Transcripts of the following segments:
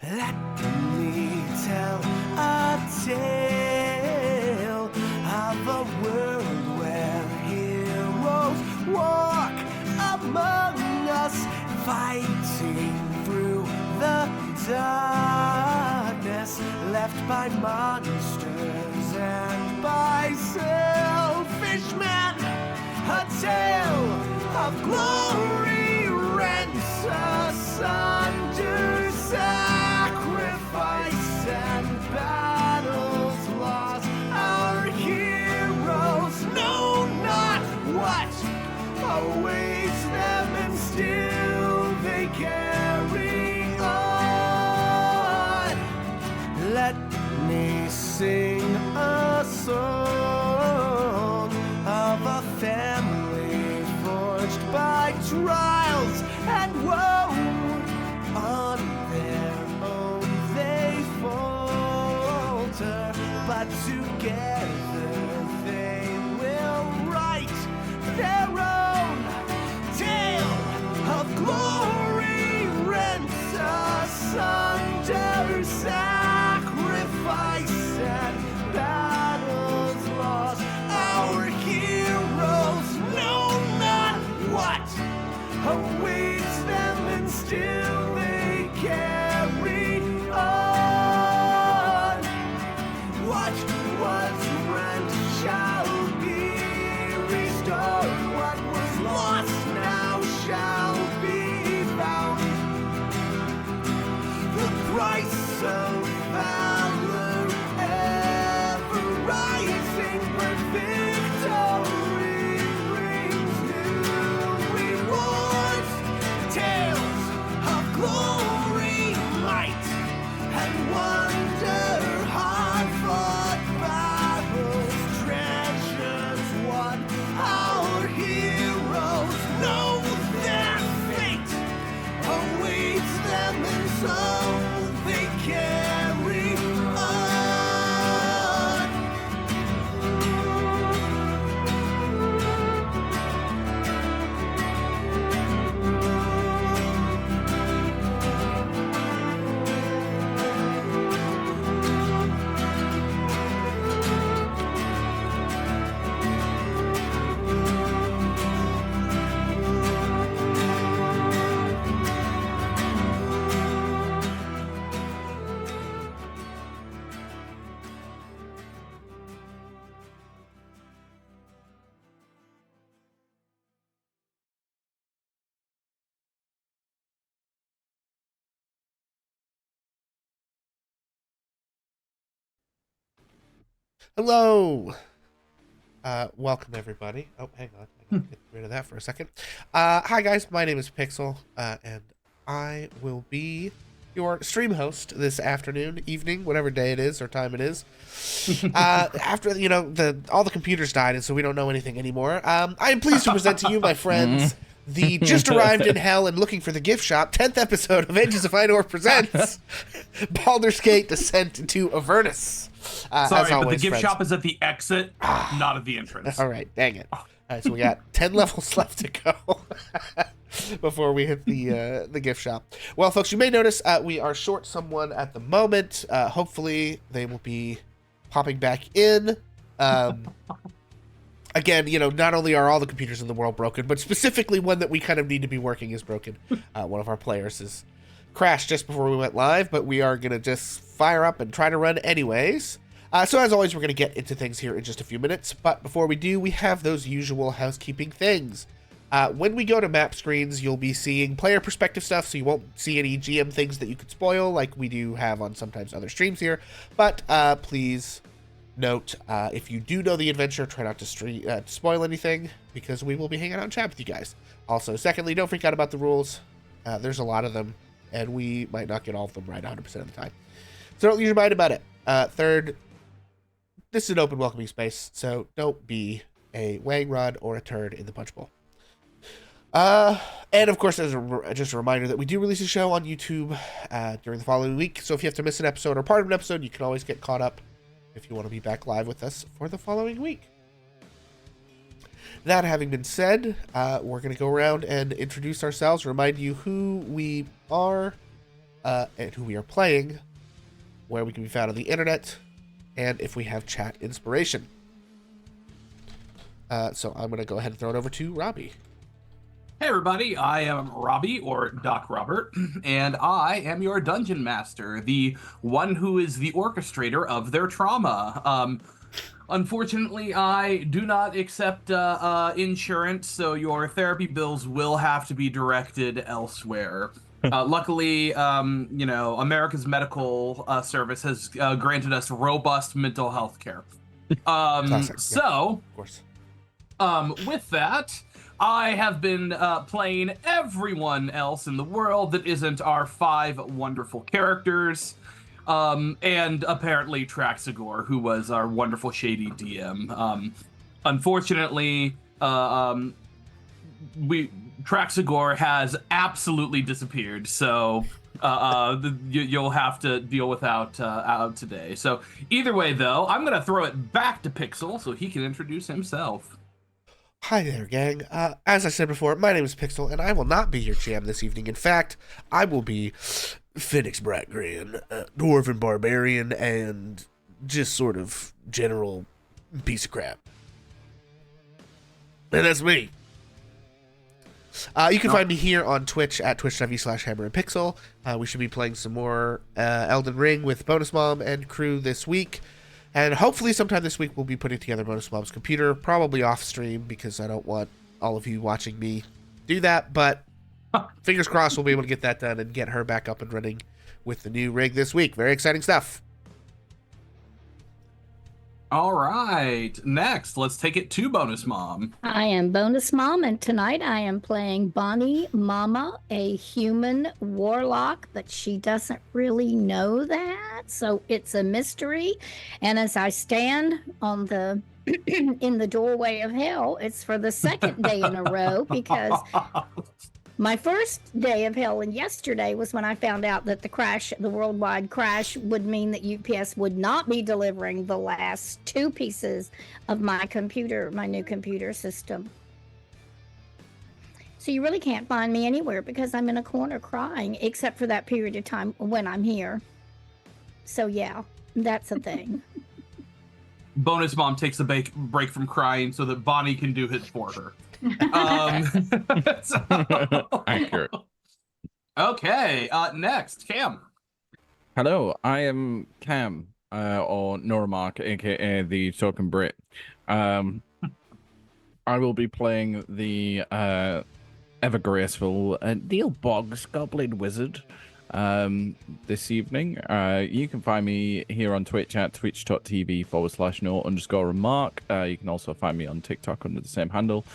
Let me tell a tale of a world where heroes walk among us, fighting through the darkness left by monsters and by selfish men. A tale of glory rents asunder, sacrifice and battles lost. Our heroes know not what awaits them, and still they carry on. Let me sing a song of a family forged by trials and woe. On their own they falter, but together they will write their own tale of glory rent asunder, sacrifice and battles lost. Our heroes know not what awaits them, and still they carry on. What was rent shall be restored. What was lost now shall be found. The price of valor ever rising, but victory brings new rewards. Tales of glory, might, and wonder, hard-fought battles, treasures won. Our heroes know their fate awaits them, and so they carry on. Hello. Welcome everybody. Oh, hang on. Get rid of that for a second. Hi guys, my name is Pixel, and I will be your stream host this afternoon, evening, whatever day it is or time it is. After all the computers died, and so we don't know anything anymore. I am pleased to present to you, my friends, the just arrived in hell and looking for the gift shop 10th episode of Ages of Idor presents Baldur's Gate: Descent into Avernus. Sorry, always, but the gift friends. shop is at the exit, not at the entrance. All right, dang it. All right, so we got 10 levels left to go before we hit the gift shop. Well, folks, you may notice we are short someone at the moment. Hopefully, they will be popping back in. Again, not only are all the computers in the world broken, but specifically one that we kind of need to be working is broken. One of our players has crashed just before we went live, but we are going to just fire up and try to run anyways. So as always, we're going to get into things here in just a few minutes. But before we do, we have those usual housekeeping things. When we go to map screens, you'll be seeing player perspective stuff, so you won't see any GM things that you could spoil like we do have on sometimes other streams here. But please note, if you do know the adventure, try not to spoil anything, because we will be hanging out and chat with you guys. Also, secondly, don't freak out about the rules. There's a lot of them, and we might not get all of them right 100% of the time. So don't lose your mind about it. Third, this is an open, welcoming space, so don't be a wang rod or a turd in the punch bowl. And of course, just a reminder that we do release a show on YouTube during the following week. So if you have to miss an episode or part of an episode, you can always get caught up if you want to be back live with us for the following week. That having been said, we're going to go around and introduce ourselves, remind you who we are, and who we are playing, where we can be found on the internet, and if we have chat inspiration. So I'm going to go ahead and throw it over to Robbie. Hey everybody, I am Robbie, or DocRobert, and I am your dungeon master, the one who is the orchestrator of their trauma. Unfortunately, I do not accept insurance, so your therapy bills will have to be directed elsewhere. Luckily, America's medical service has granted us robust mental health care. Classic, So, of course. with that, I have been playing everyone else in the world that isn't our 5 wonderful characters. And apparently Traxagor, who was our wonderful shady DM. Unfortunately, Traxagor has absolutely disappeared, so you'll have to deal with out today. So either way, though, I'm gonna throw it back to Pixel so he can introduce himself. Hi there, gang. As I said before, my name is Pixel, and I will not be your GM this evening. In fact, I will be Phoenix Brightgrin, Dwarven Barbarian, and just sort of general piece of crap. And that's me. You can find me here on Twitch at twitch.tv/hammerandpixel. We should be playing some more Elden Ring with Bonus Mom and crew this week. And hopefully sometime this week we'll be putting together Bonus Mom's computer, probably off stream because I don't want all of you watching me do that. But fingers crossed we'll be able to get that done and get her back up and running with the new rig this week. Very exciting stuff. All right, next, let's take it to Bonus Mom. I am Bonus Mom, and tonight I am playing Bonnie Mama, a human warlock, but she doesn't really know that, so it's a mystery. And as I stand on the in the doorway of hell, it's for the second day in a row because my first day of hell and yesterday was when I found out that the worldwide crash would mean that UPS would not be delivering the last 2 pieces of my new computer system. So you really can't find me anywhere because I'm in a corner crying, except for that period of time when I'm here. So yeah, that's a thing. Bonus Mom takes a break from crying so that Bonnie can do it for her. Accurate. Okay, next, Cam. Hello, I am Cam, or Normark, aka the Token Brit. I will be playing the ever graceful Neil Boggs Goblin Wizard this evening. You can find me here on Twitch at twitch.tv/no_remark. You can also find me on TikTok under the same handle.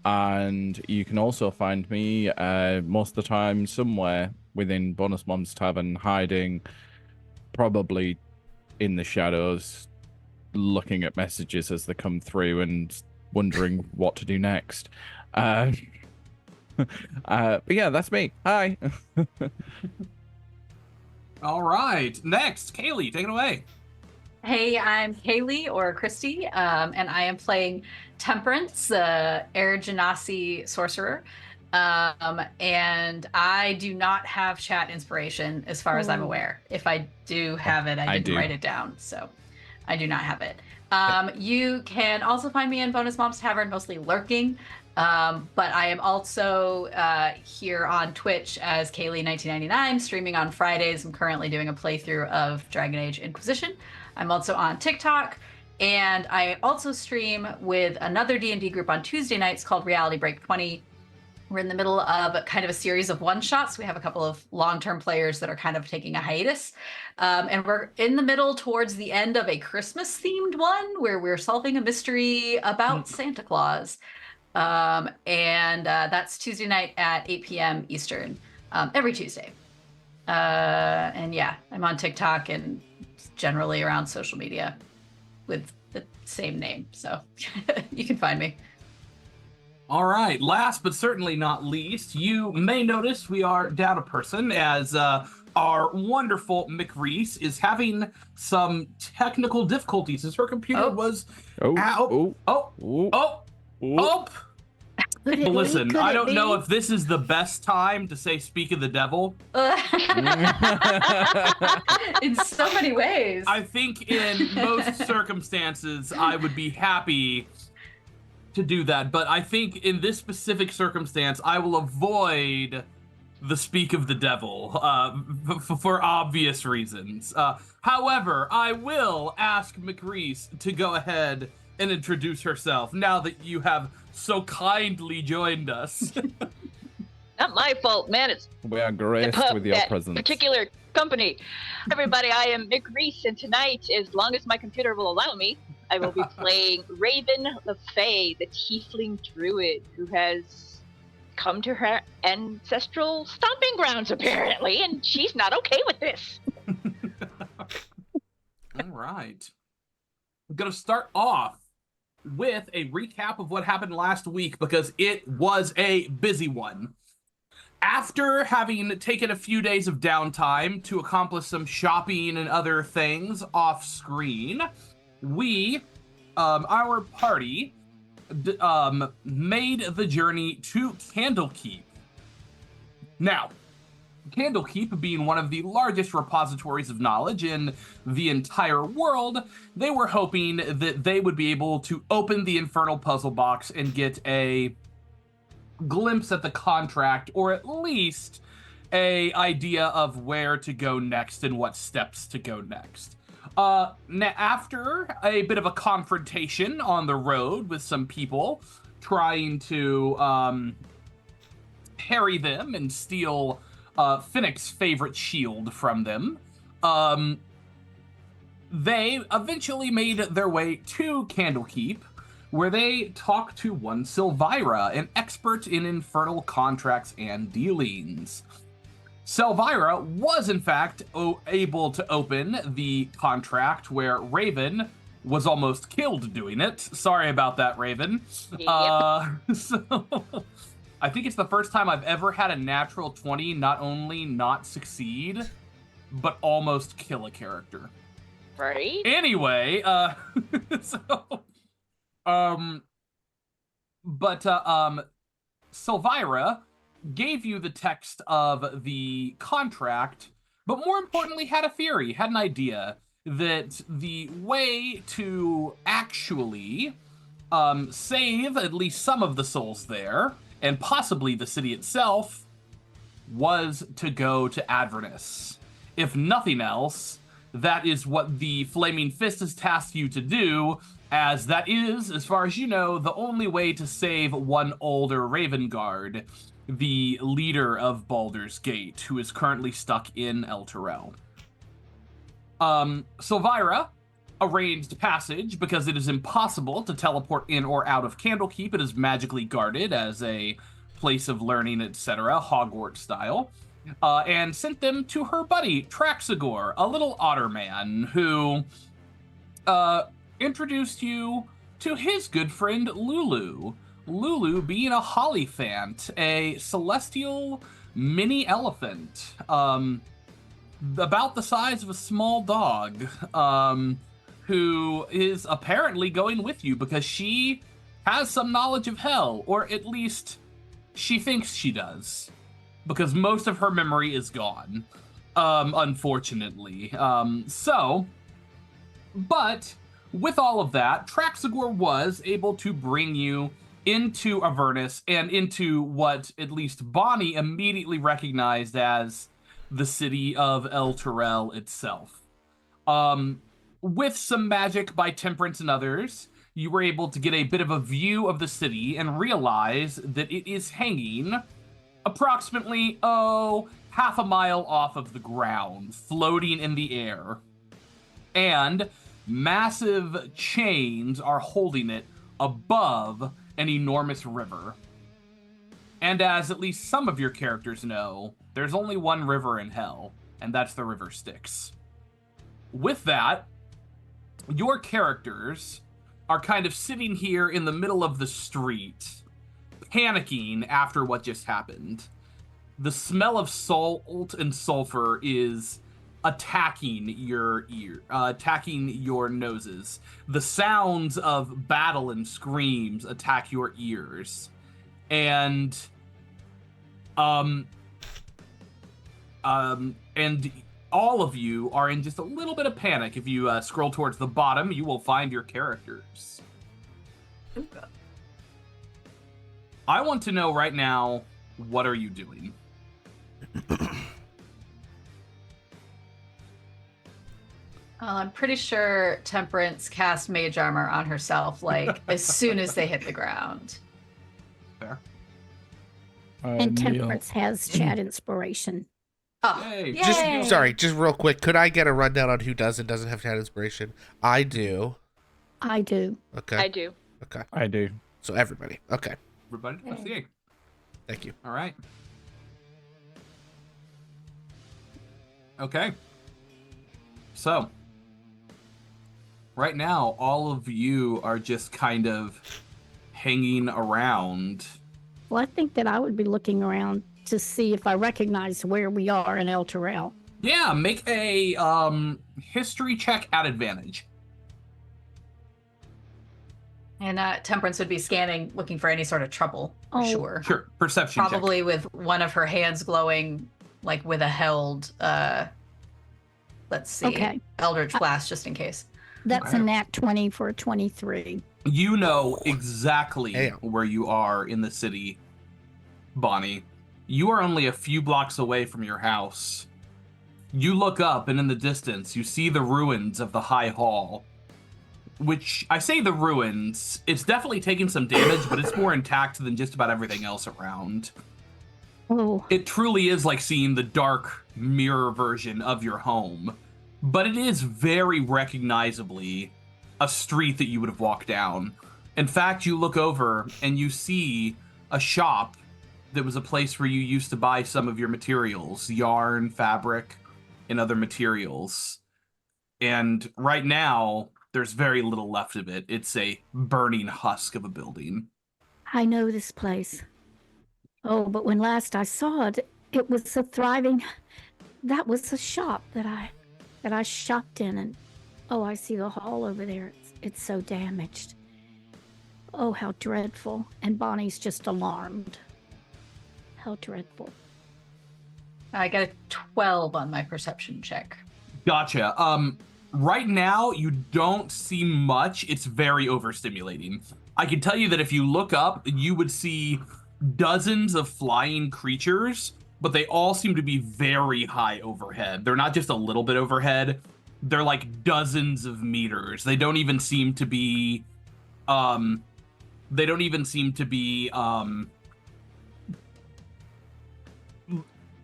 And you can also find me most of the time somewhere within Bonus Mom's Tavern, hiding probably in the shadows, looking at messages as they come through and wondering what to do next. But yeah, that's me. Hi. All right, next, Kaylee, take it away. Hey, I'm Kaylee, or Christy, and I am playing Temperance, the Air Genasi sorcerer. And I do not have chat inspiration as far as I'm aware. If I do have it, I didn't write it down, so I do not have it. You can also find me in Bonus Mom's Tavern, mostly lurking. But I am also here on Twitch as Kaylee1999, streaming on Fridays. I'm currently doing a playthrough of Dragon Age Inquisition. I'm also on TikTok, and I also stream with another D&D group on Tuesday nights called Reality Break 20. We're in the middle of kind of a series of one-shots. We have a couple of long-term players that are kind of taking a hiatus. And we're in the middle towards the end of a Christmas-themed one where we're solving a mystery about Santa Claus. And that's Tuesday night at 8 p.m. Eastern, every Tuesday. And yeah, I'm on TikTok and generally around social media with the same name. So you can find me. All right, last but certainly not least, you may notice we are down a person as our wonderful McReese is having some technical difficulties as her computer was... But listen, Could I it don't know be? if this is the best time to say "Speak of the Devil." In so many ways. I think in most circumstances, I would be happy to do that, but I think in this specific circumstance, I will avoid the "Speak of the Devil" for obvious reasons. However, I will ask McReese to go ahead and introduce herself now that you have so kindly joined us. Not my fault, man. It's We are graced the with your that presence. particular company. Everybody, I am McReese, and tonight, as long as my computer will allow me, I will be playing Raven LaFey, the tiefling druid who has come to her ancestral stomping grounds, apparently, and she's not okay with this. All right. I'm going to start off with a recap of what happened last week because it was a busy one. After having taken a few days of downtime to accomplish some shopping and other things off screen, we, our party, made the journey to Candlekeep. Now, Candlekeep being one of the largest repositories of knowledge in the entire world, they were hoping that they would be able to open the Infernal Puzzle Box and get a glimpse at the contract, or at least a idea of where to go next and what steps to go next. After a bit of a confrontation on the road with some people trying to harry them and steal Finnick's favorite shield from them, they eventually made their way to Candlekeep, where they talked to one Silvira, an expert in infernal contracts and dealings. Silvira was, in fact, able to open the contract where Raven was almost killed doing it. Sorry about that, Raven. Yep. So I think it's the first time I've ever had a natural 20 not only not succeed, but almost kill a character. Right? Anyway, Silvira gave you the text of the contract, but more importantly had a theory, had an idea that the way to actually save at least some of the souls there, and possibly the city itself, was to go to Avernus. If nothing else, that is what the Flaming Fist has tasked you to do, as that is, as far as you know, the only way to save one older Raven Guard, the leader of Baldur's Gate, who is currently stuck in El Terrell. Silvira arranged passage because it is impossible to teleport in or out of Candlekeep. It is magically guarded as a place of learning, etc., Hogwarts style. And sent them to her buddy, Traxagor, a little otter man who introduced you to his good friend Lulu. Lulu being a Hollyphant, a celestial mini elephant, about the size of a small dog, who is apparently going with you because she has some knowledge of hell, or at least she thinks she does, because most of her memory is gone, unfortunately. But with all of that, Traxagor was able to bring you into Avernus and into what at least Bonnie immediately recognized as the city of El Terrell itself. With some magic by Temperance and others, you were able to get a bit of a view of the city and realize that it is hanging approximately, half a mile off of the ground, floating in the air. And massive chains are holding it above an enormous river. And as at least some of your characters know, there's only one river in hell, and that's the River Styx. With that, your characters are kind of sitting here in the middle of the street, panicking after what just happened. The smell of salt and sulfur is attacking your attacking your noses. The sounds of battle and screams attack your ears. and and all of you are in just a little bit of panic. If you scroll towards the bottom, you will find your characters. I want to know right now, what are you doing? Well, I'm pretty sure Temperance cast Mage Armor on herself, like, as soon as they hit the ground. Fair. And Neil. Temperance has chat inspiration. Oh, Yay. yay! Sorry, just real quick. Could I get a rundown on who does and doesn't have chat inspiration? I do. I do. Okay. I do. Okay. I do. So everybody. Okay. Everybody, let's see. Thank you. All right. Okay. So, right now, all of you are just kind of hanging around. Well, I think that I would be looking around to see if I recognize where we are in El Terrell. Yeah, make a history check at advantage. And Temperance would be scanning, looking for any sort of trouble, for Oh. sure. Sure, perception check. Probably with one of her hands glowing, like with a held, let's see, Okay. Eldritch Blast, just in case. That's Okay. a nat 20 for a 23. You know exactly Damn. where you are in the city, Bonnie. You are only a few blocks away from your house. You look up, and in the distance, you see the ruins of the High Hall. Which, I say the ruins, it's definitely taken some damage, but it's more intact than just about everything else around. Oh, It truly is like seeing the dark mirror version of your home. But it is very recognizably a street that you would have walked down. In fact, you look over and you see a shop that was a place where you used to buy some of your materials, yarn, fabric, and other materials. And right now, there's very little left of it. It's a burning husk of a building. I know this place. Oh, but when last I saw it, it was a thriving. That was a shop that I shopped in, and oh, I see the hall over there. It's so damaged. Oh, how dreadful! And Bonnie's just alarmed. How dreadful. I got a 12 on my perception check. Gotcha. Right now, you don't see much. It's very overstimulating. I can tell you that if you look up, you would see dozens of flying creatures, but they all seem to be very high overhead. They're not just a little bit overhead. They're like dozens of meters. They don't even seem to be,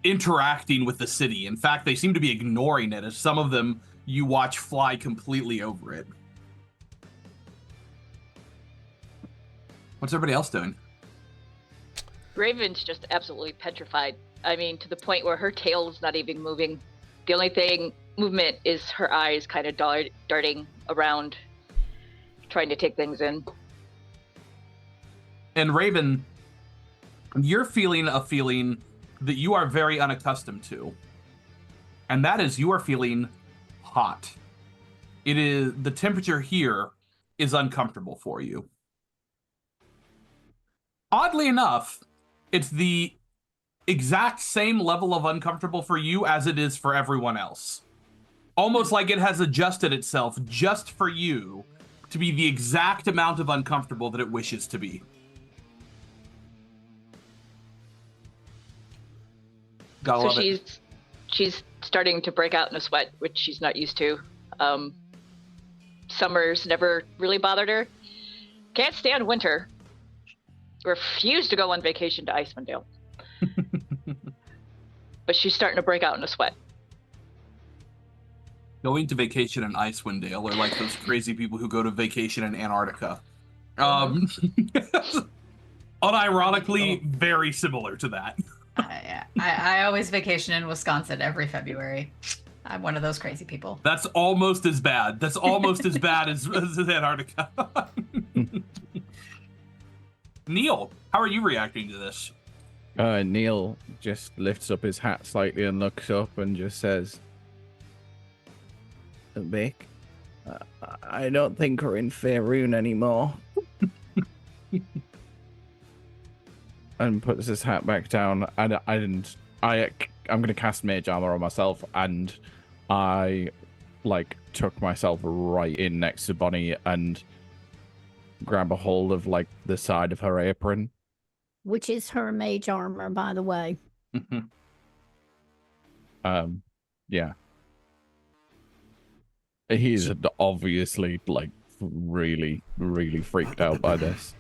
interacting with the city. In fact, they seem to be ignoring it, as some of them you watch fly completely over it. What's everybody else doing? Raven's just absolutely petrified. I mean, to the point where her tail is not even moving. The only thing movement is her eyes kind of darting around, trying to take things in. And Raven, you're feeling a feeling that you are very unaccustomed to. And that is, you are feeling hot. It is, the temperature here is uncomfortable for you. Oddly enough, it's the exact same level of uncomfortable for you as it is for everyone else. Almost like it has adjusted itself just for you to be the exact amount of uncomfortable that it wishes to be. Gotta love it. She's starting to break out in a sweat, which she's not used to. Summer's never really bothered her. Can't stand winter. Refused to go on vacation to Icewind Dale. But she's starting to break out in a sweat. Going to vacation in Icewind Dale are like those crazy people who go to vacation in Antarctica. Unironically, very similar to that. I always vacation in Wisconsin every February. I'm one of those crazy people. That's almost as bad. That's almost as bad as Antarctica. Neil, how are you reacting to this? Neil just lifts up his hat slightly and looks up and just says, Vic, I don't think we're in Faerun anymore. and puts his hat back down. And I'm gonna cast Mage Armor on myself, and I like tuck myself right in next to Bonnie and grab a hold of like the side of her apron. Which is her mage armor, by the way. Yeah. He's obviously like really, really freaked out by this.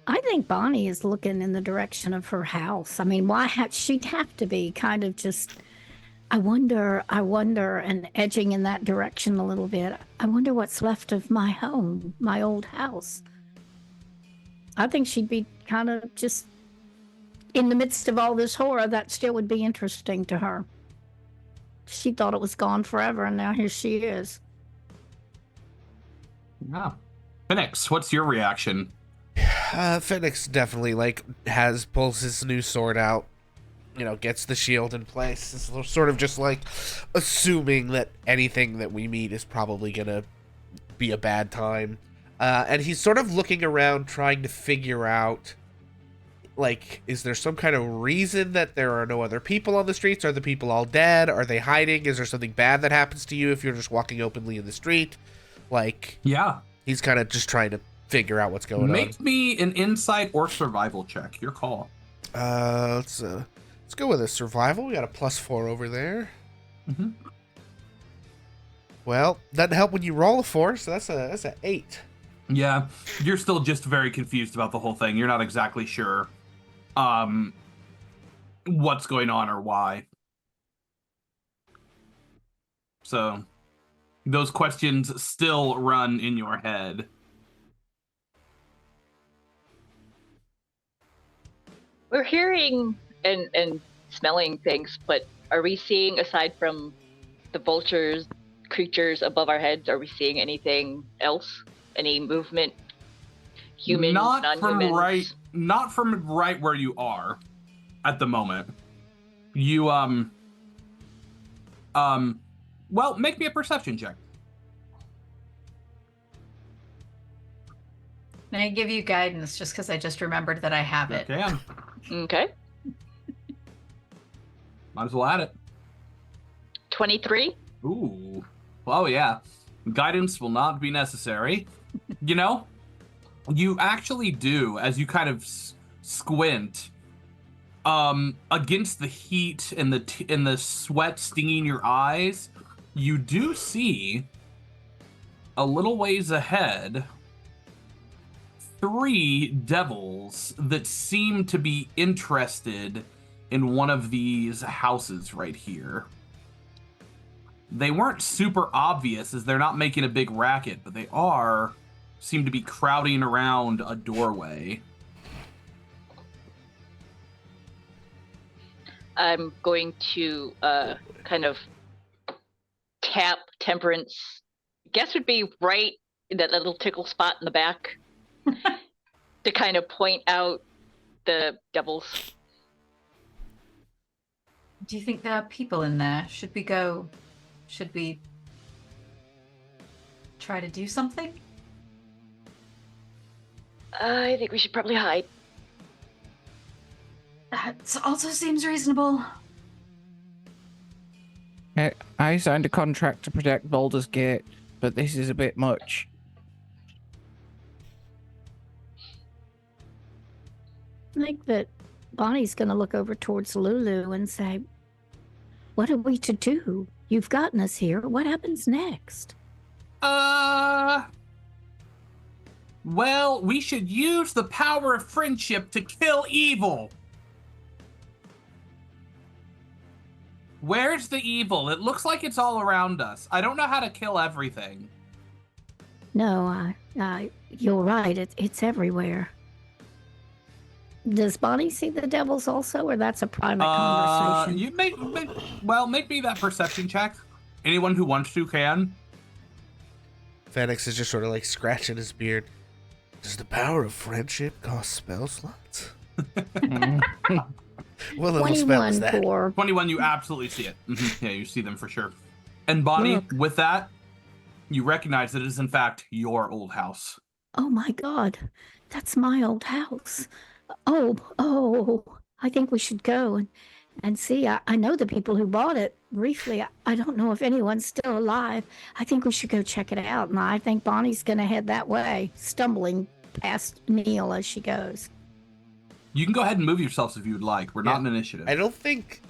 I think Bonnie is looking in the direction of her house. I mean, she'd have to be kind of just, I wonder, and edging in that direction a little bit. I wonder what's left of my home, my old house. I think she'd be kind of just in the midst of all this horror. That still would be interesting to her. She thought it was gone forever, and now here she is. Yeah. Phoenix, what's your reaction? Phoenix definitely pulls his new sword out, gets the shield in place. It's sort of just like assuming that anything that we meet is probably gonna be a bad time. And he's sort of looking around trying to figure out, is there some kind of reason that there are no other people on the streets? Are the people all dead? Are they hiding? Is there something bad that happens to you if you're just walking openly in the street? Yeah. He's kind of just trying to figure out what's going on. Make me an insight or survival check. Your call. Let's go with a survival. We got a +4 over there. Mm-hmm. Well, doesn't help when you roll a 4, so that's a 8. Yeah, you're still just very confused about the whole thing. You're not exactly sure what's going on or why. So those questions still run in your head. We're hearing and smelling things, but are we seeing, aside from the vultures, creatures above our heads, are we seeing anything else? Any movement? Humans, non-humans? Not from right where you are at the moment. You well, make me a perception check. Can I give you guidance just because I just remembered that I have it? Okay. Okay. Might as well add it. 23. Ooh. Oh, yeah. Guidance will not be necessary. You actually do, as you kind of squint, against the heat and the sweat stinging your eyes, you do see a little ways ahead 3 devils that seem to be interested in one of these houses right here. They weren't super obvious as they're not making a big racket, but they seem to be crowding around a doorway. I'm going to kind of tap Temperance. Guess would be right in that little tickle spot in the back to kind of point out the devils. Do you think there are people in there? Should we try to do something? I think we should probably hide. That also seems reasonable. I signed a contract to protect Baldur's Gate, but this is a bit much. I think that Bonnie's going to look over towards Lulu and say, "What are we to do? You've gotten us here. What happens next?" Well, we should use the power of friendship to kill evil. Where's the evil? It looks like it's all around us. I don't know how to kill everything. No, you're right. It's everywhere. Does Bonnie see the devils also, or that's a private conversation? You make me that perception check. Anyone who wants to can. Phoenix is just sort of scratching his beard. Does the power of friendship cost spell slots? What level spell is that? 21, you absolutely see it. Yeah, you see them for sure. And Bonnie, with that, you recognize that it is in fact your old house. Oh my God, that's my old house. Oh, I think we should go and see. I know the people who bought it briefly. I don't know if anyone's still alive. I think we should go check it out. And I think Bonnie's going to head that way, stumbling past Neil as she goes. You can go ahead and move yourselves if you would like. We're not in initiative. I think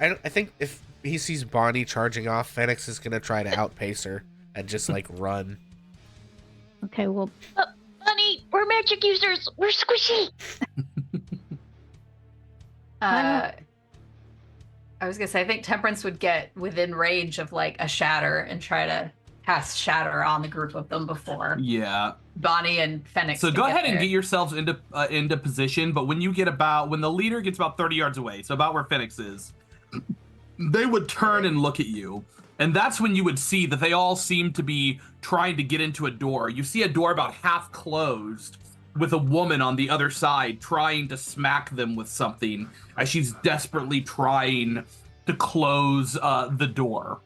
if he sees Bonnie charging off, Phoenix is going to try to outpace her and just, like, run. Okay, well... Bunny, we're magic users. We're squishy. I was gonna say, I think Temperance would get within range of like a shatter and try to cast shatter on the group of them before. Yeah. Bonnie and Phoenix. So can go get ahead and there. get yourselves into position. But when the leader gets about 30 yards away, so about where Phoenix is, they would turn and look at you. And that's when you would see that they all seem to be trying to get into a door. You see a door about half closed with a woman on the other side trying to smack them with something as she's desperately trying to close the door.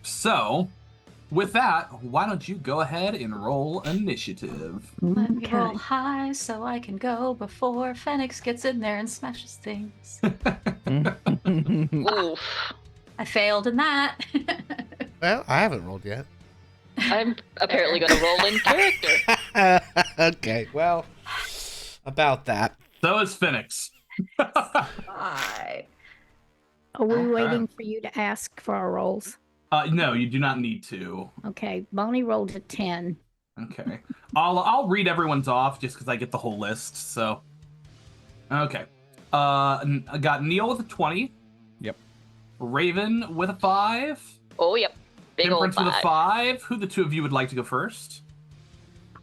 So, with that, why don't you go ahead and roll initiative? Let me Okay. roll high so I can go before Phoenix gets in there and smashes things. Oof. I failed in that. Well, I haven't rolled yet. I'm apparently going to roll in character. Okay, well, about that. So is Phoenix. Bye. Are we waiting for you to ask for our rolls? No, you do not need to. Okay, Bonnie rolled a 10. Okay. I'll read everyone's off just because I get the whole list. So, okay. I got Neil with a 20. Yep. Raven with a 5. Oh, yep. Big old Temperance with a 5. 5. Who the two of you would like to go first?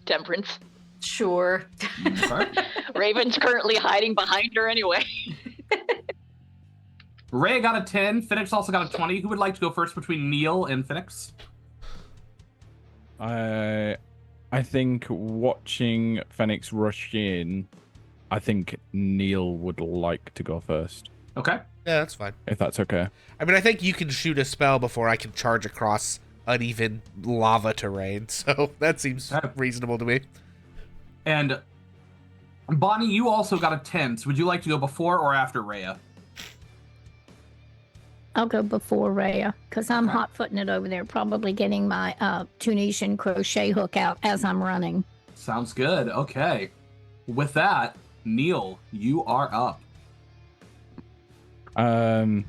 Temperance. Sure. Okay. Raven's currently hiding behind her anyway. Ray got a 10. Phoenix also got a 20. Who would like to go first between Neil and Phoenix? I think watching Phoenix rush in, I think Neil would like to go first, Okay. Yeah, that's fine. if that's okay. I mean, I think you can shoot a spell before I can charge across uneven lava terrain, so that seems reasonable to me. And Bonnie, you also got a 10. So would you like to go before or after Rhea? I'll go before Rhea, because I'm Okay. hot-footing it over there, probably getting my Tunisian crochet hook out as I'm running. Sounds good. Okay. With that, Neil, you are up. I'm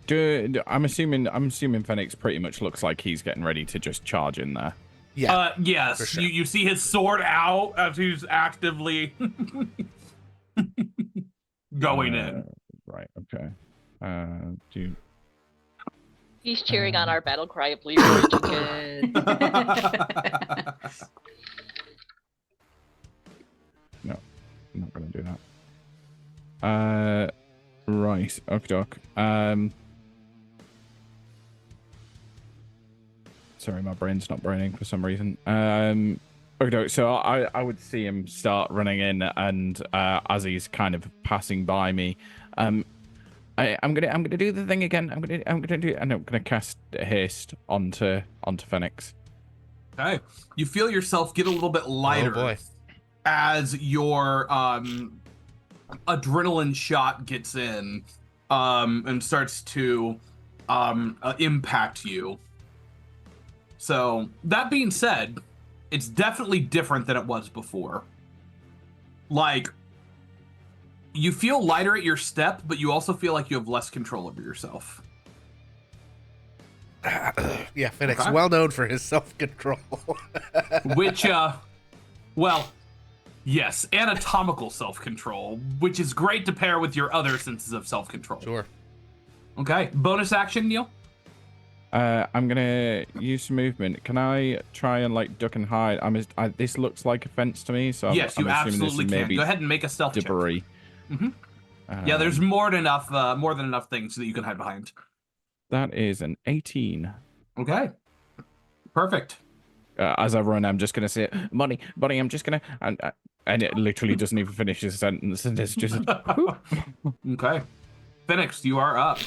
assuming Phoenix pretty much looks like he's getting ready to just charge in there. Yeah. Yes, for sure. you see his sword out as he's actively going in. Right. Okay. He's cheering on our battle cry of Leroy Jenkins. No, I'm not gonna do that. Right. Okay, doc. Sorry, my brain's not braining for some reason. Okay, so I would see him start running in, and as he's kind of passing by me, I'm gonna do the thing again. I'm gonna cast haste onto Phoenix. Okay. You feel yourself get a little bit lighter Oh, boy. as your adrenaline shot gets in and starts to impact you. So, that being said, it's definitely different than it was before. Like, you feel lighter at your step, but you also feel like you have less control over yourself. Yeah, Phoenix, Okay. well known for his self-control. Which, well, yes, anatomical self-control, which is great to pair with your other senses of self-control. Sure. Okay, bonus action, Neil? I'm gonna use some movement. Can I try and like duck and hide? This looks like a fence to me, so Yes, I'm you assuming absolutely this is can. maybe Go ahead and make a stealth check. debris. Mhm. Yeah, there's more than enough things that you can hide behind. That is an 18. Okay, perfect. As I run, I'm just gonna say, "Bunny, I'm just gonna," and it literally doesn't even finish the sentence, and it's just. Okay, Phoenix, you are up.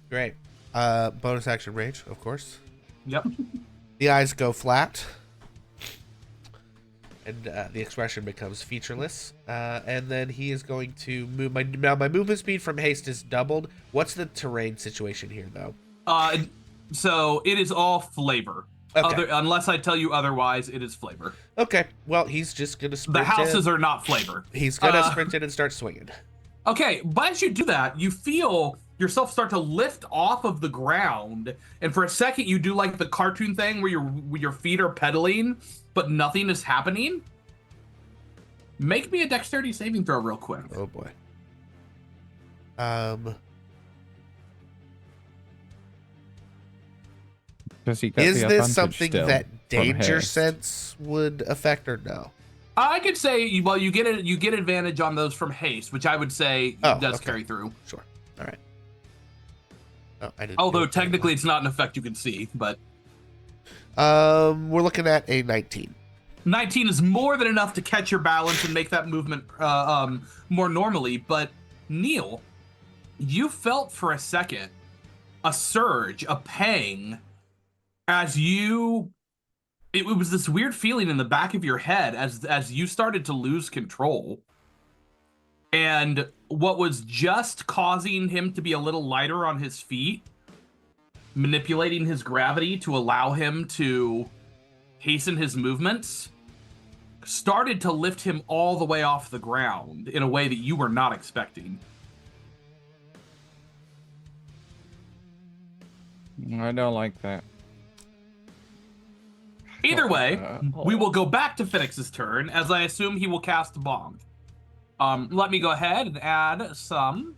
Great. Bonus action rage, of course. Yep. The eyes go flat. and the expression becomes featureless. And then he is going to move. My movement speed from haste is doubled. What's the terrain situation here, though? So it is all flavor. Okay. Unless I tell you otherwise, it is flavor. Okay. Well, he's just gonna sprint. The houses are not flavor. He's gonna sprint in and start swinging. Okay, but as you do that, you feel yourself start to lift off of the ground, and for a second you do like the cartoon thing where your feet are pedaling, but nothing is happening. Make me a dexterity saving throw real quick. Oh boy. Is this something that danger sense would affect or no? I could say, well, you get advantage on those from haste, which I would say does carry through. Sure. All right. Oh, I didn't. Although technically it's not an effect you can see, but we're looking at a 19. 19 is more than enough to catch your balance and make that movement more normally. But Neil, you felt for a second a surge, a pang, as you. It was this weird feeling in the back of your head as you started to lose control. And what was just causing him to be a little lighter on his feet, manipulating his gravity to allow him to hasten his movements, started to lift him all the way off the ground in a way that you were not expecting. I don't like that. Either way, we will go back to Phoenix's turn, as I assume he will cast Bong. Let me go ahead and add some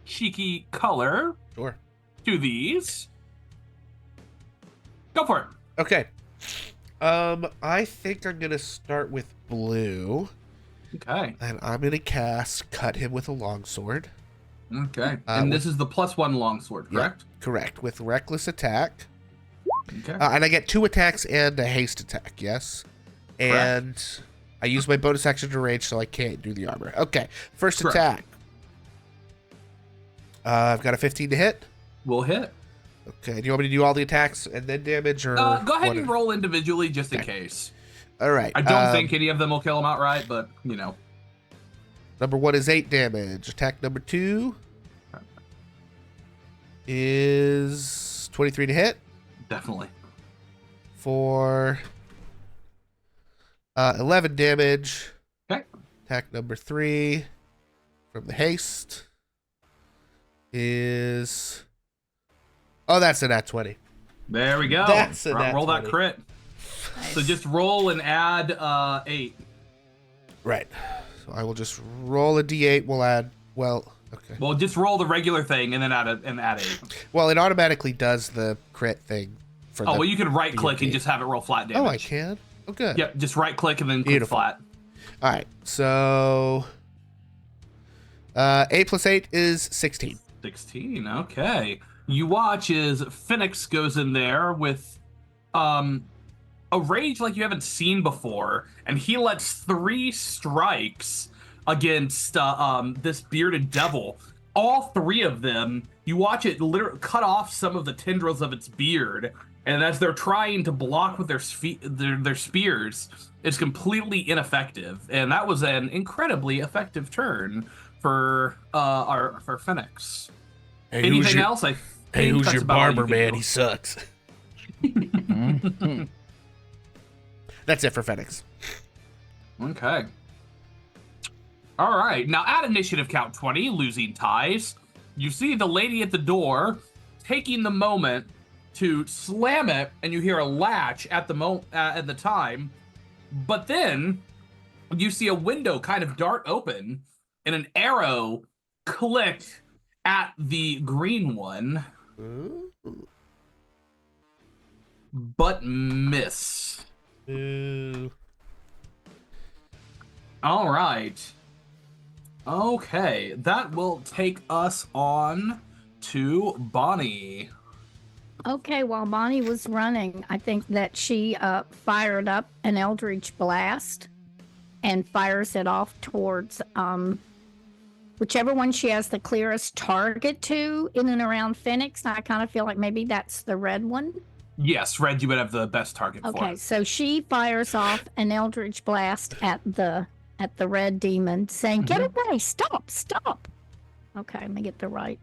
cheeky color to these. Go for it. Okay. I think I'm gonna start with blue. Okay. And I'm gonna cast Cut Him with a Longsword. Okay. And this is the +1 longsword, correct? Yeah, correct. With Reckless Attack. Okay. And I get 2 attacks and a haste attack, yes. And I use my bonus action to rage, so I can't do the armor. Okay, first attack. I've got a 15 to hit. We'll hit. Okay, do you want me to do all the attacks and then damage, or go ahead and roll individually just in case. All right. I don't think any of them will kill him outright, but you know. Number 1 is 8 damage. Attack number 2 is 23 to hit. Definitely. For 11 damage. Okay. Attack number 3 from the haste is... Oh, that's a nat 20. There we go. That's a nat roll 20. that crit. Nice. So just roll and add 8. Right. So I will just roll a d8. We'll add... Well, okay. Well, just roll the regular thing and then add 8. Well, it automatically does the crit thing. For well, you can right-click and just have it roll flat damage. Oh, I can? Oh, good. Yep, just right-click and then click Beautiful. flat. All right, so 8 plus 8 is 16. 16, okay. You watch as Phoenix goes in there with a rage like you haven't seen before, and he lets 3 strikes against this bearded devil. All 3 of them, you watch it literally cut off some of the tendrils of its beard, and as they're trying to block with their spears, it's completely ineffective. And that was an incredibly effective turn for Phoenix. Hey, Anything else? Hey, who's that's your about all you barber, can man? do. He sucks. That's it for Phoenix. Okay. All right. Now, at initiative count 20, losing ties, you see the lady at the door taking the moment to slam it, and you hear a latch at the time. But then you see a window kind of dart open, and an arrow click at the green one, but miss. Ooh. All right. Okay, that will take us on to Bonnie. Okay, while Bonnie was running, I think that she fired up an Eldritch Blast and fires it off towards whichever one she has the clearest target to in and around Phoenix. I kind of feel like maybe that's the red one. Yes, red you would have the best target for. Okay, so she fires off an eldritch blast at the red demon, saying, "Get away! Stop! Stop!" Okay, let me get the right.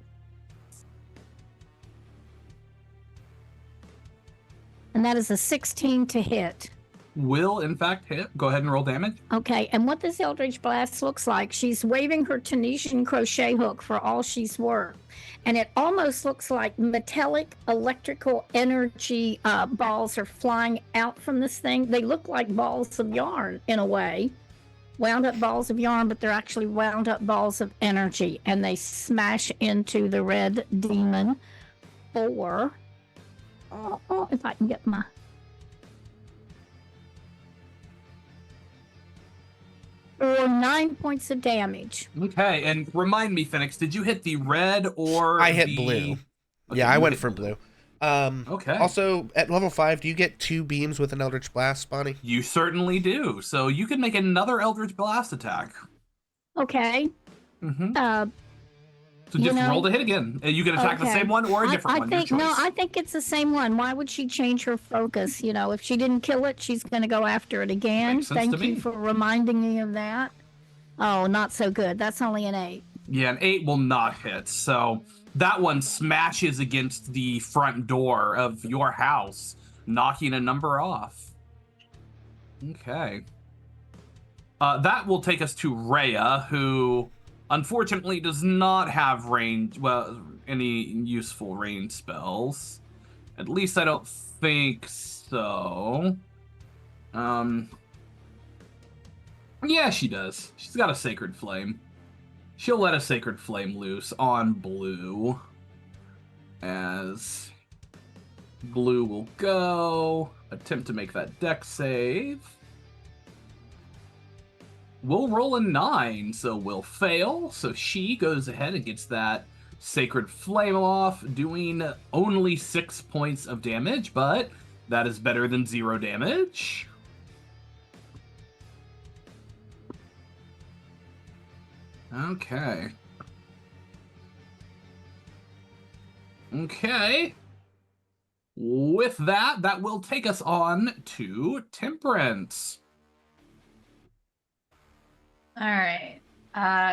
And that is a 16 to hit. Will, in fact, hit. Go ahead and roll damage. Okay, and what this Eldritch Blast looks like, she's waving her Tunisian crochet hook for all she's worth. And it almost looks like metallic electrical energy balls are flying out from this thing. They look like balls of yarn in a way. Wound up balls of yarn, but they're actually wound up balls of energy. And they smash into the red demon for... if I can get my... or 9 points of damage. Okay, and remind me, Phoenix, did you hit the red or I hit the... blue. Okay, Yeah, I you went hit for blue. Okay. Also, at level 5, do you get 2 beams with an Eldritch Blast, Bonnie? You certainly do. So you can make another Eldritch Blast attack. Okay. So just roll to hit again. You can attack the same one or a different one. Your choice. No, I think it's the same one. Why would she change her focus? You know, if she didn't kill it, she's going to go after it again. Thank you for reminding me of that. Oh, not so good. That's only an 8. Yeah, an 8 will not hit. So that one smashes against the front door of your house, knocking a number off. Okay. That will take us to Rhea, who... unfortunately, does not have any useful range spells. At least I don't think so. Yeah, she does. She's got a Sacred Flame. She'll let a Sacred Flame loose on blue. As blue will go. Attempt to make that dex save. We'll roll a 9, so we'll fail. So she goes ahead and gets that Sacred Flame off, doing only 6 points of damage, but that is better than 0 damage. Okay. Okay. With that, that will take us on to Temperance. All right.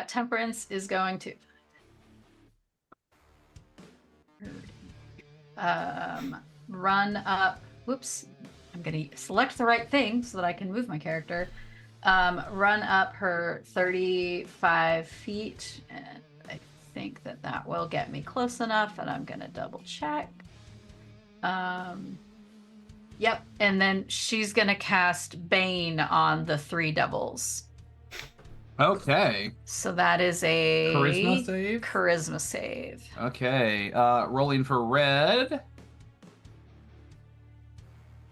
Temperance is going to run up. Whoops. I'm going to select the right thing so that I can move my character. Run up her 35 feet. And I think that will get me close enough. And I'm going to double check. Yep. And then she's going to cast Bane on the 3 devils. Okay. So that is a charisma save. Charisma save. Okay. Rolling for red.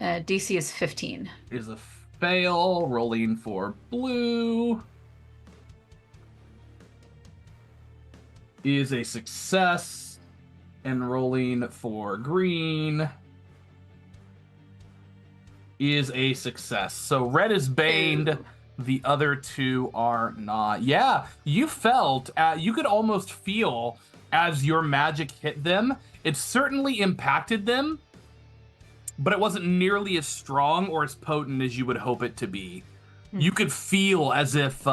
DC is 15. Is a fail. Rolling for blue. Is a success. And rolling for green. Is a success. So red is baned. Ooh. The other 2 are not. Yeah, you felt, you could almost feel as your magic hit them. It certainly impacted them, but it wasn't nearly as strong or as potent as you would hope it to be. You could feel as if,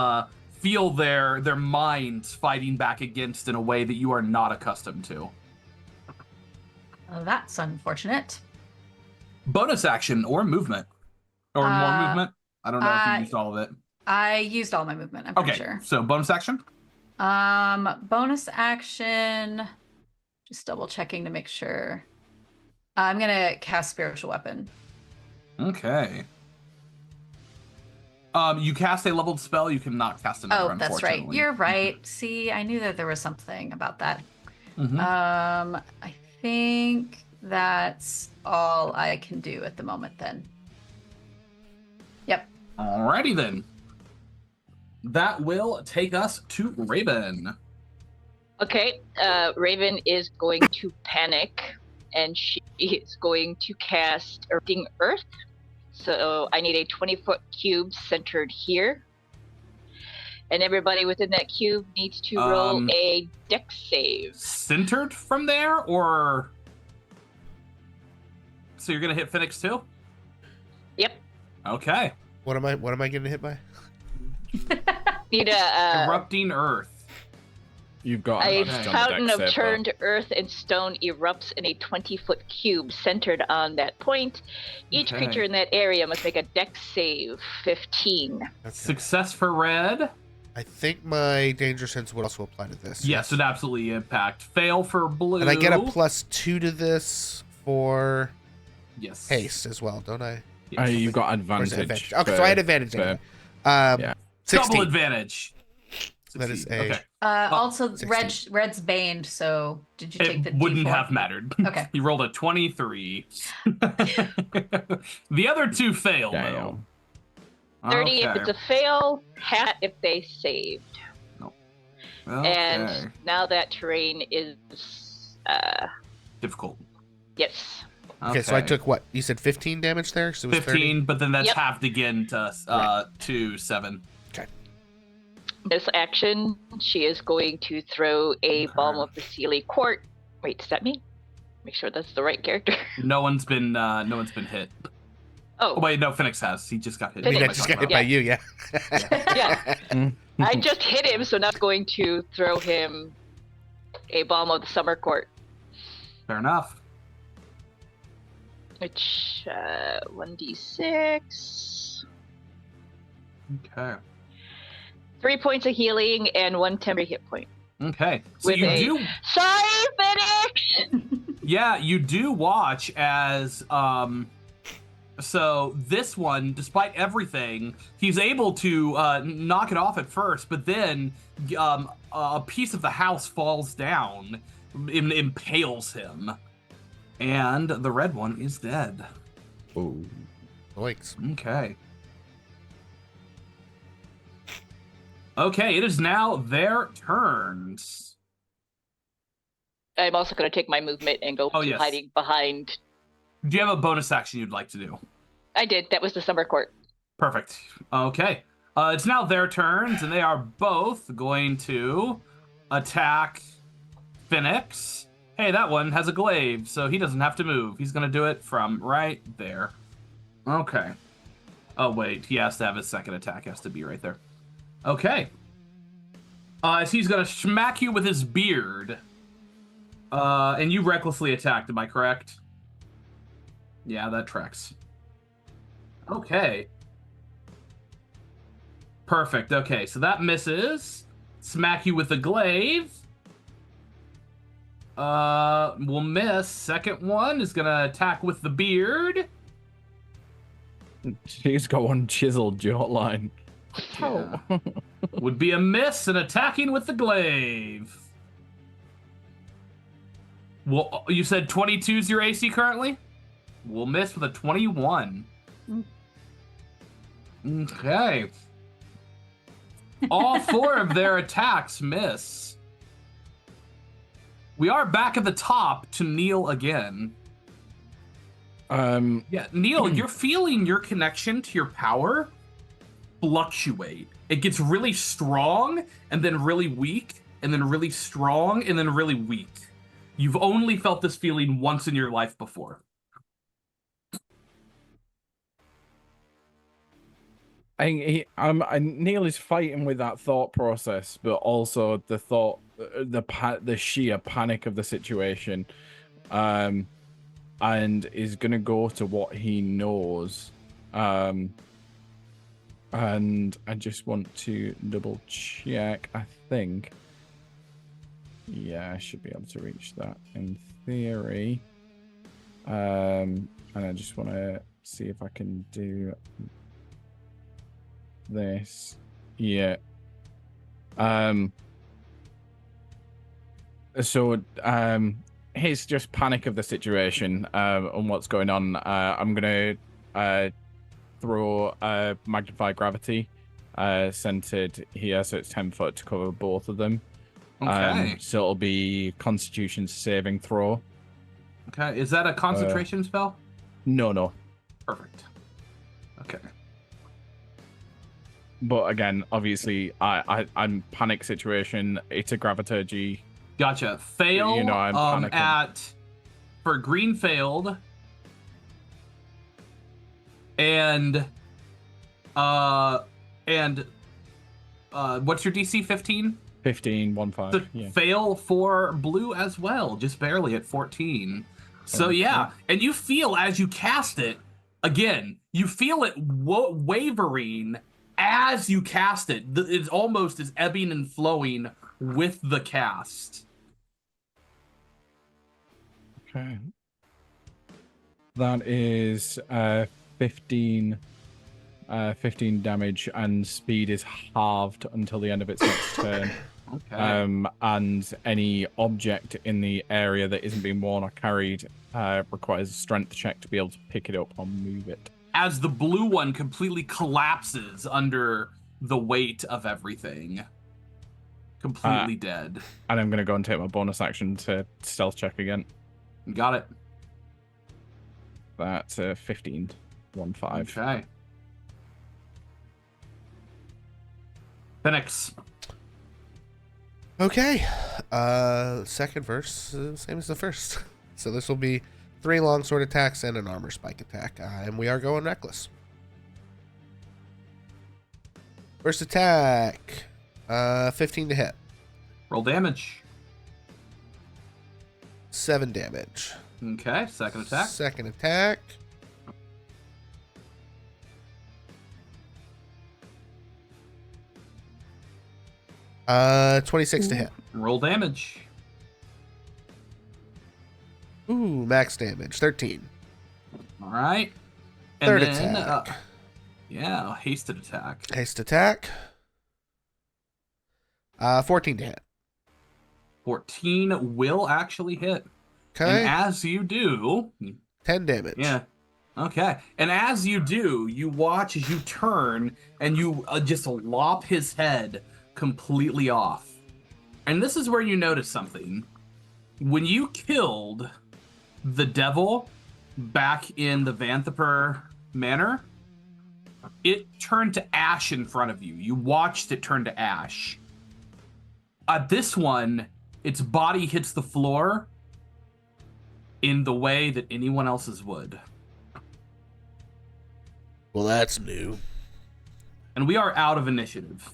feel their minds fighting back against in a way that you are not accustomed to. Oh, that's unfortunate. Bonus action or movement. Or more movement. I don't know if you used all of it. I used all my movement, I'm pretty sure. So bonus action? Bonus action. Just double checking to make sure. I'm gonna cast Spiritual Weapon. Okay. You cast a leveled spell, you cannot cast another, Oh, that's right. You're right. See, I knew that there was something about that. I think that's all I can do at the moment then. Yep. Alrighty then. That will take us to Raven. Okay, Raven is going to panic, and she is going to cast Earthing Earth. So I need a 20-foot cube centered here. And everybody within that cube needs to roll a dex save. Centered from there, or... So you're gonna hit Phoenix too? Yep. Okay. What am I getting hit by? Need a Erupting Earth. You've got a advantage on the fountain dex of save, though. turned earth and stone erupts in a 20-foot cube centered on that point. Each Okay. creature in that area must make a dex save 15. That's Success for red. I think my danger sense would also apply to this. Yes, it absolutely impact. Fail for blue. And I get a +2 to this for yes. haste as well, don't I? Yes. You got Or is it advantage. Okay, so I had advantage anyway. Yeah. 16. Double advantage. That is Succeed. a- Okay. Also, 16. Red's baned, so did you take the It wouldn't D4? have mattered. Okay. You rolled a 23. The other two failed, though. 30 if it's a fail, hat if they saved. Okay. And now that terrain is, difficult. yes. Okay, so I took what? You said 15 damage there? So it was 15, 30? but then that's Yep. halved again to 7. Okay. This action, she is going to throw a Balm of the Sealy Court. Wait, does that mean? Make sure that's the right character. No one's been hit. Oh, Oh wait, no, Phoenix has. He just got hit. I mean, I Phoenix. just got hit by you, yeah. yeah. I just hit him, so now I'm going to throw him a Balm of the Summer Court, Fair enough. which 1d6, Okay. 3 points of healing, and 1 temporary hit point. Okay. So With you a- do Sorry, Phoenix! Yeah, you do watch as so this one, despite everything, he's able to knock it off at first, but then a piece of the house falls down, impales him, and the red one is dead. Oh. Yikes. Okay. Okay, it is now their turns. I'm also going to take my movement and go Oh, to yes. hiding behind. Do you have a bonus action you'd like to do? I did. That was the Summer Court. Perfect. Okay. It's now their turns, and they are both going to attack Phoenix. Hey, that one has a glaive, so he doesn't have to move. He's going to do it from right there. Okay. Oh, wait. He has to have his second attack. Has to be right there. Okay. So he's going to smack you with his beard. And you recklessly attacked, am I correct? Yeah, that tracks. Okay. Perfect. Okay, so that misses. Smack you with the glaive. Will miss. Second one is gonna attack with the beard. She's got one chiseled jawline. Yeah. Would be a miss and attacking with the glaive. Well, you said 22 is your AC currently? We'll miss with a 21. Okay. All 4 of their attacks miss. We are back at the top to Neil again. Yeah, Neil, you're feeling your connection to your power fluctuate. It gets really strong and then really weak and then really strong and then really weak. You've only felt this feeling once in your life before. Neil is fighting with that thought process, but also the thought, the sheer panic of the situation, and is gonna go to what he knows. And I just want to double check. I think, yeah, I should be able to reach that in theory. And I just want to see if I can do this. Yeah. So here's just panic of the situation and what's going on. I'm gonna throw magnify gravity centered here, so it's 10 foot to cover both of them. Okay. So it'll be Constitution saving throw. Okay. Is that a concentration spell? No. Perfect. Okay. But again, obviously, I'm panic situation. It's a graviturgy. Gotcha. Fail You know, I'm panicking. for green failed. and what's your DC? 15? 15, 1-5. So Yeah. fail for blue as well, just barely at 14. So Okay. yeah, and you feel as you cast it, again, you feel it wavering as you cast it. It's almost as ebbing and flowing with the cast. Okay. That is 15 damage, and speed is halved until the end of its next turn. Okay. And any object in the area that isn't being worn or carried requires a strength check to be able to pick it up or move it. As the blue one completely collapses under the weight of everything. Completely dead. And I'm going to go and take my bonus action to stealth check again. Got it. That's 15, 1-5. Okay. Phoenix. Okay. Second verse, same as the first. So this will be 3 longsword attacks and an armor spike attack. And we are going reckless. First attack. 15 to hit. Roll damage. 7 damage. Okay, second attack. Second attack. Uh, 26 to hit. Roll damage. Ooh, max damage. 13. All right. And Third then, attack. yeah, hasted attack. Haste attack. 14 to hit. 14 will actually hit. Okay. And as you do, 10 damage. yeah. Okay. And as you do, you watch as you turn and you just lop his head completely off. And this is where you notice something. When you killed the devil back in the Vanthaper Manor, it turned to ash in front of you. You watched it turn to ash. This one, its body hits the floor in the way that anyone else's would. Well, that's new. And we are out of initiative.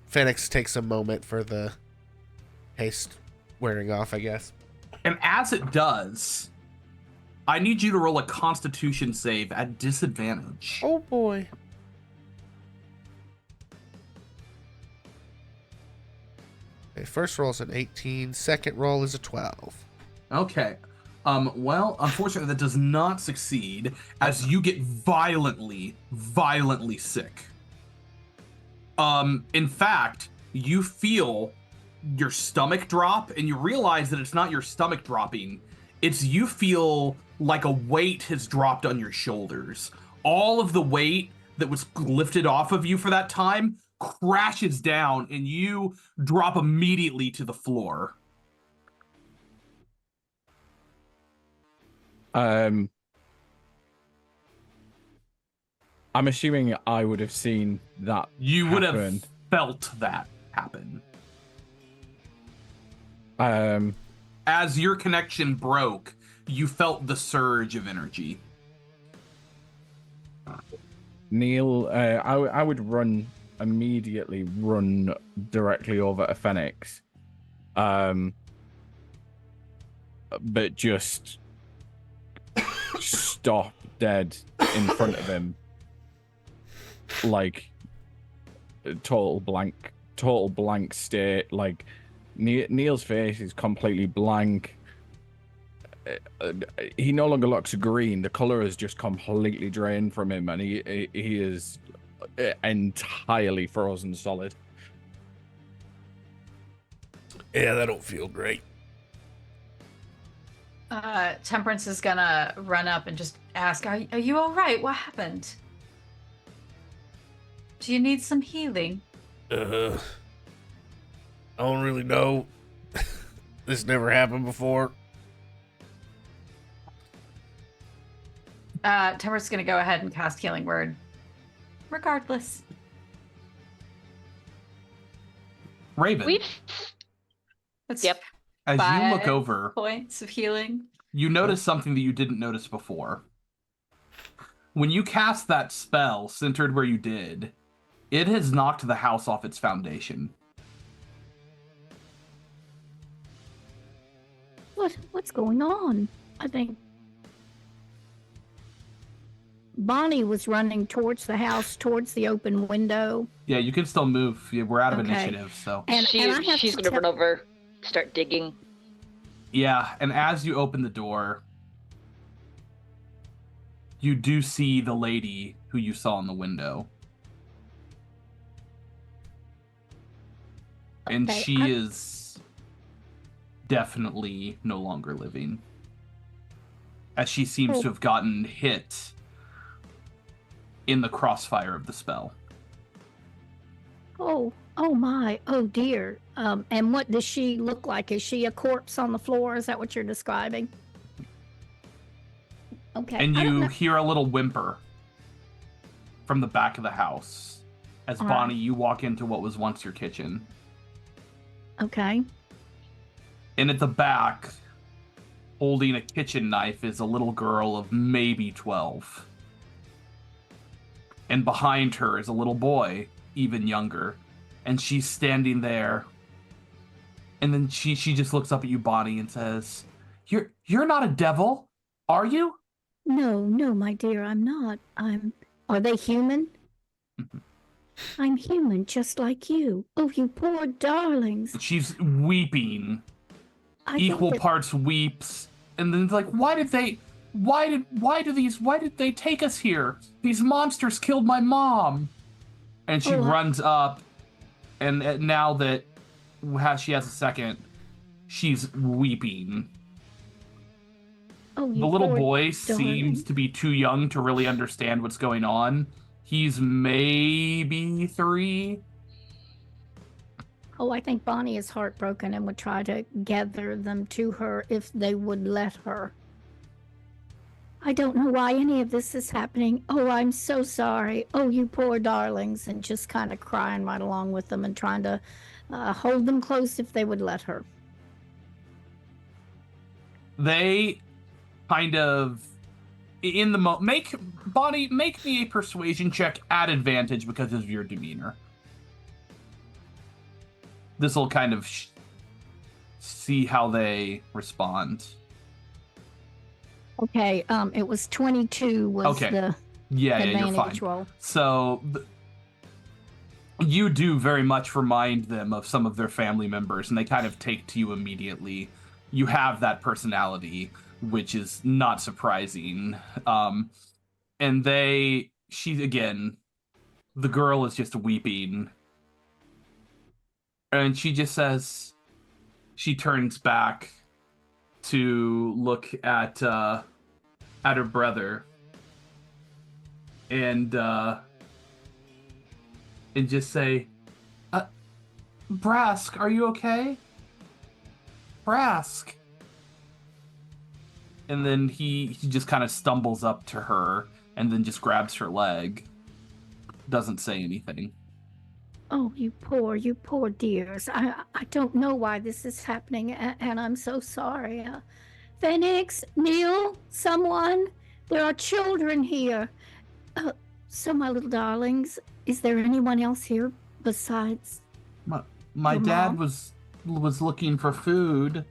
Phoenix takes a moment for the haste wearing off, I guess. And as it does, I need you to roll a Constitution save at disadvantage. Oh boy. Okay, first roll is an 18. Second roll is a 12. Okay. Well, unfortunately, that does not succeed as you get violently sick. In fact, you feel your stomach drop, and you realize that it's not your stomach dropping. It's you feel like a weight has dropped on your shoulders. All of the weight that was lifted off of you for that time crashes down, and you drop immediately to the floor. I'm assuming I would have seen that. You would have happen. felt that happen. Um, As your connection broke, you felt the surge of energy. Neil, I would immediately run directly over to Phoenix. But just stop dead in front of him. Like, total blank state. Like, Neil's face is completely blank. He no longer looks green. The color is just completely drained from him, and he is entirely frozen solid. Yeah, that don't feel great. Temperance is gonna run up and just ask, are you all right? What happened? Do you need some healing? I don't really know. This never happened before. Temperance is gonna go ahead and cast Healing Word. Regardless. Raven. We've It's, Yep. As you look 5 over, points of healing. you notice something that you didn't notice before. When you cast that spell centered where you did, it has knocked the house off its foundation. What's going on? I think Bonnie was running towards the house, towards the open window. Yeah, you can still move. We're out of Okay. initiative, so. And I have She's to gonna run over, start digging. Yeah, and as you open the door, you do see the lady who you saw in the window. And Okay, she is definitely no longer living, as she seems to have gotten hit in the crossfire of the spell. Oh my, oh dear. And what does she look like? Is she a corpse on the floor? Is that what you're describing? Okay. And I don't you know. hear a little whimper from the back of the house as All right. Bonnie, you walk into what was once your kitchen. Okay. And at the back, holding a kitchen knife, is a little girl of maybe 12. And behind her is a little boy, even younger. And she's standing there. And then she just looks up at you, Bonnie, and says, You're not a devil, are you? No, my dear, I'm not. Are they human? I'm human, just like you. Oh, you poor darlings. She's weeping. I think Equal that- parts weeps. And then it's like, why did they take us here? These monsters killed my mom. And she Oh, runs up, and now that she has a second, she's weeping. Oh, you The little poor boy darling. seems to be too young to really understand what's going on. He's maybe 3. Oh, I think Bonnie is heartbroken and would try to gather them to her if they would let her. I don't know why any of this is happening. Oh, I'm so sorry. Oh, you poor darlings. And just kind of crying right along with them and trying to hold them close if they would let her. They kind of, in the make me a persuasion check at advantage because of your demeanor. This will kind of see how they respond. Okay, it was 22 was Okay. the Yeah, you're fine. advantage roll. So you do very much remind them of some of their family members, and they kind of take to you immediately. You have that personality, which is not surprising. And the girl is just weeping. And she just says, she turns back to look at her brother, and just say, Brask, are you okay? Brask. And then he just kind of stumbles up to her and then just grabs her leg. Doesn't say anything. Oh, you poor dears. I don't know why this is happening, and I'm so sorry. Phoenix, Neil, someone, there are children here. So, my little darlings, is there anyone else here besides? My Your dad mom? was looking for food,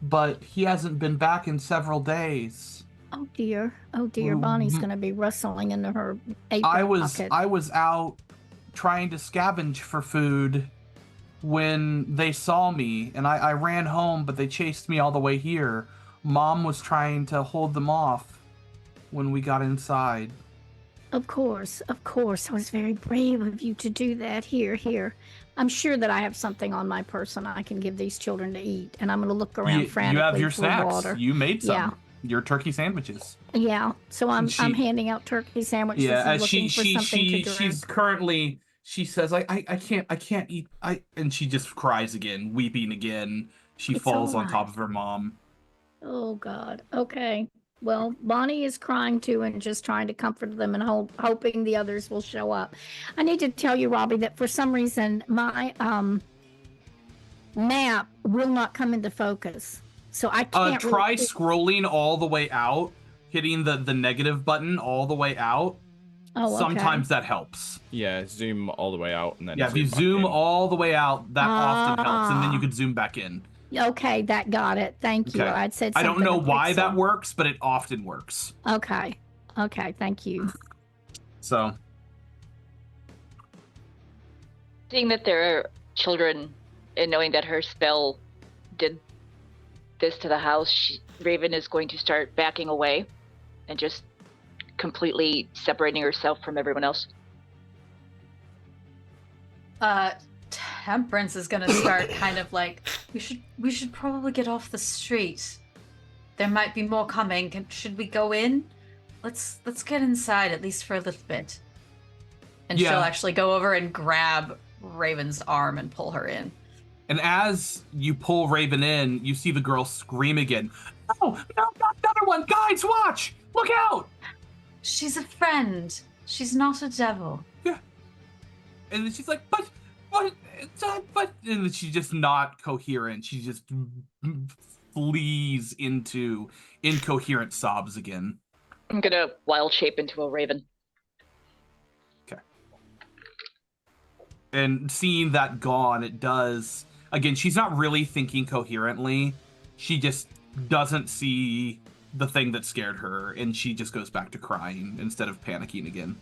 but he hasn't been back in several days. Oh dear, Bonnie's gonna be rustling into her apron I was pocket. out trying to scavenge for food when they saw me, and I ran home, but they chased me all the way here. Mom was trying to hold them off when we got inside. Of course. It was very brave of you to do that. Here. I'm sure that I have something on my person I can give these children to eat, and I'm going to look around frantically You have your for snacks. water. You made some. Yeah. Your turkey sandwiches. Yeah, so I'm She- handing out turkey sandwiches Yeah, and looking for something to drink. she's currently, she says, I can't eat, and she just cries again, weeping again. She It's falls all on top right. of her mom. Oh God. Okay. Well, Bonnie is crying too and just trying to comfort them and hoping the others will show up. I need to tell you, Robbie, that for some reason my map will not come into focus. So I can't Try really... scrolling all the way out, hitting the negative button all the way out. Oh, okay. Sometimes that helps. Yeah, zoom all the way out and then Yeah, if you back zoom in. all the way out, that often helps, and then you could zoom back in. Okay, that got it. Thank you. Okay. I'd said I something don't know to why that Pixel. works, but it often works. Okay. Okay, thank you. So, Seeing that there are children and knowing that her spell did this to the house, Raven is going to start backing away and just completely separating herself from everyone else. Temperance is gonna start kind of like, we should probably get off the street. There might be more coming. Should we go in? Let's get inside at least for a little bit. And Yeah. she'll actually go over and grab Raven's arm and pull her in. and as you pull Raven in, you see the girl scream again. Oh, no, not another one! Guys, watch! Look out! She's a friend. She's not a devil. Yeah. And then she's like, but, and then she's just not coherent. She just flees into incoherent sobs again. I'm gonna wild shape into a raven. Okay. And seeing that gone, it does... Again, she's not really thinking coherently. She just doesn't see the thing that scared her, and she just goes back to crying instead of panicking again.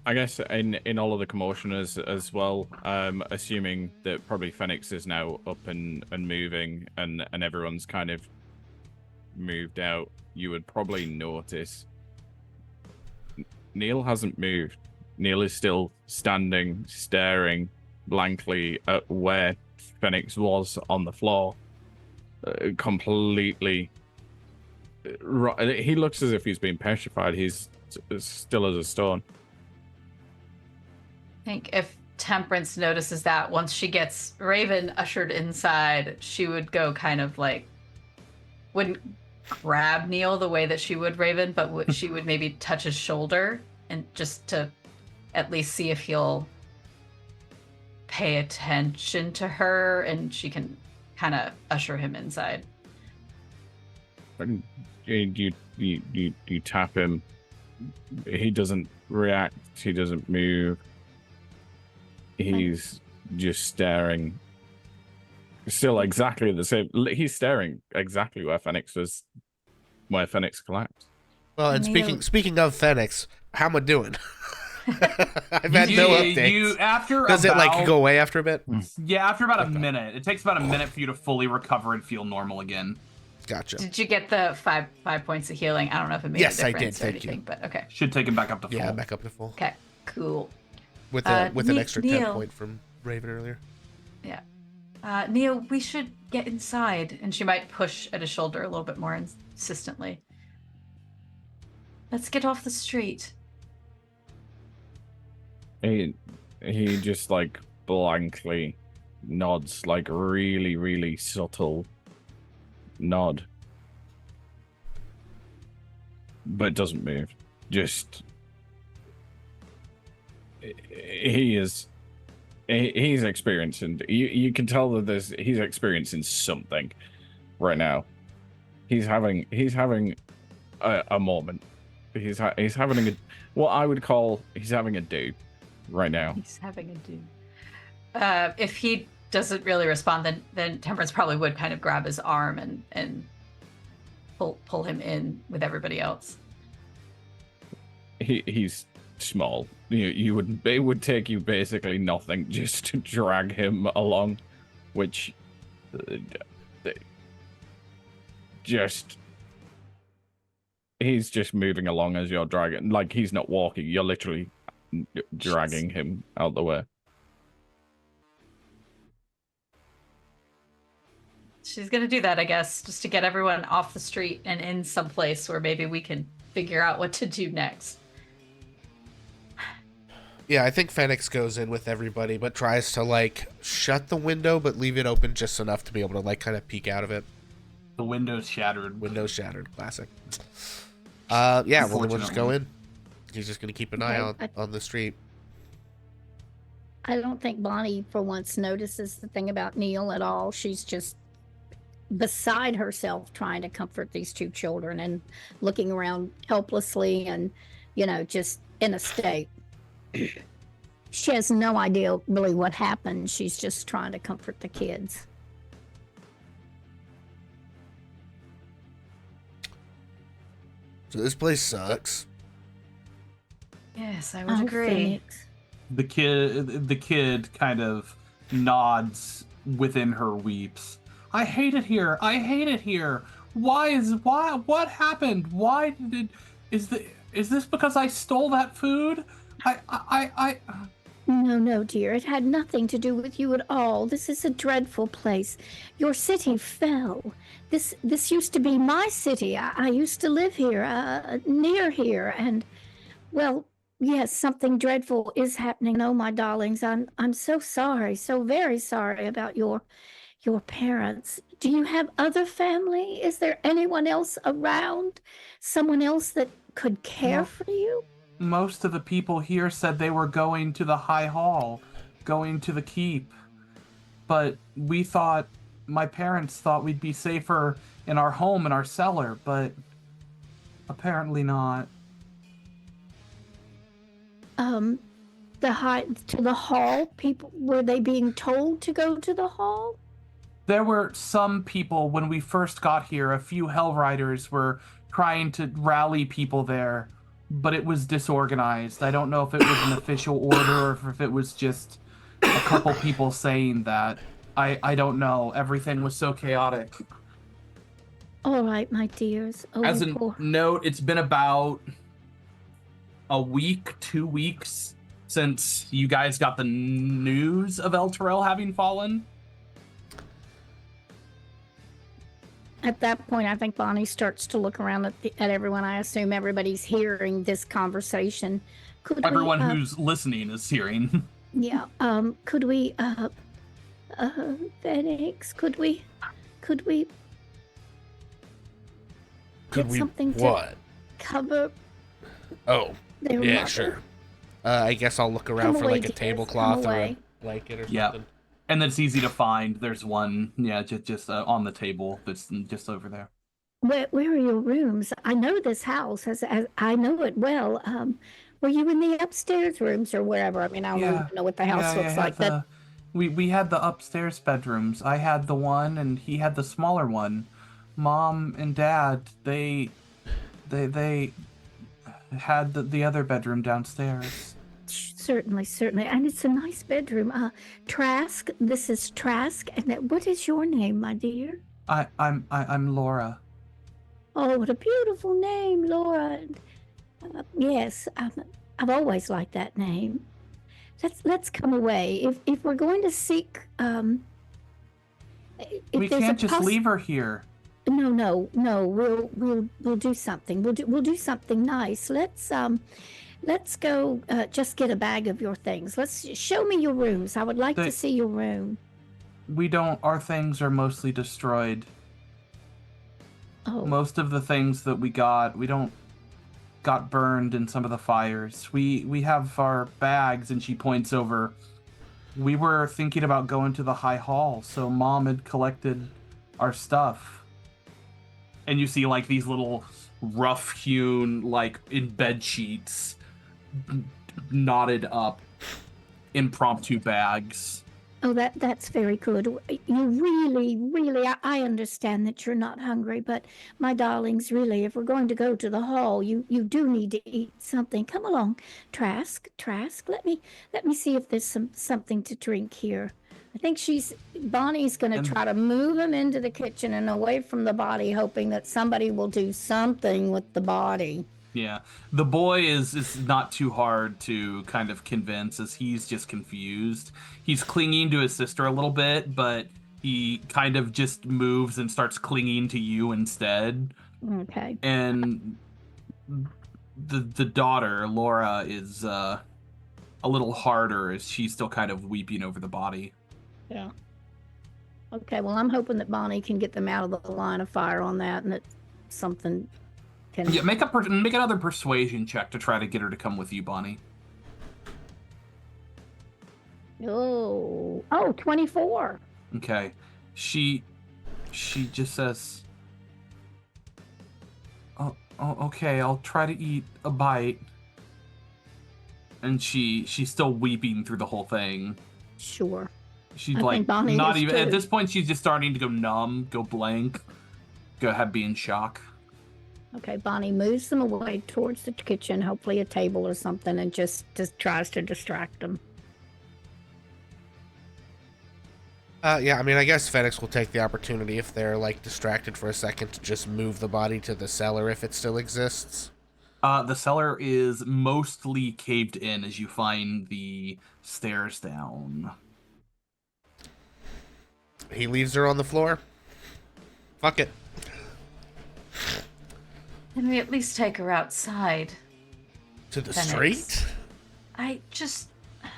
I guess in all of the commotion as well, assuming that probably Phoenix is now up and moving and everyone's kind of moved out, you would probably notice Neil hasn't moved. Neil is still standing, staring blankly at where Phoenix was on the floor, completely. He looks as if he's been petrified. He's still as a stone. I think if Temperance notices that, once she gets Raven ushered inside, she would go kind of like, wouldn't grab Neil the way that she would Raven, but she would maybe touch his shoulder and just to at least see if he'll pay attention to her, and she can kind of usher him inside. And you tap him. He doesn't react. He doesn't move. He's just staring. Still exactly the same. He's staring exactly where Phoenix was, where Phoenix collapsed. Well, and Neil. speaking of Phoenix, how am I doing? I've had no updates. Does it like go away after a bit? Yeah, after about a minute. It takes about a minute for you to fully recover and feel normal again. Gotcha. Did you get the five points of healing? I don't know if it made a Yes, I difference did. or Thank anything, you. but okay. Should take him back up to full. Yeah, back up to full. Okay, cool. With an extra 10 Neil. point from Raven earlier. Yeah. Neil, we should get inside. And she might push at his shoulder a little bit more insistently. Let's get off the street. He just like blankly nods, like really, really subtle nod, but doesn't move. Just he's experiencing. You can tell that he's experiencing something right now. He's having a moment. He's having what I would call he's having a do right now. He's having a do. If he doesn't really respond, then Temperance probably would kind of grab his arm and pull him in with everybody else. He's small. You would it would take you basically nothing just to drag him along, which he's just moving along as you're dragging. Like he's not walking. You're literally dragging him out the way. She's gonna do that, I guess, just to get everyone off the street and in some place where maybe we can figure out what to do next. Yeah, I think Phoenix goes in with everybody, but tries to like shut the window, but leave it open just enough to be able to like kind of peek out of it. The window's shattered. Windows shattered, classic. Yeah, well then we'll just go in. He's just gonna keep an eye Okay, on the street. I don't think Bonnie for once notices the thing about Neil at all. She's just beside herself trying to comfort these two children and looking around helplessly and, just in a state. She has no idea really what happened. She's just trying to comfort the kids. So this place sucks. Yes, I would agree. Phoenix. The kid kind of nods within her weeps. I hate it here. I hate it here. Why? What happened? Is this because I stole that food? No, dear. It had nothing to do with you at all. This is a dreadful place. Your city fell. This used to be my city. I used to live here, near here, and, well, yes, something dreadful is happening. Oh, my darlings, I'm so sorry, so very sorry about your parents. Do you have other family? Is there anyone else around? Someone else that could care for you? Most of the people here said they were going to the High Hall, going to the keep. But my parents thought we'd be safer in our home, in our cellar, but apparently not. To the hall? People, were they being told to go to the hall? There were some people when we first got here. A few Hell Riders were trying to rally people there, but it was disorganized. I don't know if it was an official order or if it was just a couple people saying that. I don't know. Everything was so chaotic. All right, my dears. Oh, As a note, it's been about a week, 2 weeks since you guys got the news of El Terrell having fallen. At that point, I think Bonnie starts to look around at everyone. I assume everybody's hearing this conversation. Everyone who's listening is hearing. Yeah. Could we, Phoenix, could we get something what? to cover Oh, their yeah, mother? sure. I guess I'll look around for away, like a dears, tablecloth come or a away. blanket or Yeah. something. And it's easy to find. There's one, just on the table that's just over there. Where are your rooms? I know this house, as I know it well. Were you in the upstairs rooms or wherever? I mean, I don't know what the house looks like. We had the upstairs bedrooms. I had the one, and he had the smaller one. Mom and Dad, they had the other bedroom downstairs. Certainly, and it's a nice bedroom. Trask, this is Trask, and what is your name, my dear? I'm Laura. Oh, what a beautiful name, Laura. Yes, I've always liked that name. Let's come away. If we're going to seek, We can't just leave her here. No. We'll do something. We'll do something nice. Let's go. Just get a bag of your things. Show me your rooms. I would like to see your room. Our things are mostly destroyed. Oh. Most of the things that we got burned in some of the fires. We have our bags, and she points over. We were thinking about going to the High Hall, so Mom had collected our stuff. And you see like these little rough-hewn, like in bed sheets, knotted up, impromptu bags. Oh, that's very good. You really, I understand that you're not hungry, but my darlings, really, if we're going to go to the hall, you do need to eat something. Come along, Trask. Let me see if there's something to drink here. I think Bonnie's going to try to move him into the kitchen and away from the body, hoping that somebody will do something with the body. Yeah, the boy is not too hard to kind of convince, as he's just confused. He's clinging to his sister a little bit, but he kind of just moves and starts clinging to you instead. Okay. And the daughter, Laura, is a little harder, as she's still kind of weeping over the body. Yeah. Okay, well, I'm hoping that Bonnie can get them out of the line of fire on that, and that something can... Yeah, make another persuasion check to try to get her to come with you, Bonnie. Oh, 24. Okay. She just says, oh, okay, I'll try to eat a bite. And she's still weeping through the whole thing. Sure. She's I like think Bonnie not is even at too. this point. She's just starting to go numb, go blank, be in shock. Okay, Bonnie moves them away towards the kitchen, hopefully a table or something, and just tries to distract them. Yeah, I mean, I guess Fenix will take the opportunity if they're, like, distracted for a second to just move the body to the cellar if it still exists. The cellar is mostly caved in as you find the stairs down. He leaves her on the floor. Fuck it. Can we at least take her outside? To the Fenix. street?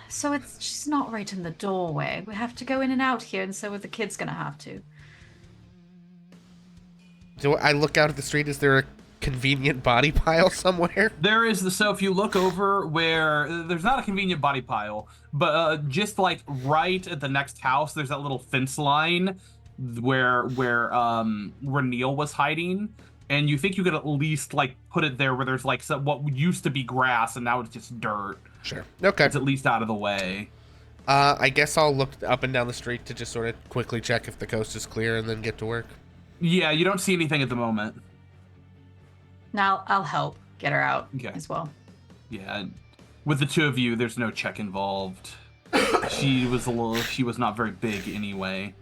So she's not right in the doorway. We have to go in and out here, and so are the kids gonna have to. Do I look out at the street? Is there a convenient body pile somewhere? There is so if you look over where there's not a convenient body pile, but just like right at the next house, there's that little fence line where Neil was hiding, and you think you could at least like put it there where there's like what used to be grass and now it's just dirt. Sure. Okay. It's at least out of the way. I guess I'll look up and down the street to just sort of quickly check if the coast is clear and then get to work. Yeah, you don't see anything at the moment. Now I'll help get her out as well. Yeah, with the two of you, there's no check involved. She was not very big anyway.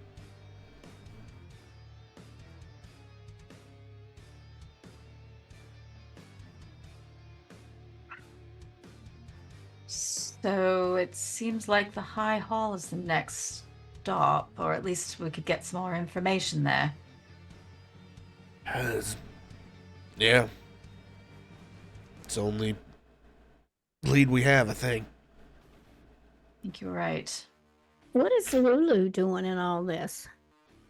So it seems like the High Hall is the next stop, or at least we could get some more information there. Yeah. It's the only lead we have, I think. I think you're right. What is Lulu doing in all this?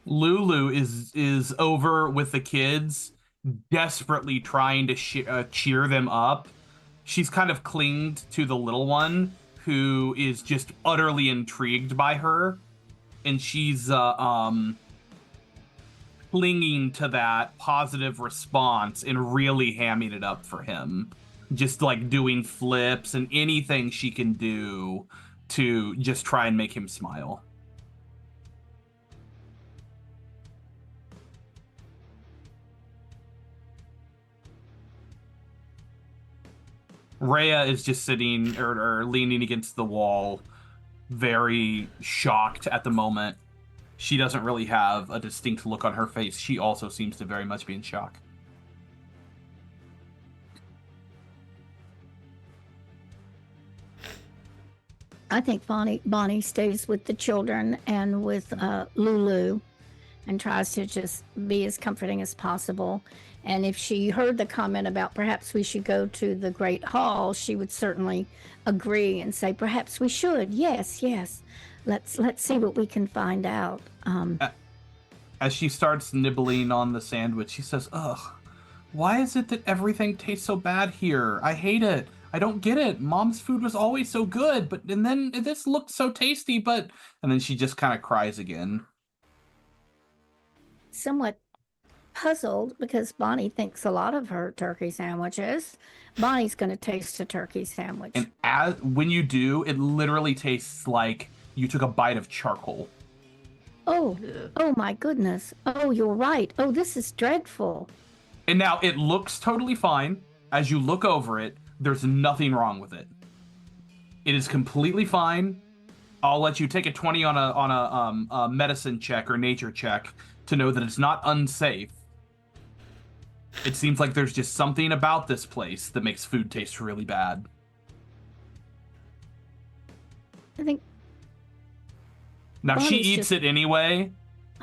Lulu is over with the kids, desperately trying to cheer them up. She's kind of clinged to the little one, who is just utterly intrigued by her, and she's clinging to that positive response and really hamming it up for him. Just like doing flips and anything she can do to just try and make him smile. Rhea is just sitting or leaning against the wall, very shocked at the moment. She doesn't really have a distinct look on her face. She also seems to very much be in shock. I think Bonnie stays with the children and with Lulu and tries to just be as comforting as possible. And if she heard the comment about perhaps we should go to the Great Hall, she would certainly agree and say, perhaps we should. Yes. Let's see what we can find out. As she starts nibbling on the sandwich, she says, ugh, why is it that everything tastes so bad here? I hate it. I don't get it. Mom's food was always so good, and then this looked so tasty, and then she just kind of cries again. Somewhat puzzled because Bonnie thinks a lot of her turkey sandwiches. Bonnie's going to taste a turkey sandwich. And when you do, it literally tastes like you took a bite of charcoal. Oh my goodness. Oh, you're right. Oh, this is dreadful. And now it looks totally fine. As you look over it, there's nothing wrong with it. It is completely fine. I'll let you take a 20 on a medicine check or nature check to know that it's not unsafe. It seems like there's just something about this place that makes food taste really bad. I think. Now Bonnie's she eats it anyway.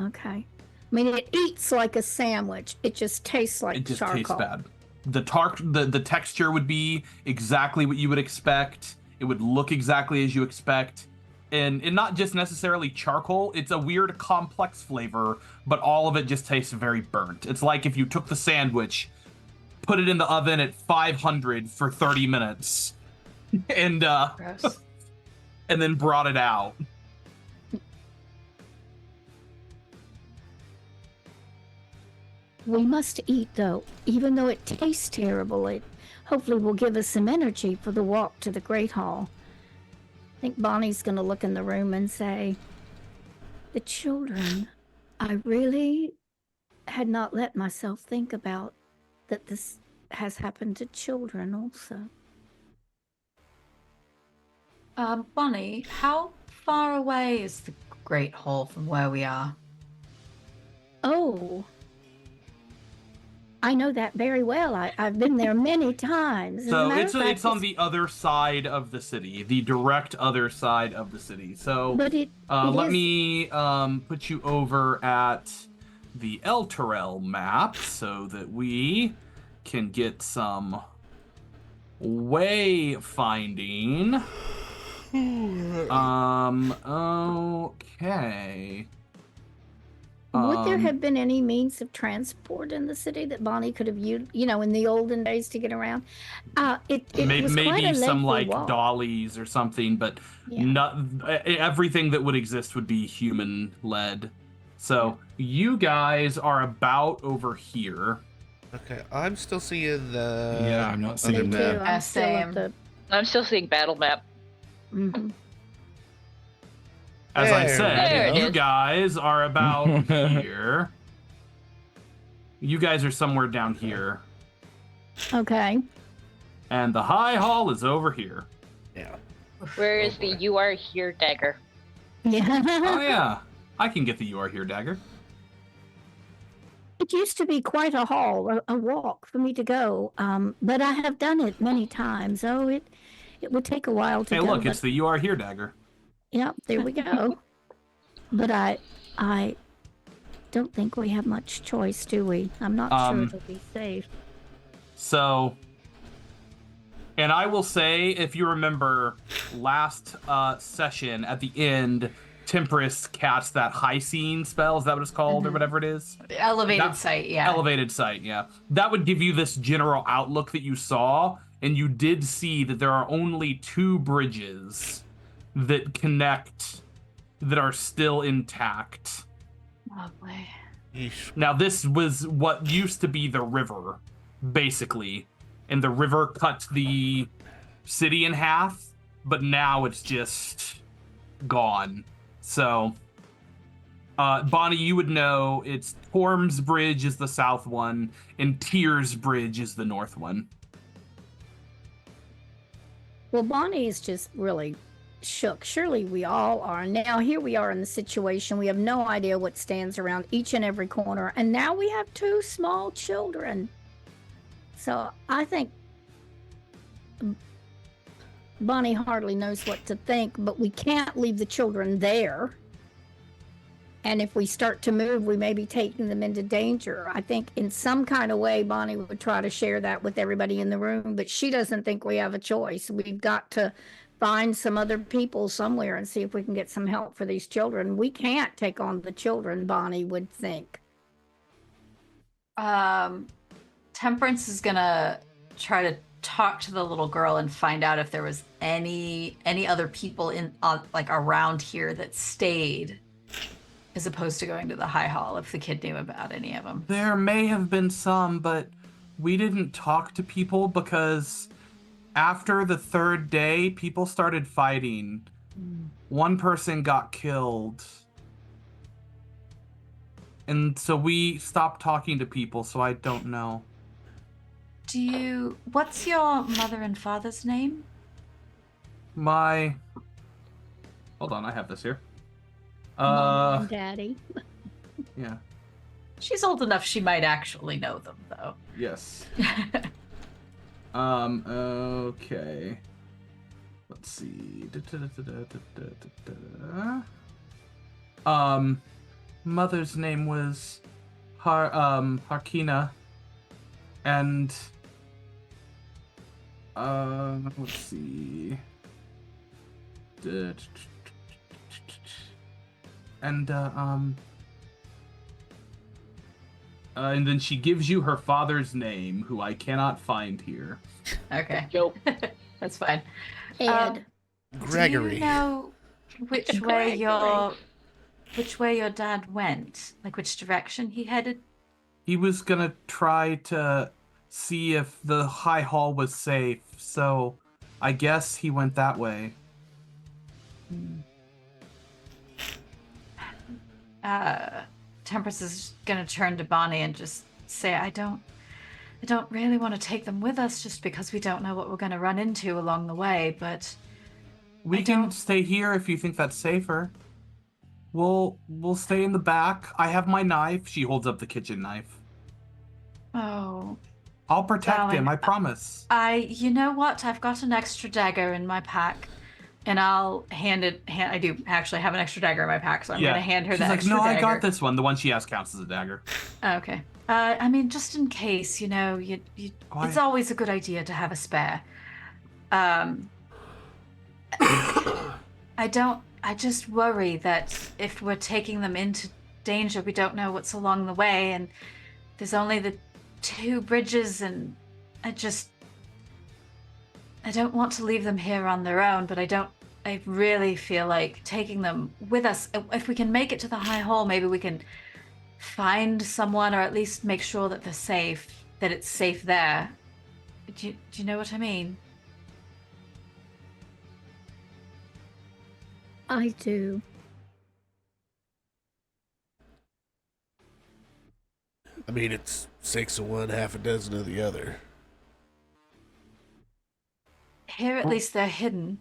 Okay. I mean, it eats like a sandwich. It just tastes like It just charcoal. tastes bad. The texture would be exactly what you would expect. It would look exactly as you expect. And not just necessarily charcoal. It's a weird complex flavor, but all of it just tastes very burnt. It's like if you took the sandwich, put it in the oven at 500 for 30 minutes. And Gross. and then brought it out. We must eat, though. Even though it tastes terrible, it hopefully will give us some energy for the walk to the Great Hall. I think Bonnie's going to look in the room and say, the children, I really had not let myself think about that this has happened to children also. Bonnie, how far away is the Great Hall from where we are? Oh, I know that very well. I've been there many times. As a So matter it's of fact, it's on the other side of the city, the direct other side of the city. So But it let is- me put you over at the Elturel map so that we can get some wayfinding. Okay. Would there Um, have been any means of transport in the city that Bonnie could have used, in the olden days to get around? It was quite maybe a some lengthy like walk. dollies or something, but Yeah. not everything that would exist would be human led. So you guys are about over here. Okay, I'm still seeing the. Yeah, I'm not other seeing Me the- too. I'm still at Same. the. I'm still seeing battle map. Mhm. As I There said, we you go. guys are about here. You guys are somewhere down here. Okay. And the High Hall is over here. Yeah. Where is Oh, the boy. "You are here" dagger? Yeah. Oh yeah, I can get the You Are Here dagger. It used to be quite a haul, a walk for me to go. But I have done it many times. Oh, it would take a while to Hey, go. look, but- it's the You Are Here dagger. Yep, there we go. But I don't think we have much choice, do we? I'm not sure it'll be safe. So, and I will say, if you remember last session at the end, Temperance cast that high scene spell. Is that what it's called, or whatever it is? Elevated That- sight, yeah. Elevated sight, yeah. That would give you this general outlook that you saw, and you did see that there are only 2 bridges that connect that are still intact. Lovely. Yeesh. Now, this was what used to be the river, basically, and the river cut the city in half, but now it's just gone. So, Bonnie, you would know it's Torm's Bridge is the south one, and Tyr's Bridge is the north one. Well, Bonnie is just really shook. Surely we all are. Now here we are in the situation. We have no idea what stands around each and every corner. And now we have 2 small children. So I think Bonnie hardly knows what to think, but we can't leave the children there. And if we start to move, we may be taking them into danger. I think in some kind of way, Bonnie would try to share that with everybody in the room, but she doesn't think we have a choice. We've got to find some other people somewhere and see if we can get some help for these children. We can't take on the children, Bonnie would think. Temperance is gonna try to talk to the little girl and find out if there was any other people in like around here that stayed, as opposed to going to the High Hall, if the kid knew about any of them. There may have been some, but we didn't talk to people because after the 3rd day, people started fighting. One person got killed. And so we stopped talking to people, so I don't know. What's your mother and father's name? Hold on, I have this here. Mama and Daddy. Yeah. She's old enough she might actually know them, though. Yes. Okay. Let's see. Mother's name was Harkina, and let's see. And then she gives you her father's name, who I cannot find here. Okay. Joke. That's fine. Ed. Gregory. Do you know which way your dad went? Like which direction he headed? He was gonna try to see if the High Hall was safe, so I guess he went that way. Temperance is gonna turn to Bonnie and just say, I don't really want to take them with us just because we don't know what we're gonna run into along the way, but We can stay here if you think that's safer. We'll stay in the back. I have my knife. She holds up the kitchen knife. Oh, I'll protect darling, him, I promise. you know what? I've got an extra dagger in my pack, and I'll I do actually have an extra dagger in my pack, so I'm gonna hand her She's the like, extra no, dagger. I got this one. The one she has counts as a dagger. Okay. I mean, just in case, you know, it's always a good idea to have a spare. I just worry that if we're taking them into danger, we don't know what's along the way, and there's only the 2 bridges, and I don't want to leave them here on their own, but I really feel like taking them with us. If we can make it to the High Hall, maybe we can find someone, or at least make sure that they're safe, that it's safe there. Do you know what I mean? I do. I mean, it's 6 of one, half a dozen of the other. Here, at least they're hidden.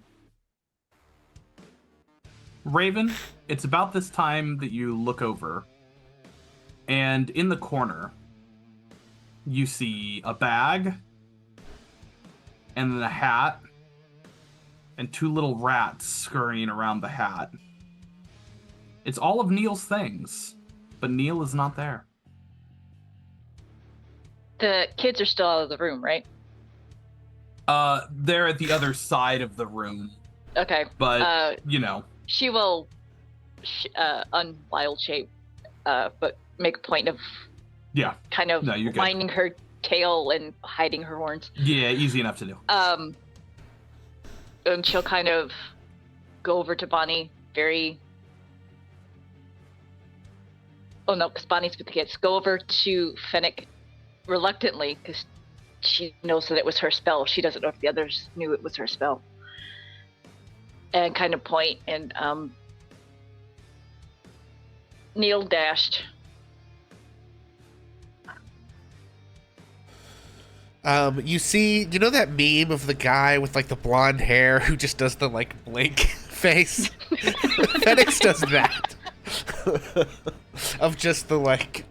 Raven, it's about this time that you look over, and in the corner, you see a bag, and then a hat, and 2 little rats scurrying around the hat. It's all of Neil's things, but Neil is not there. The kids are still out of the room, right? They're at the other side of the room, Okay. but, you know. She will unwild shape, but make a point of kind of No, you're good. winding her tail and hiding her horns. Yeah, easy enough to do. And she'll kind of go over to Bonnie oh no, because Bonnie's with the kids. Go over to Fennec reluctantly, because she knows that it was her spell. She doesn't know if the others knew it was her spell. And kind of point, and Neil dashed. You see, you know that meme of the guy with like the blonde hair who just does the like blink face? Phoenix does that. Of just the like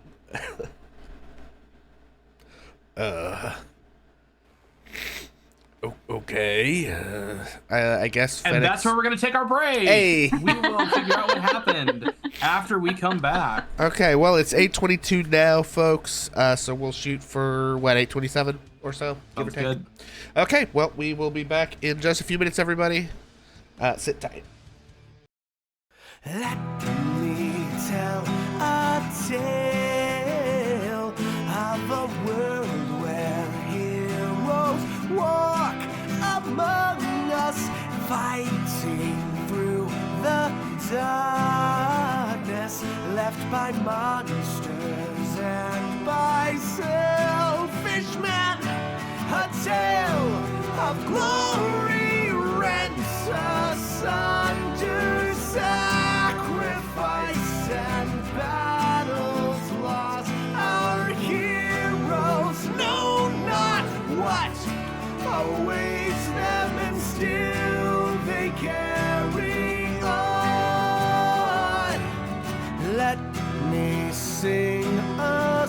okay. I guess And Phoenix... that's where we're going to take our break. Hey. We will figure out what happened after we come back. Okay, well, it's 8:22 now, folks. So we'll shoot for, what, 8:27 or so? Give or Sounds take. good. Okay, well, we will be back in just a few minutes, everybody. Sit tight. Let me tell a tale of a world where heroes walk among us, fighting through the darkness left by monsters and by selfish men. A tale of glory rents asunder, sacrifice and battles lost. Our heroes know not what awaits them, and still they carry on. Let me sing a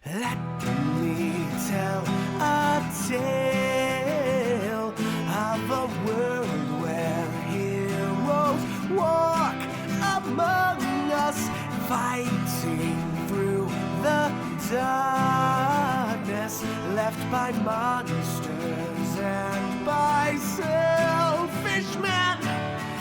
Let me tell a tale of a world where heroes walk among us, fighting through the darkness left by monsters and by selfish men.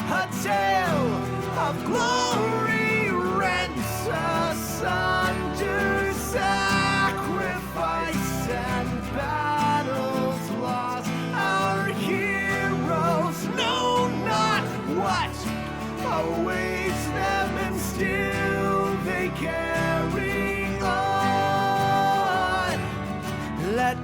A tale of glory rents asunder, sacrifice and battles lost. Our heroes know not what awaits them, and still they carry on. Let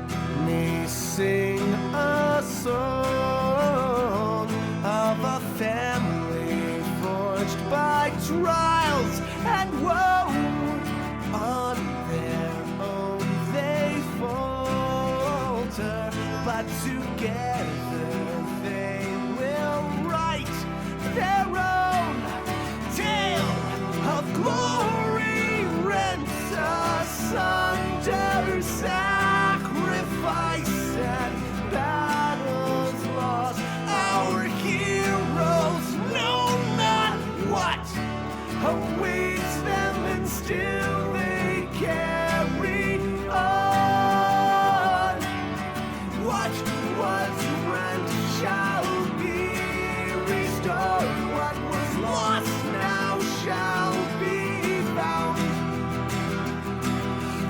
me sing a song of a family forged by trials and woe. On their own they falter, but together they will write their own tale of glory rent asunder, sacrifice and battles lost. Our heroes know not what awaits them, and still they carry on. What was rent shall be restored. What was lost now shall be found.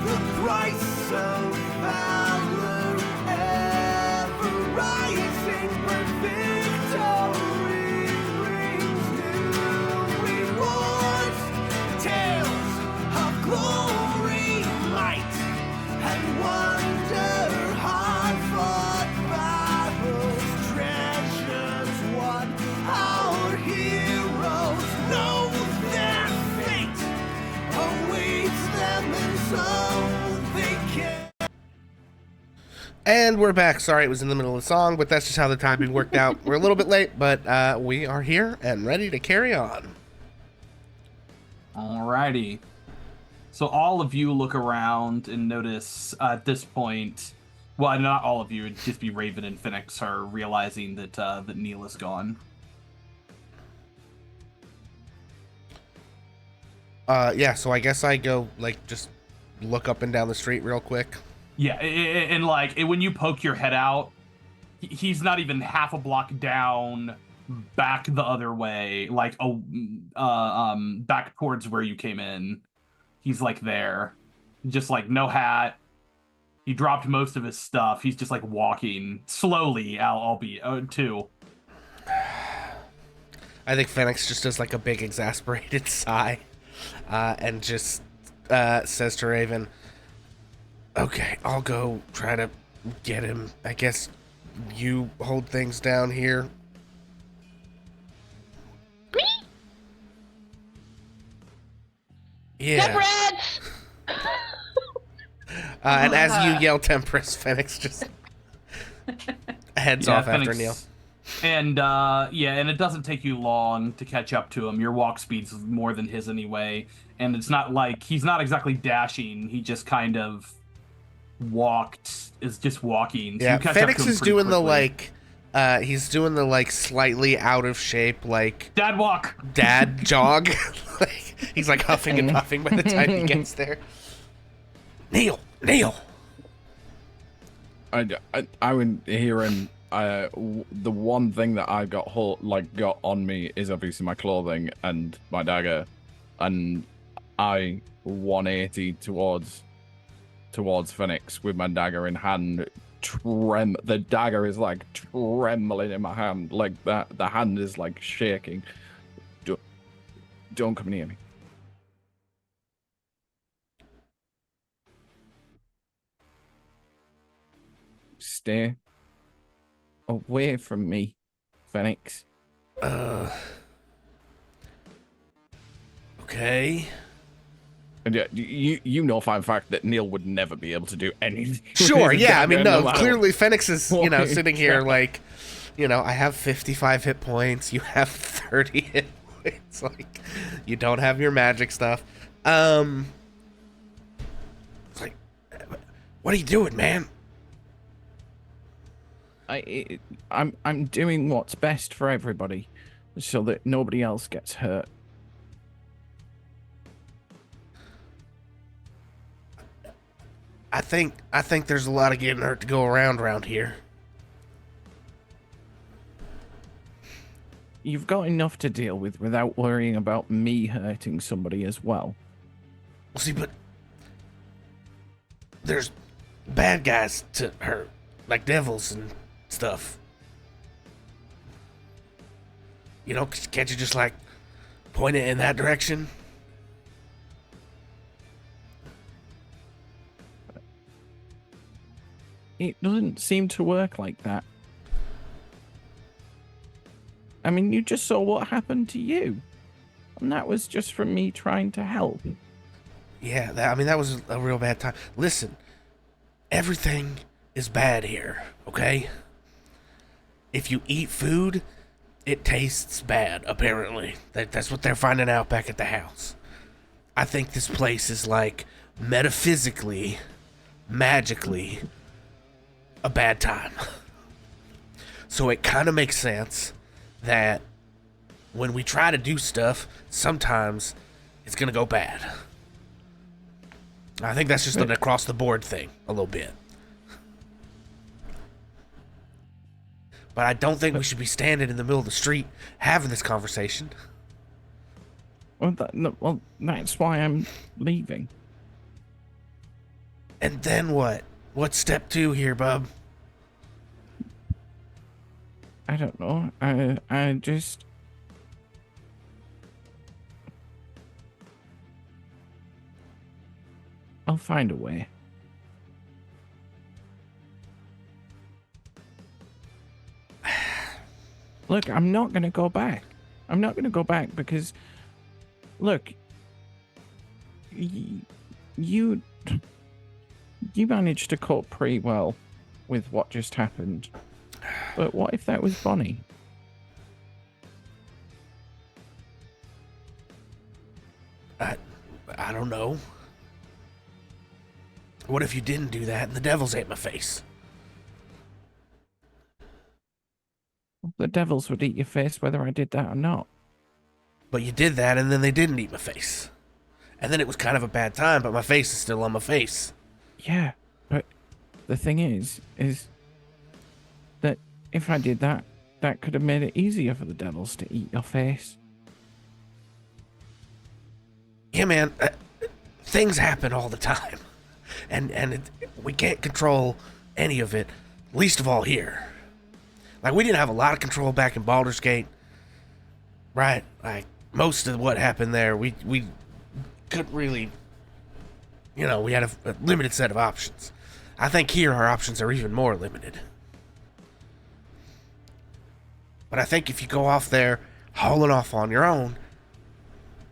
The price of valor ever rising, but victory brings new rewards. Tales of glory, might, and wonder, hard-fought battles, treasures won. Our heroes know their fate awaits them, and so they can. And we're back. Sorry, it was in the middle of the song, but that's just how the timing worked out. We're a little bit late, but we are here and ready to carry on. Alrighty. So all of you look around and notice at this point, well, not all of you, it'd just be Raven and Phoenix are realizing that that Neil is gone. Yeah, so I guess I go, like, just look up and down the street real quick. Yeah, and like when you poke your head out, he's not even half a block down, back the other way, like back towards where you came in. He's like there, just like no hat. He dropped most of his stuff. He's just like walking slowly, albeit too. I think Phoenix just does like a big exasperated sigh, and just says to Raven, "Okay, I'll go try to get him. I guess you hold things down here." Me? Yeah. Temperance! And as you yell Temperance, Phoenix just heads off after Neil. And and it doesn't take you long to catch up to him. Your walk speed's more than his anyway, and it's not like he's not exactly dashing. He just kind of is just walking. So Yeah, you catch Phoenix up to him is pretty doing quickly. he's doing the like slightly out of shape like Dad walk. dad jog. Like he's like huffing and puffing by the time he gets there. Neil. I would hear him. The one thing that I got on me is obviously my clothing and my dagger, and I 180 towards Phoenix with my dagger in hand. The dagger is like trembling in my hand, like that. The hand is like shaking. Don't come near me. Stay away from me, Phoenix. Okay. And yeah, you know for a fact that Neil would never be able to do anything. Sure, yeah. I mean, no, matter clearly Phoenix is, sitting here Yeah. like, I have 55 hit points. You have 30 hit points. Like, you don't have your magic stuff. It's like, What are you doing, man? I'm doing what's best for everybody, so that nobody else gets hurt. I think there's a lot of getting hurt to go around here. You've got enough to deal with without worrying about me hurting somebody as well. Well, see, but there's bad guys to hurt, like devils and stuff. You know, can't you just, like, point it in that direction? It doesn't seem to work like that. I mean, you just saw what happened to you. And that was just from me trying to help. Yeah, that was a real bad time. Listen, everything is bad here, okay? If you eat food, it tastes bad, apparently. That's what they're finding out back at the house. I think this place is, like, metaphysically, magically, a bad time. So it kind of makes sense that when we try to do stuff, sometimes it's going to go bad. I think that's just an across-the-board thing, a little bit. But I don't think we should be standing in the middle of the street having this conversation. Well, that's why I'm leaving. And then what? What's step 2 here, bub? I don't know. I just... I'll find a way. Look, I'm not going to go back. I'm not going to go back because... Look... You managed to cope pretty well with what just happened. But what if that was Bonnie? I don't know. What if you didn't do that and the devils ate my face? The devils would eat your face whether I did that or not. But you did that and then they didn't eat my face. And then it was kind of a bad time, but my face is still on my face. Yeah, but the thing is that if I did that, that could have made it easier for the devils to eat your face. Yeah, man, things happen all the time. And we can't control any of it, least of all here. Like, we didn't have a lot of control back in Baldur's Gate, right? Like, most of what happened there, we couldn't really, you know, we had a limited set of options. I think here our options are even more limited. But I think if you go off there hauling off on your own,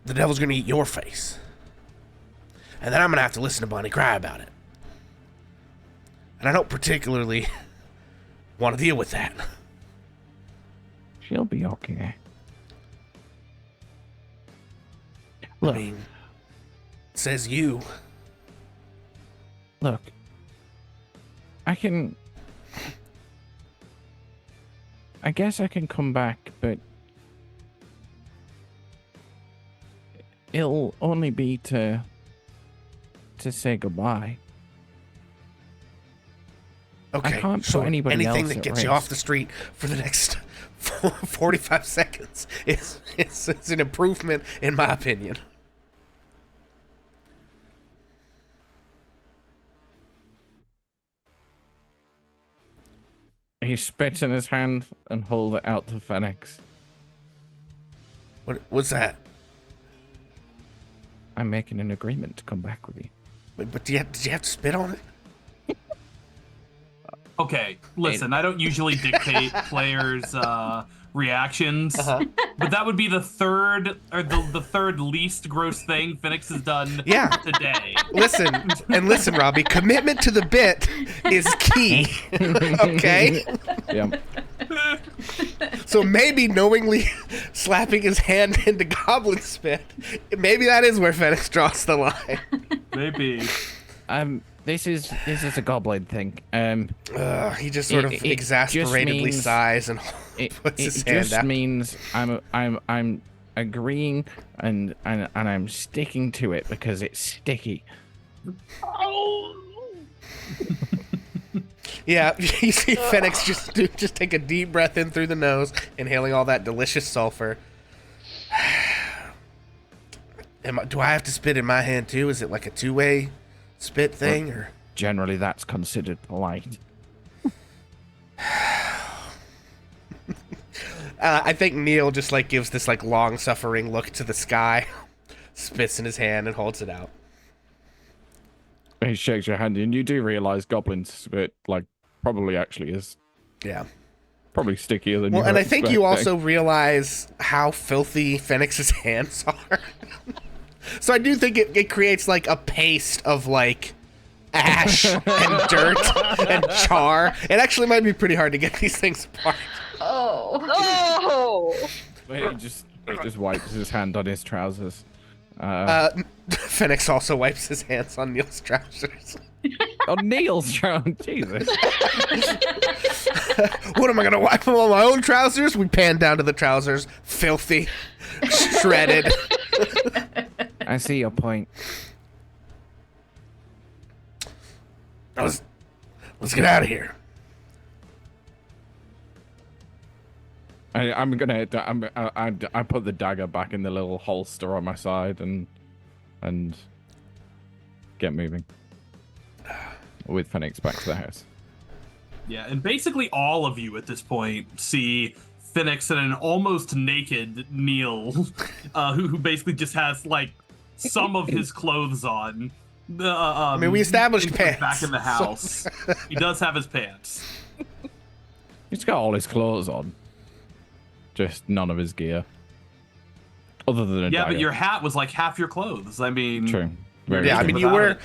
the devil's going to eat your face. And then I'm going to have to listen to Bonnie cry about it. And I don't particularly want to deal with that. She'll be okay. Look, I mean, says you. Look, I guess I can come back, but it'll only be to say goodbye. Okay, I can't so put anybody anything else that at gets you risk. off the street for the next 45 seconds is an improvement, in my opinion. He spits in his hand and holds it out to Phoenix. What's that? I'm making an agreement to come back with you. But did you have to spit on it? Okay, listen, I don't usually dictate players' reactions, but that would be the third or the third least gross thing Phoenix has done today. Listen, Robbie, commitment to the bit is key. Okay? Yeah. So maybe knowingly slapping his hand into goblin spit, maybe that is where Phoenix draws the line. Maybe. This is a goblin thing. He just sort of It exasperatedly just means- sighs and It, puts it his hand just out. means I'm agreeing and I'm sticking to it because it's sticky. Yeah, you see Phoenix just take a deep breath in through the nose, inhaling all that delicious sulfur. Do I have to spit in my hand too? Is it like a two-way spit thing, or? Generally, that's considered polite. I think Neil just like gives this like long-suffering look to the sky, spits in his hand and holds it out. He shakes your hand, and you do realize goblins spit like probably actually is Yeah. probably stickier than Well, you and were I think you expecting. also realize how filthy Phoenix's hands are. So I do think it creates like a paste of like ash and dirt and char. It actually might be pretty hard to get these things apart. Oh. Oh! He just wipes his hand on his trousers. Phoenix also wipes his hands on Neil's trousers. On Neil's trousers, Jesus. What am I gonna wipe them on my own trousers? We pan down to the trousers, filthy, shredded. I see your point. Let's get out of here. I put the dagger back in the little holster on my side and get moving with Phoenix back to the house. Yeah, and basically all of you at this point see Phoenix and an almost naked Neil, who basically just has like some of his clothes on. I mean, we established pants. Back in the house. He does have his pants. He's got all his clothes on, just none of his gear, other than a Yeah, dagger. but your hat was like half your clothes. I mean, True. Very Yeah, I true. mean, you Without were it.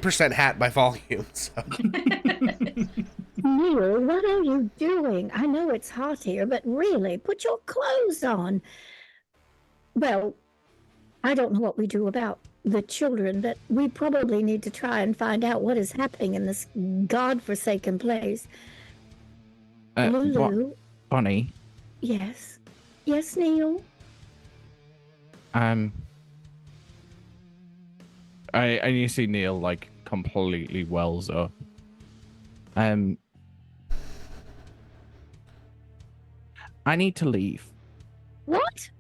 50% hat by volume, so. Neil, what are you doing? I know it's hot here, but really, put your clothes on. Well, I don't know what we do about the children, but we probably need to try and find out what is happening in this godforsaken place. Lulu, Bonnie, yes. Yes, Neil? and you see Neil like completely wells up. I need to leave. What?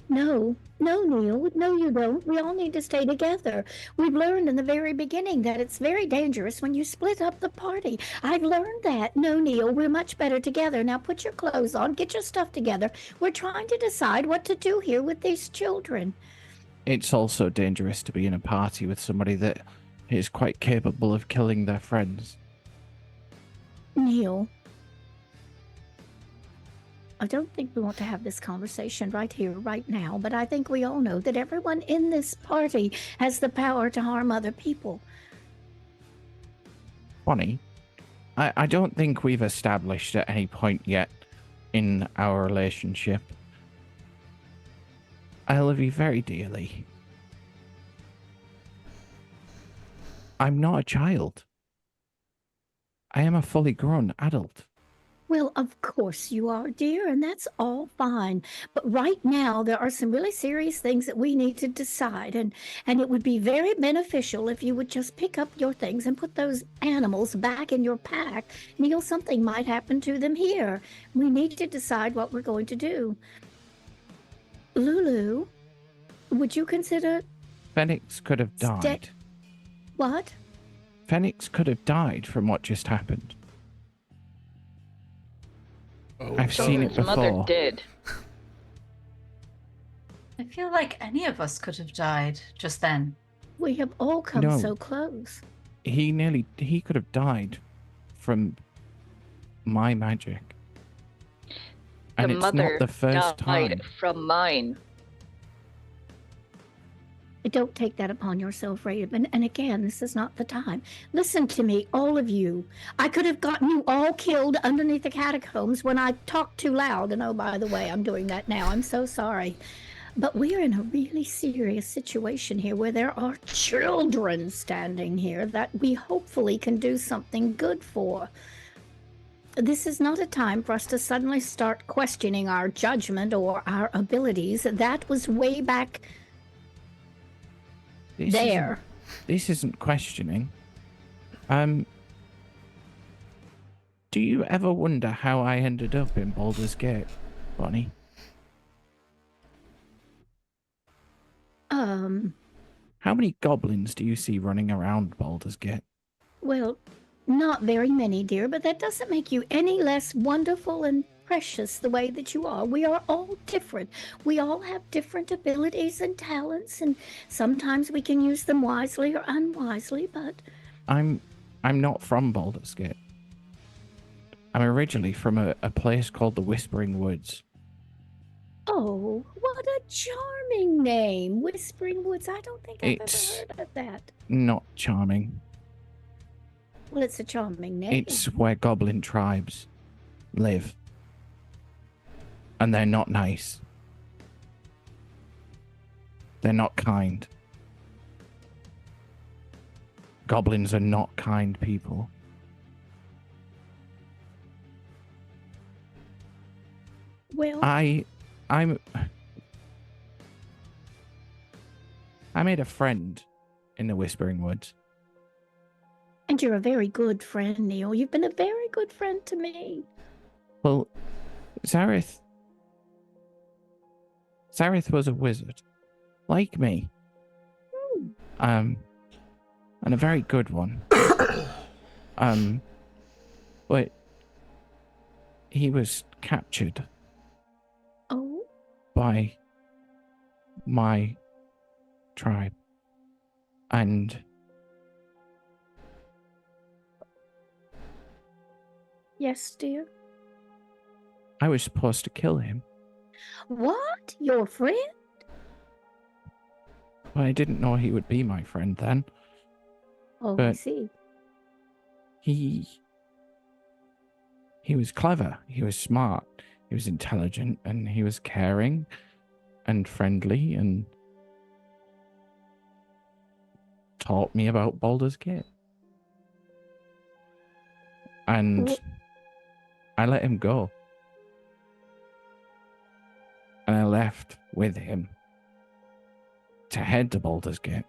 No, Neil. No, you don't. We all need to stay together. We've learned in the very beginning that it's very dangerous when you split up the party. I've learned that. No, Neil, we're much better together. Now put your clothes on, get your stuff together. We're trying to decide what to do here with these children. It's also dangerous to be in a party with somebody that is quite capable of killing their friends. Neil, I don't think we want to have this conversation right here, right now, but I think we all know that everyone in this party has the power to harm other people. Bonnie, I don't think we've established at any point yet in our relationship. I love you very dearly. I'm not a child. I am a fully grown adult. Well, of course you are, dear, and that's all fine. But right now, there are some really serious things that we need to decide, and it would be very beneficial if you would just pick up your things and put those animals back in your pack. Neil, something might happen to them here. We need to decide what we're going to do. Lulu, would you consider Phoenix could have died. what? Phoenix could have died from what just happened. Oh, I've seen it His mother before. did. I feel like any of us could have died just then. We have all come No. so close. He could have died from my magic. And The it's mother not the first died time. from mine. Don't take that upon yourself, Raven. And again, this is not the time. Listen to me, all of you. I could have gotten you all killed underneath the catacombs when I talked too loud. And oh, by the way, I'm doing that now. I'm so sorry. But we're in a really serious situation here where there are children standing here that we hopefully can do something good for. This is not a time for us to suddenly start questioning our judgment or our abilities. That was way back there. This isn't questioning. Do you ever wonder how I ended up in Baldur's Gate, Bonnie? How many goblins do you see running around Baldur's Gate? Well, not very many, dear, but that doesn't make you any less wonderful and precious the way that you are. We are all different. We all have different abilities and talents, and sometimes we can use them wisely or unwisely, but... I'm not from Baldur's Gate. I'm originally from a place called the Whispering Woods. Oh, what a charming name. Whispering Woods. I don't think I've ever heard of that. Not charming. Well, it's a charming name. It's where goblin tribes live. And they're not nice. They're not kind. Goblins are not kind people. Well, I made a friend in the Whispering Woods. and you're a very good friend, Neil. You've been a very good friend to me. Well, Zareth was a wizard, like me. And a very good one. But he was captured Oh, by my tribe. And yes, dear. I was supposed to kill him, What? Your friend? but I didn't know he would be my friend then. Oh, I But- see. He was clever, he was smart, he was intelligent, and he was caring and friendly and taught me about Baldur's Gate. And Wh- I let him go. And I left with him to head to Baldur's Gate.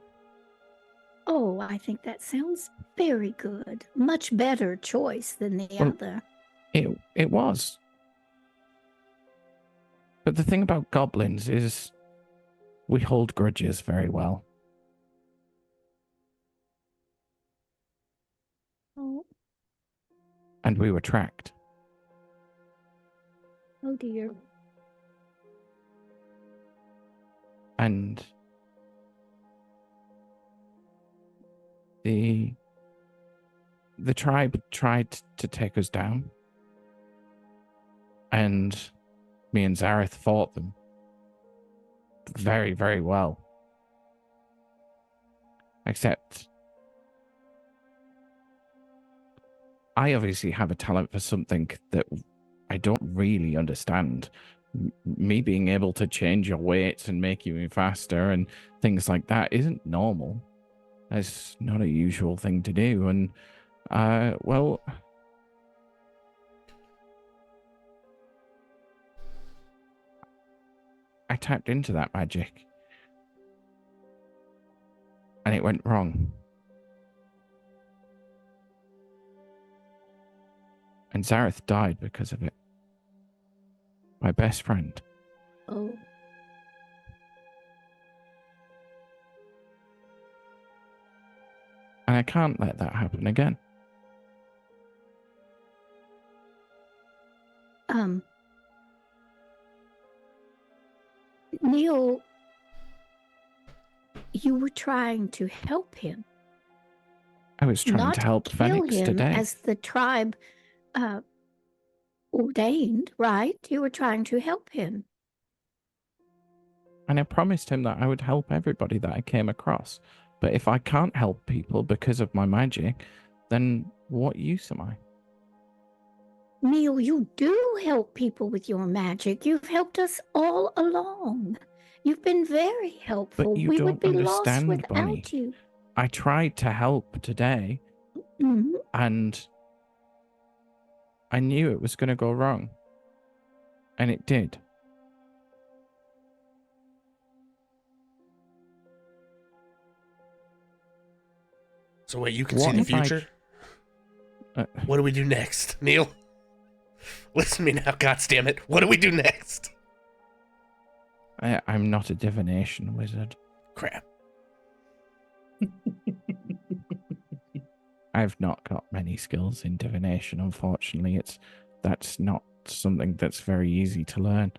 Oh, I think that sounds very good. Much better choice than the Well- other. It was. But the thing about goblins is we hold grudges very well. Oh, And we were tracked. oh dear. And the tribe tried to take us down. And me and Zareth fought them very, very well. Except I obviously have a talent for something that I don't really understand. Me being able to change your weights and make you move faster and things like that isn't normal. That's not a usual thing to do. And, well, I tapped into that magic. And it went wrong. And Zareth died because of it. My best friend. Oh, And I can't let that happen again. Neil, you were trying to help him. I was trying Not to help kill Phoenix him today. as the tribe ordained, right? You were trying to help him. And I promised him that I would help everybody that I came across. But if I can't help people because of my magic, then what use am I? Neil, you do help people with your magic. You've helped us all along. You've been very helpful. you We would don't be lost understand, without Bonnie. you. I tried to help today, Mhm. and I knew it was going to go wrong. And it did. So wait, you can What see the if I- future? What do we do next? Neil? Listen to me now, goddammit. What do we do next? I'm not a divination wizard. Crap. I've not got many skills in divination, unfortunately. That's not something that's very easy to learn.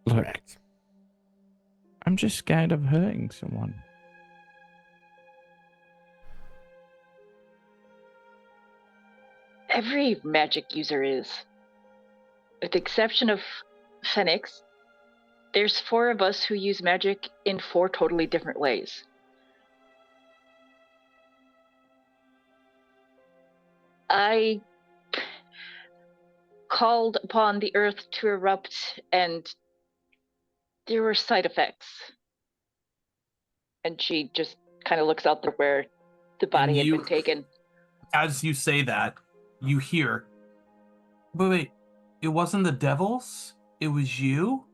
Look, Correct. I'm just scared of hurting someone. Every magic user is. With the exception of Phoenix, there's 4 of us who use magic in 4 totally different ways. I called upon the earth to erupt, and there were side effects. And she just kind of looks out there where the body had been taken. As you say that, you hear, wait, it wasn't the devils? It was you?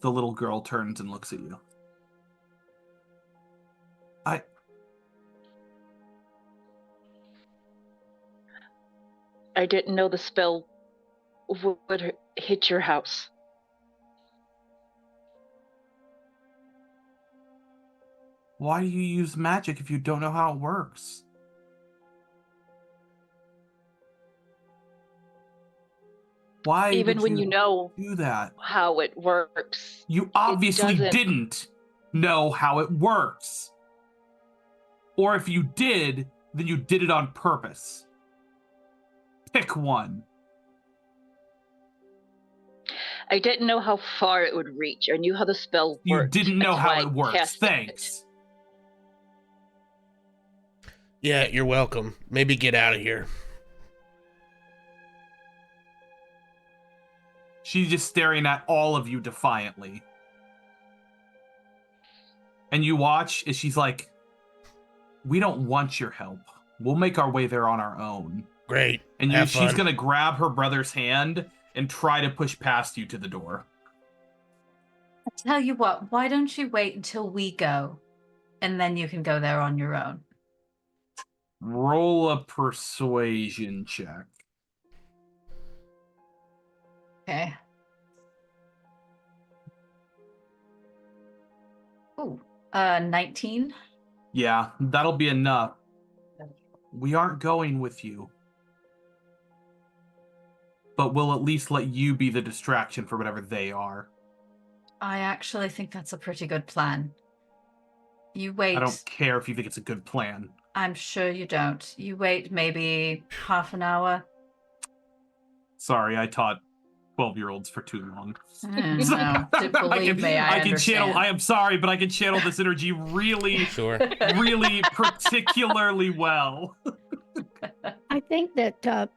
The little girl turns and looks at you. I didn't know the spell would hit your house. Why do you use magic if you don't know how it works? Why Even would when you know do that? how it works. You obviously doesn't. didn't know how it works. Or if you did, then you did it on purpose. Pick one. I didn't know how far it would reach. I knew how the spell You worked. didn't know That's how why it I works. cast Thanks. Yeah, you're welcome. Maybe get out of here. She's just staring at all of you defiantly. And you watch as she's like, we don't want your help. We'll make our way there on our own. Great. And Have she's fun. going to grab her brother's hand and try to push past you to the door. I tell you what, why don't you wait until we go, and then you can go there on your own. Roll a persuasion check. Okay. Ooh, 19. Yeah, that'll be enough. We aren't going with you. But we'll at least let you be the distraction for whatever they are. I actually think that's a pretty good plan. You wait. I don't care if you think it's a good plan. I'm sure you don't. You wait maybe half an hour. Sorry, I taught 12-year-olds for too long. No, believe me, I can understand. channel. I am sorry, but I can channel this energy really, Sure. really particularly well. I think that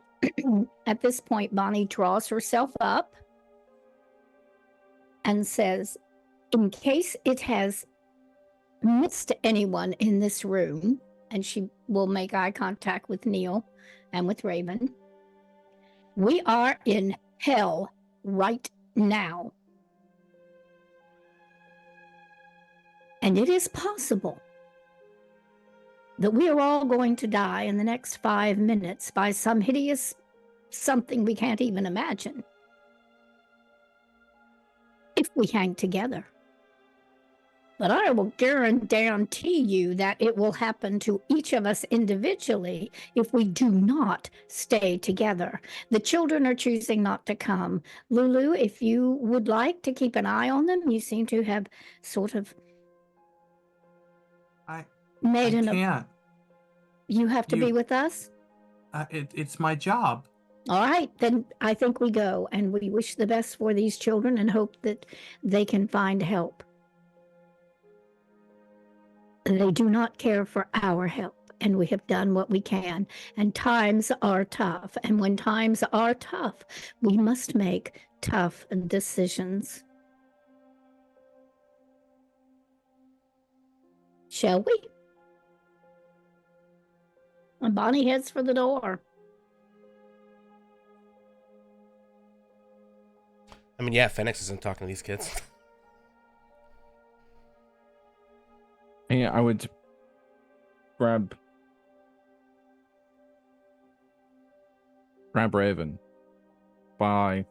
at this point, Bonnie draws herself up and says, in case it has missed anyone in this room, and she will make eye contact with Neil and with Raven, we are in hell right now. And it is possible that we are all going to die in the next 5 minutes by some hideous something we can't even imagine. If we hang together. But I will guarantee you that it will happen to each of us individually if we do not stay together. The children are choosing not to come. Lulu, if you would like to keep an eye on them, you seem to have sort of I can't. You have to be with us? It's my job. All right, then I think we go, and we wish the best for these children and hope that they can find help. They do not care for our help, and we have done what we can, and times are tough, and when times are tough, we must make tough decisions. Shall we? And Bonnie heads for the door. I mean, yeah, Phoenix isn't talking to these kids. Yeah, I would grab Raven by...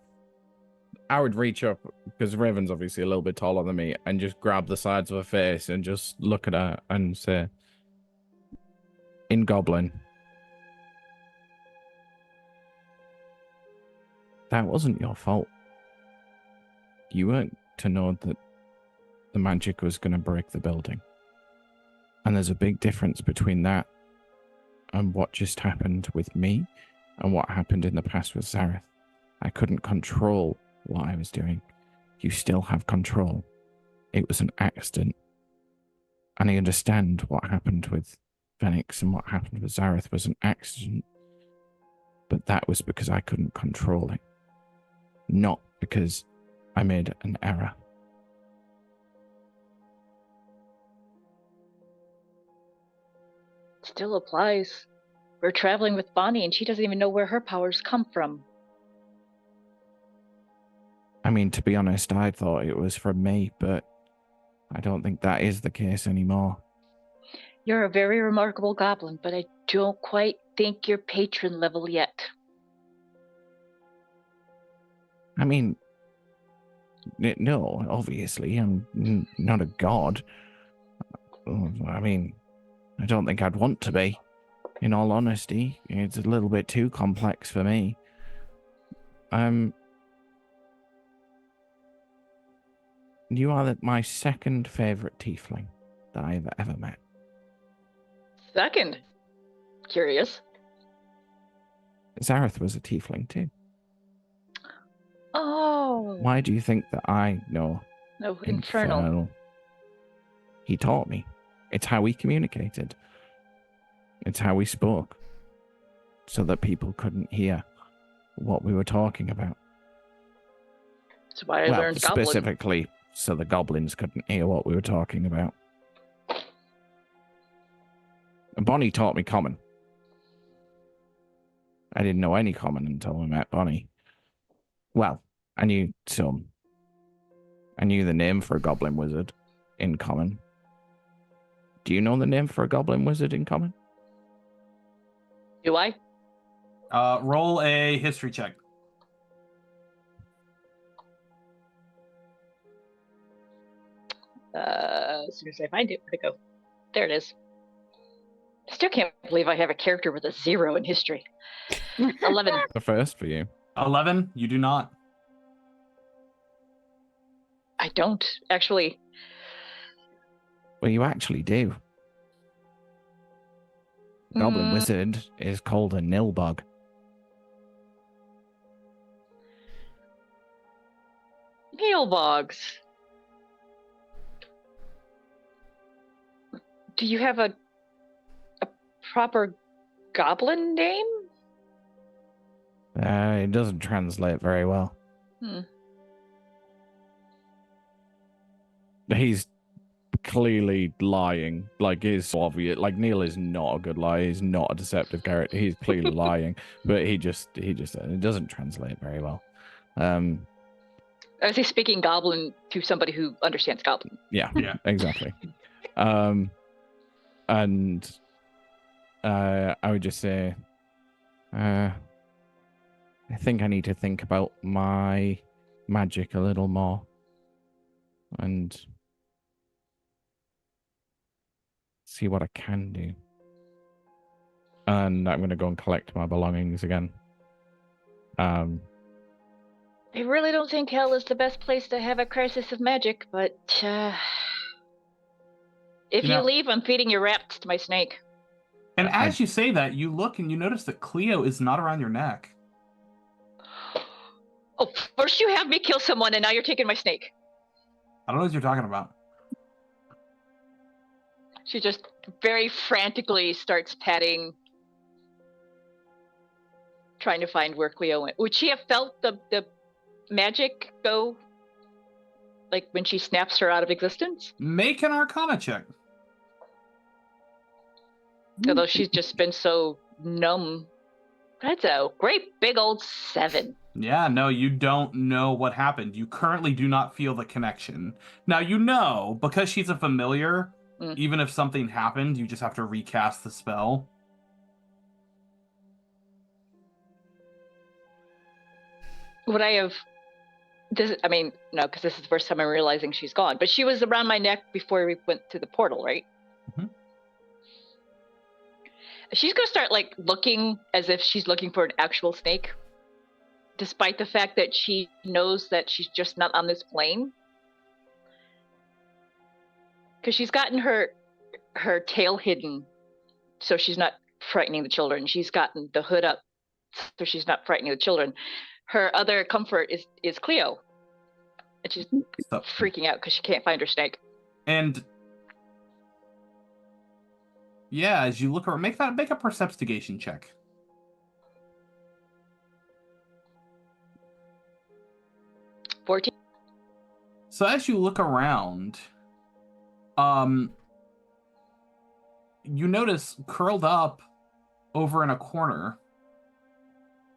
I would reach up, because Raven's obviously a little bit taller than me, and just grab the sides of her face and just look at her and say, in Goblin, that wasn't your fault. You weren't to know that the magic was going to break the building. And there's a big difference between that and what just happened with me and what happened in the past with Zareth. I couldn't control what I was doing. You still have control. It was an accident. And I understand what happened with Phoenix and what happened with Zareth was an accident. But that was because I couldn't control it. Not because I made an error. Still applies. We're traveling with Bonnie and she doesn't even know where her powers come from. I mean, to be honest, I thought it was from me, but I don't think that is the case anymore. You're a very remarkable goblin, but I don't quite think you're patron level yet. I mean, no, obviously, I'm not a god. I mean, I don't think I'd want to be, in all honesty. It's a little bit too complex for me. You are my second favourite tiefling that I've ever met. Second? Curious. Zareth was a tiefling too. Oh. Why do you think that I know No, infernal. He taught me. It's how we communicated. It's how we spoke. So that people couldn't hear what we were talking about. That's why I learned goblin. Specifically, so the goblins couldn't hear what we were talking about. And Bonnie taught me common. I didn't know any common until I met Bonnie. Well, I knew some. I knew the name for a goblin wizard in common. Do you know the name for a goblin wizard in common? Do I? Roll a history check. As soon as I find it, where'd it go? There it is. I still can't believe I have a character with a 0 in history. 11. The first for you. 11? You do not. I don't, actually. Well, you actually do. Goblin wizard is called a nilbug. Neilbogs. Do you have a proper goblin name? It doesn't translate very well. He's clearly lying. Like, it's obvious. Like, Neil is not a good liar. He's not a deceptive character. He's clearly lying, but he just it doesn't translate very well. I was speaking goblin to somebody who understands goblin. Yeah. Exactly. And I would just say, I think I need to think about my magic a little more. And see what I can do. And I'm going to go and collect my belongings again. I really don't think hell is the best place to have a crisis of magic, but if you leave, I'm feeding your rats to my snake. And as you say that, you look and you notice that Cleo is not around your neck. Oh, first you have me kill someone, and now you're taking my snake. I don't know what you're talking about. She just very frantically starts patting, trying to find where Cleo went. Would she have felt the magic go? Like when she snaps her out of existence? Make an Arcana check. Although she's just been so numb. That's a great big old 7. Yeah, no, you don't know what happened. You currently do not feel the connection. Now, you know, because she's a familiar, even if something happened, you just have to recast the spell. Would I have... no, because this is the first time I'm realizing she's gone. But she was around my neck before we went through the portal, right? Mm-hmm. She's going to start, like, looking as if she's looking for an actual snake. Despite the fact that she knows that she's just not on this plane. Because she's gotten her tail hidden, so she's not frightening the children. She's gotten the hood up, so she's not frightening the children. Her other comfort is Cleo. And she's freaking out because she can't find her snake. And yeah, as you look around, make a perceptigation check. So as you look around, you notice curled up over in a corner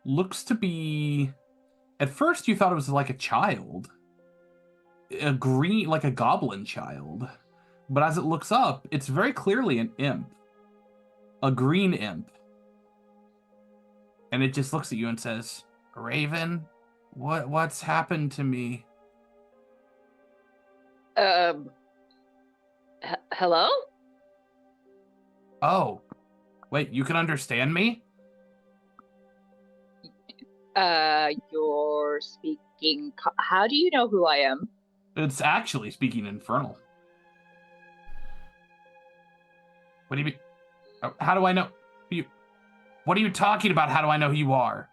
looks to be, at first you thought it was like a child, like a goblin child, but as it looks up, it's very clearly an imp, a green imp, and it just looks at you and says, "Raven, what's happened to me?" Hello? Oh, wait, you can understand me? You're speaking... How do you know who I am? It's actually speaking Infernal. What do you mean? How do I know? What are you talking about? How do I know who you are?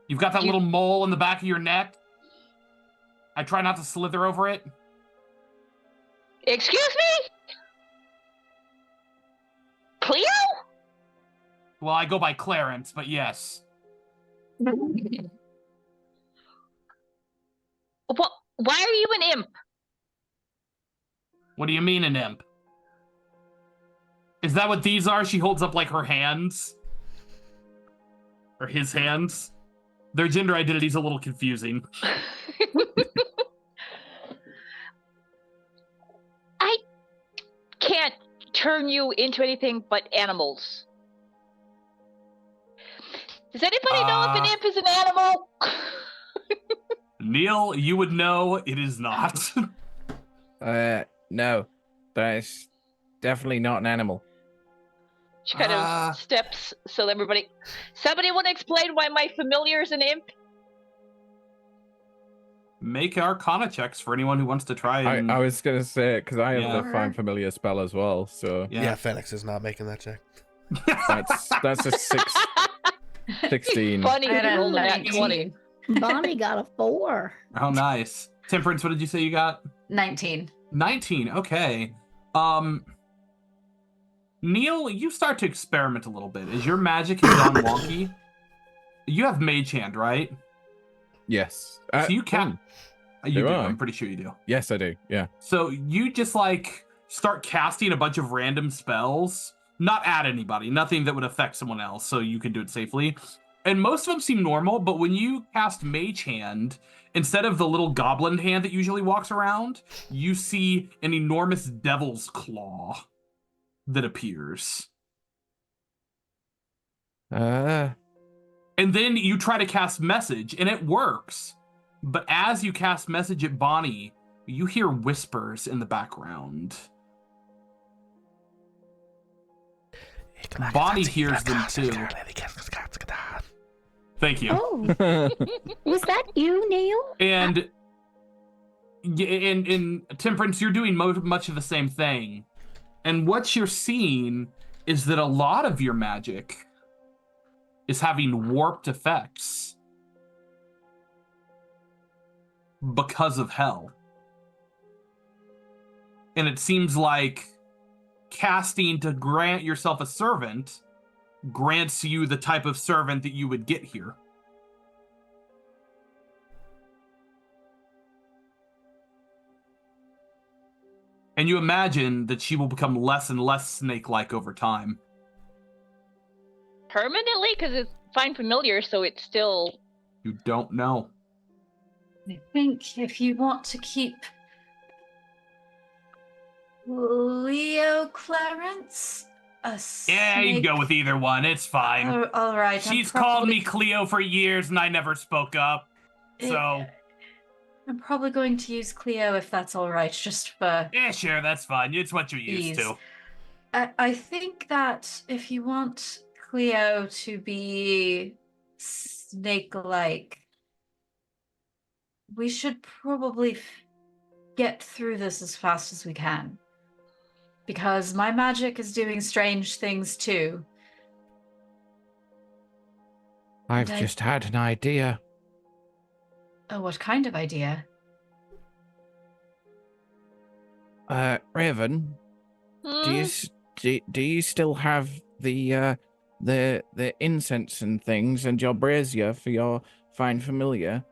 You've got that little mole in the back of your neck? I try not to slither over it. Excuse me? Cleo? Well, I go by Clarence, but yes. What? Why are you an imp? What do you mean, an imp? Is that what these are? She holds up, like, her hands. Or his hands. Their gender identity's a little confusing. I can't turn you into anything but animals. Does anybody know if an imp is an animal? Neil, you would know it is not. No. That's definitely not an animal. She kind of steps so everybody... Somebody want to explain why my familiar is an imp? Make Arcana checks for anyone who wants to try and... I was going to say it, because I have the Find Familiar spell as well, so... Yeah, Phoenix is not making that check. That's a 16. Funny, I had a rolled a nat 19. 20. Bonnie got a 4. Oh, nice. Temperance, what did you say you got? 19. 19, okay. Neil, you start to experiment a little bit. As your magic has gone wonky, you have Mage Hand, right? Yes. So you can... You do, I? I'm pretty sure you do. Yes, I do, yeah. So you just, like, start casting a bunch of random spells, not at anybody, nothing that would affect someone else, so you can do it safely. And most of them seem normal, but when you cast Mage Hand, instead of the little goblin hand that usually walks around, you see an enormous devil's claw that appears. And then you try to cast Message, and it works. But as you cast Message at Bonnie, you hear whispers in the background. Bonnie hears them too. Thank you. Oh, was that you, Neil? And in Temperance, you're doing much of the same thing. And what you're seeing is that a lot of your magic is having warped effects because of hell. And it seems like casting to grant yourself a servant grants you the type of servant that you would get here. And you imagine that she will become less and less snake-like over time. Permanently? Because it's find familiar, so it's still... You don't know. I think if you want to keep Leo Clarence, a Yeah, you can snake... go with either one. It's fine. Oh, all right. She's called me Cleo for years, and I never spoke up. So... I'm probably going to use Cleo if that's all right, just for... Yeah, sure, that's fine. It's what you're used ease. to. I think that if you want Cleo to be snake-like, we should probably get through this as fast as we can. Because my magic is doing strange things too. I've just had an idea. Oh, what kind of idea? Raven, do you still have the incense and things and your brazier for your fine familiar?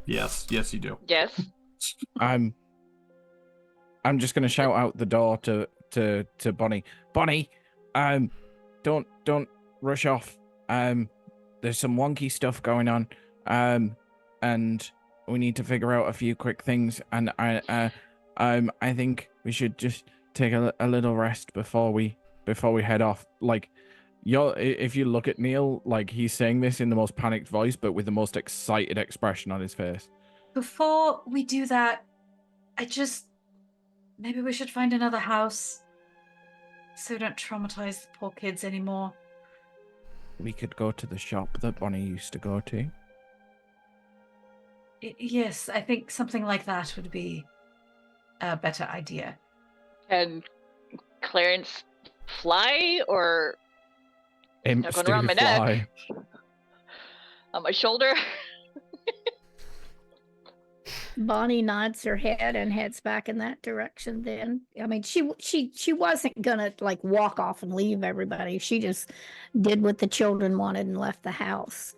Yes, you do. Yes. I'm just gonna shout out the door to Bonnie. Bonnie, don't rush off. There's some wonky stuff going on. And we need to figure out a few quick things. And I think we should just take a little rest before we head off. Like, if you look at Neil, like he's saying this in the most panicked voice, but with the most excited expression on his face. Before we do that, maybe we should find another house so we don't traumatize the poor kids anymore. We could go to the shop that Bonnie used to go to. Yes, I think something like that would be a better idea. Can Clarence fly, or Imps going do around my fly. neck? On my shoulder? Bonnie nods her head and heads back in that direction then. I mean, she wasn't gonna like walk off and leave everybody. She just did what the children wanted and left the house.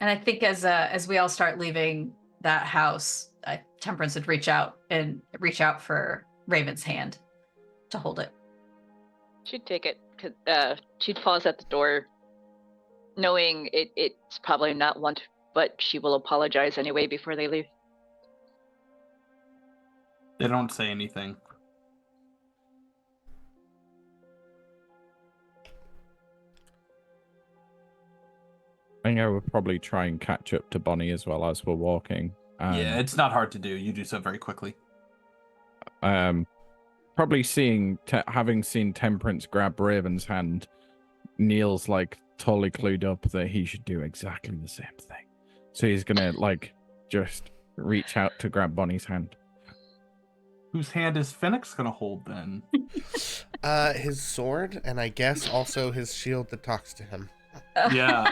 And I think as we all start leaving that house, Temperance would reach out for Raven's hand to hold it. She'd take it. She'd pause at the door, knowing it's probably not want, but she will apologize anyway before they leave. They don't say anything. I think I would probably try and catch up to Bonnie as well as we're walking. Yeah, it's not hard to do. You do so very quickly. Probably having seen Temperance grab Raven's hand, Neil's like totally clued up that he should do exactly the same thing. So he's gonna like just reach out to grab Bonnie's hand. Whose hand is Phoenix gonna hold then? His sword, and I guess also his shield that talks to him. Yeah.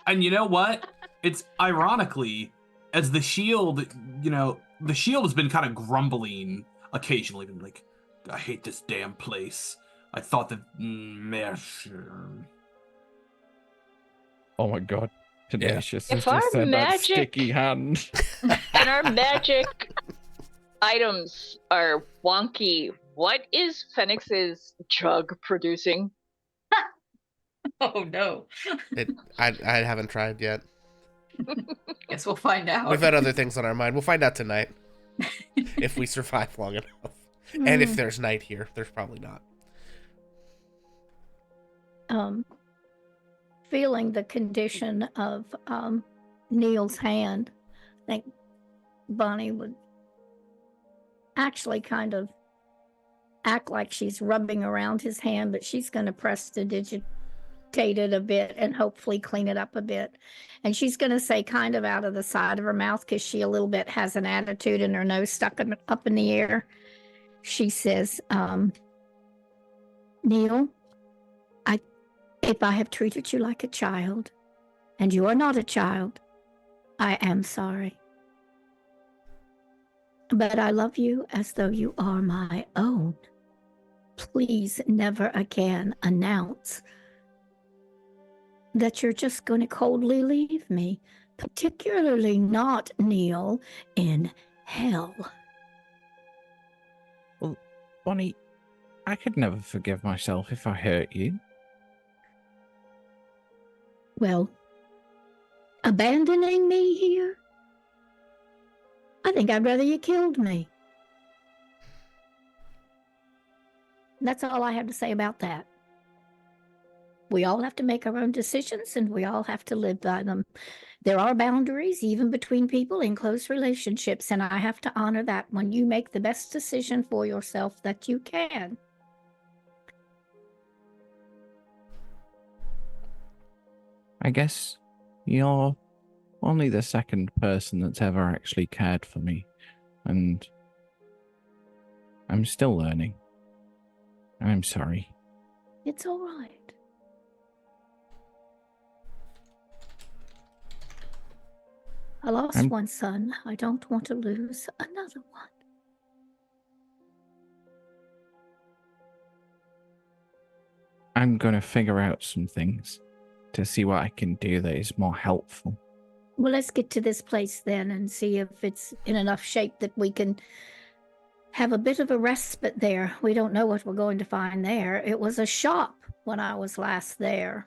And you know what? It's ironically, as the shield, the shield has been kind of grumbling occasionally, been like, I hate this damn place. I thought that Oh my god. Tenacious If has our just said that magic- sticky hand. And our magic items are wonky. What is Phoenix's drug producing? Oh no. I haven't tried yet. Guess we'll find out. We've had other things on our mind. We'll find out tonight. If we survive long enough. And if there's night here. There's probably not. Feeling the condition of Neil's hand, I think Bonnie would actually kind of act like she's rubbing around his hand, but she's going to prestidigitate it a bit and hopefully clean it up a bit. And she's going to say kind of out of the side of her mouth, because she a little bit has an attitude and her nose stuck up in the air. She says, Neil, if I have treated you like a child, and you are not a child, I am sorry. But I love you as though you are my own. Please never again announce that you're just going to coldly leave me, particularly not, Neil, in hell. Well, Bonnie, I could never forgive myself if I hurt you. Well, abandoning me here? I think I'd rather you killed me. That's all I have to say about that. We all have to make our own decisions, and we all have to live by them. There are boundaries, even between people in close relationships, and I have to honor that when you make the best decision for yourself that you can. I guess you're only the second person that's ever actually cared for me, and I'm still learning. I'm sorry. It's all right. I lost one son. I don't want to lose another one. I'm gonna figure out some things to see what I can do that is more helpful. Well, let's get to this place then and see if it's in enough shape that we can have a bit of a respite there. We don't know what we're going to find there. It was a shop when I was last there.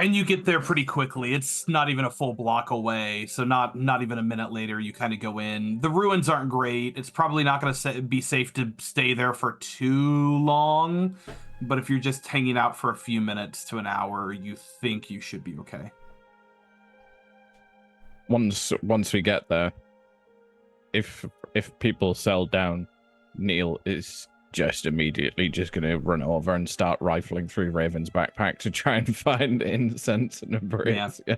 And you get there pretty quickly. It's not even a full block away, so not even a minute later, you kind of go in. The ruins aren't great. It's probably not going to be safe to stay there for too long, but if you're just hanging out for a few minutes to an hour, you think you should be okay. Once we get there, if people settle down, Neil is just immediately just going to run over and start rifling through Raven's backpack to try and find incense and a breeze. Yeah.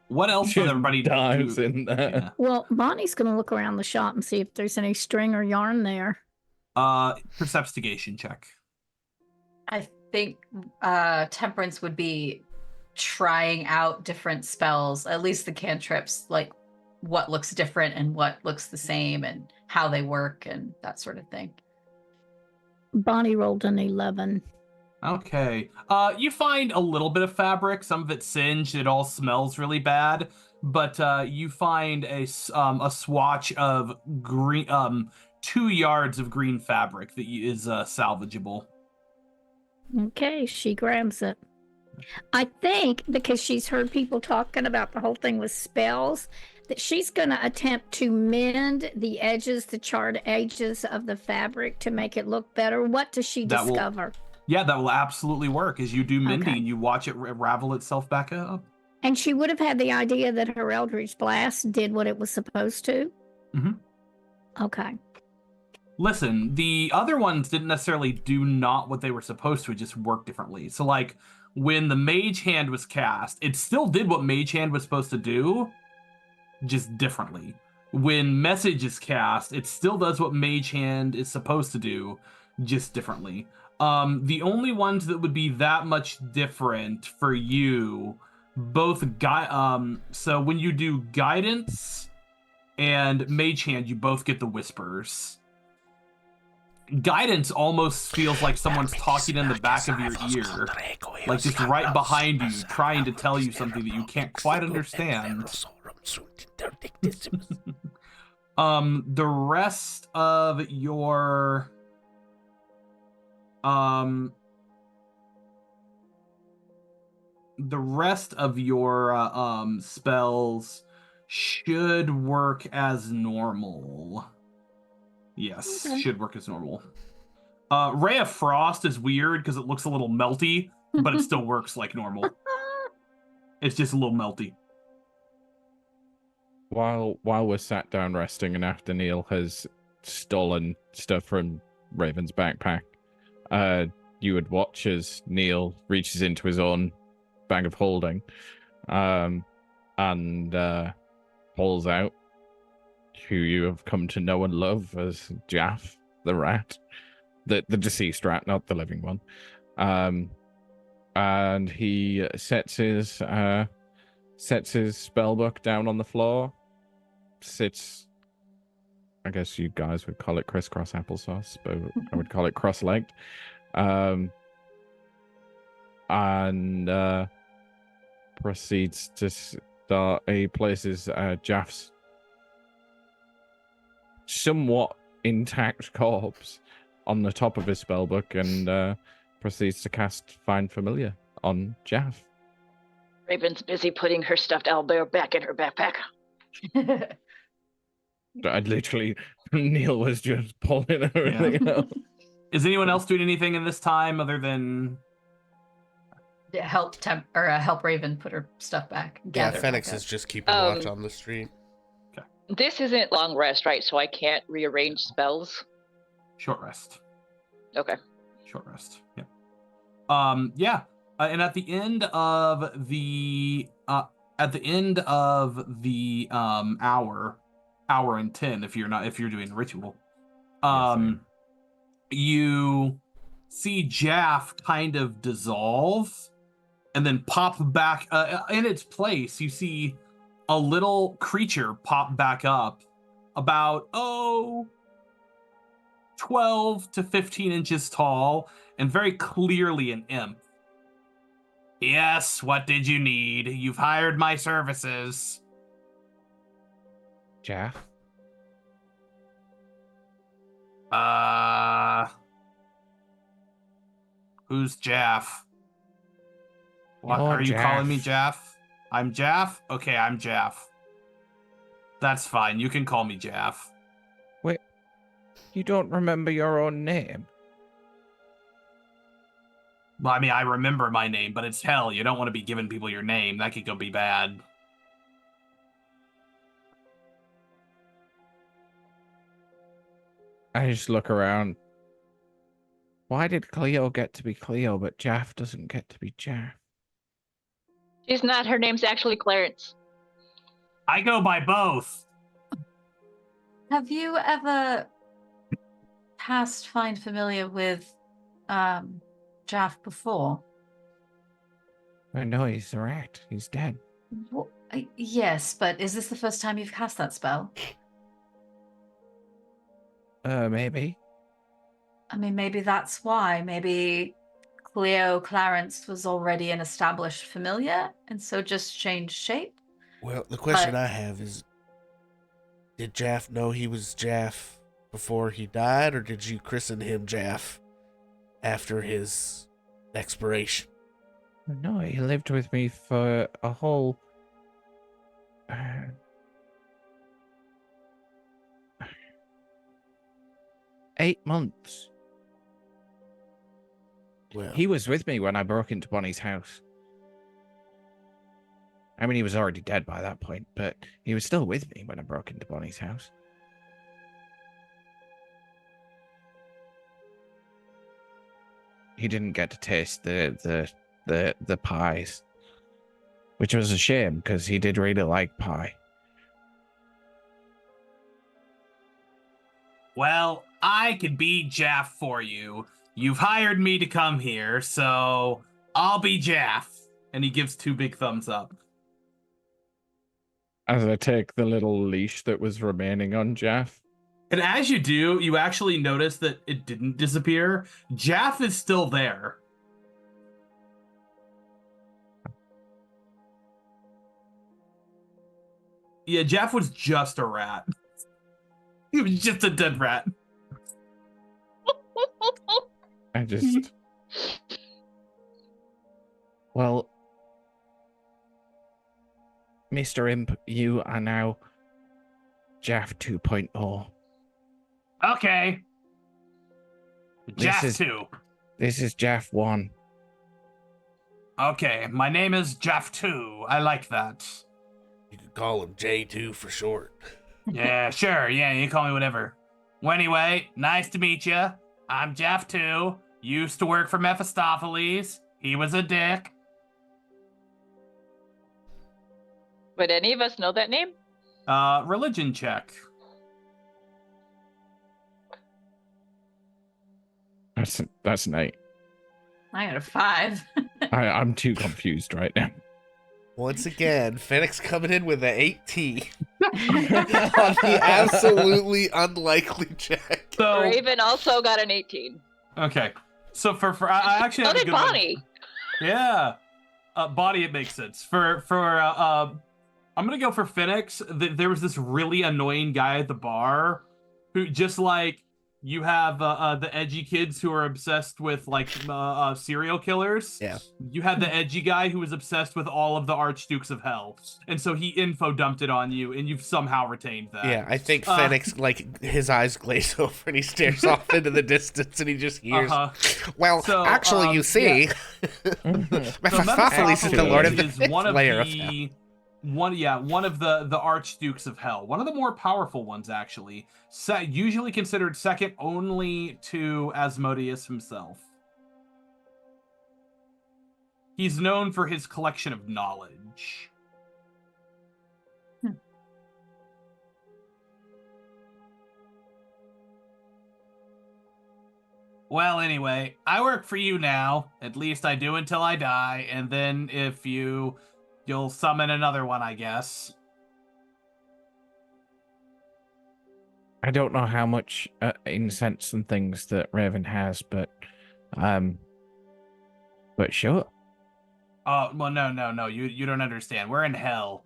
What else does everybody dives do? in there? Yeah. Well, Bonnie's going to look around the shop and see if there's any string or yarn there. Perceptigation check. I think Temperance would be trying out different spells, at least the cantrips, like what looks different and what looks the same and how they work and that sort of thing. Bonnie rolled an 11. Okay. You find a little bit of fabric. Some of it's singed. It all smells really bad. But you find a swatch of green, 2 yards of green fabric that is salvageable. Okay, she grabs it. I think because she's heard people talking about the whole thing with spells, that she's going to attempt to mend the edges, the charred edges of the fabric to make it look better. What does she discover? That will absolutely work. As you do mending, Okay. you watch it ravel itself back up. And she would have had the idea that her Eldritch Blast did what it was supposed to? Mm-hmm. Okay. Listen, the other ones didn't necessarily do not what they were supposed to. It just worked differently. So, like, when the Mage Hand was cast, it still did what Mage Hand was supposed to do, just differently. When Message is cast, it still does what Mage Hand is supposed to do, just differently. The only ones that would be that much different for you, so when you do Guidance and Mage Hand, you both get the Whispers. Guidance almost feels like someone's talking in the back of your ear, like just right behind you, trying to tell you something that you can't quite understand. The rest of your spells should work as normal. Yes, Okay. should work as normal. Ray of Frost is weird because it looks a little melty, but it still works like normal. It's just a little melty. While we're sat down resting and after Neil has stolen stuff from Raven's backpack, you would watch as Neil reaches into his own bag of holding and pulls out who you have come to know and love as Jaff, the rat. The deceased rat, not the living one. And he sets his spellbook down on the floor, sits, I guess you guys would call it crisscross applesauce, but I would call it cross-legged. And proceeds to start. He places Jaff's somewhat intact corpse on the top of his spellbook and proceeds to cast Find Familiar on Jaff. Raven's busy putting her stuffed owlbear back in her backpack. I literally, Neil was just pulling everything out. Is anyone else doing anything in this time other than help Raven put her stuff back? Yeah, gather Phoenix back is up. just keeping watch on the street. This isn't long rest, right? So I can't rearrange spells. short rest? Okay. Short rest. Yeah. Yeah. And at the end of the hour and 10, if you're doing a ritual, you see Jaff kind of dissolve and then pop back in its place. You see a little creature pop back up about 12 to 15 inches tall and very clearly an imp. Yes, what did you need? You've hired my services. Jaff? Who's Jaff? What You're are you calling me, Jaff. Jaff? I'm Jaff? Okay, I'm Jaff. That's fine. You can call me Jaff. Wait, you don't remember your own name? Well, I mean, I remember my name, but it's hell. You don't want to be giving people your name. That could go be bad. I just look around. Why did Cleo get to be Cleo, but Jaff doesn't get to be Jaff? She's not. Her name's actually Clarence. I go by both. Have you ever cast Find Familiar with Jaff before? I know he's a rat. He's dead. Yes, but is this the first time you've cast that spell? Maybe. I mean, maybe that's why. Maybe Clarence was already an established familiar, and so just changed shape. Well, the question I have is, did Jaff know he was Jaff before he died, or did you christen him Jaff after his expiration? No, he lived with me for a whole... 8 months. Well, He was with me when I broke into Bonnie's house. I mean, he was already dead by that point, but he was still with me when I broke into Bonnie's house. He didn't get to taste the pies, which was a shame because he did really like pie. Well, I could be Jaff for you. You've hired me to come here, so I'll be Jaff. And he gives 2 big thumbs up. As I take the little leash that was remaining on Jaff. And as you do, you actually notice that it didn't disappear. Jaff is still there. Yeah, Jaff was just a rat. He was just a dead rat. I just... Well, Mr. Imp, you are now Jaff 2.0. Okay. Jaff 2. This is Jaff 1. Okay, my name is Jaff 2. I like that. you could call him J2 for short. Yeah, sure. Yeah, you can call me whatever. Well, anyway, nice to meet you. I'm Jaff 2. Used to work for Mephistopheles. He was a dick. Would any of us know that name? Religion check. That's an 8. I got a 5. I'm too confused right now. Once again, Phoenix coming in with an 18 on the absolutely unlikely check. So, Raven also got an 18. okay. So for I actually So have a did good one. Bonnie. Yeah. Body, it makes sense. I'm gonna go for Phoenix. There was this really annoying guy at the bar who just like you have the edgy kids who are obsessed with like serial killers. Yeah. You had the edgy guy who was obsessed with all of the Archdukes of Hell, and so he info dumped it on you, and you've somehow retained that. Yeah, I think Phoenix, like, his eyes glaze over and he stares off into the distance and he just hears, well, So, actually, you see, Mephistopheles is the Lord of the is Fifth one of layer of the hell. one of the Archdukes of Hell, one of the more powerful ones actually, usually considered second only to Asmodeus himself. He's known for his collection of knowledge. Well, anyway, I work for you now. At least I do until I die, and then if you'll summon another one, I guess. I don't know how much incense and things that Raven has, but sure. Oh, well, no, you don't understand. We're in hell.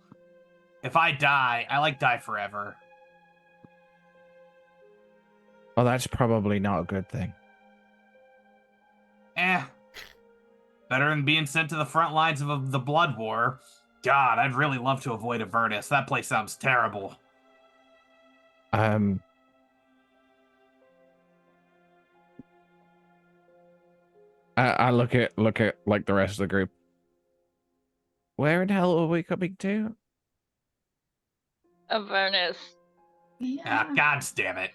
If I die, I die forever. Well, that's probably not a good thing. Better than being sent to the front lines of the Blood War. God, I'd really love to avoid Avernus. That place sounds terrible. I look at like the rest of the group. Where in hell are we coming to? Avernus. God damn it.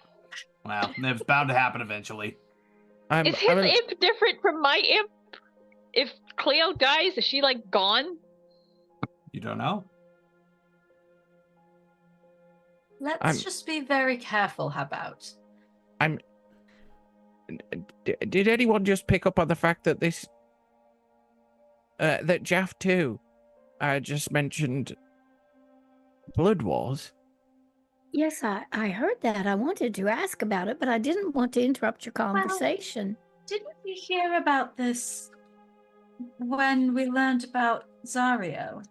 Well, it's bound to happen eventually. Is his imp different from my imp? If Cleo dies, is she like gone? You don't know. Let's just be very careful, how about? Did anyone just pick up on the fact that that Jaff 2 just mentioned Blood Wars? Yes, I heard that. I wanted to ask about it, but I didn't want to interrupt your conversation. Didn't we hear about this when we learned about Zario?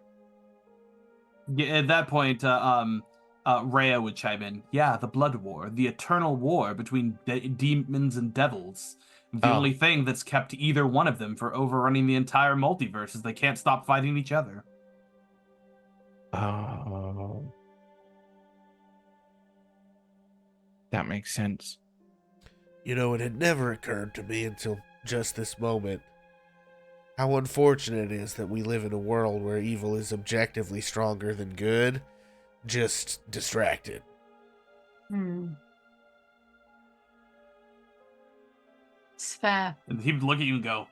Yeah, at that point, Rhea would chime in. Yeah, the Blood War, the eternal war between demons and devils. The only thing that's kept either one of them from overrunning the entire multiverse is they can't stop fighting each other. Oh. That makes sense. You know, it had never occurred to me until just this moment how unfortunate it is that we live in a world where evil is objectively stronger than good, just distracted. It's fair. And he would look at you and go,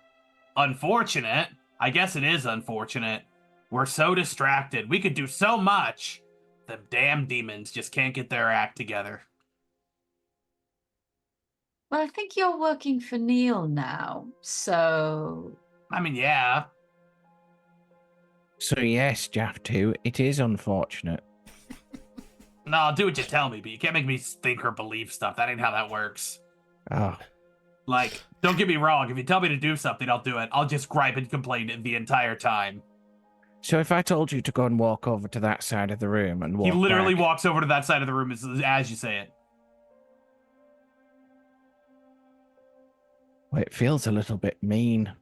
unfortunate? I guess it is unfortunate. We're so distracted. We could do so much. The damn demons just can't get their act together. Well, I think you're working for Neil now, so... I mean, yeah. So yes, Jaff 2, it is unfortunate. No, I'll do what you tell me, but you can't make me think or believe stuff. That ain't how that works. Oh. Like, don't get me wrong. If you tell me to do something, I'll do it. I'll just gripe and complain the entire time. So if I told you to go and walk over to that side of the room and walk He literally back, walks over to that side of the room as you say it. well, it feels a little bit mean.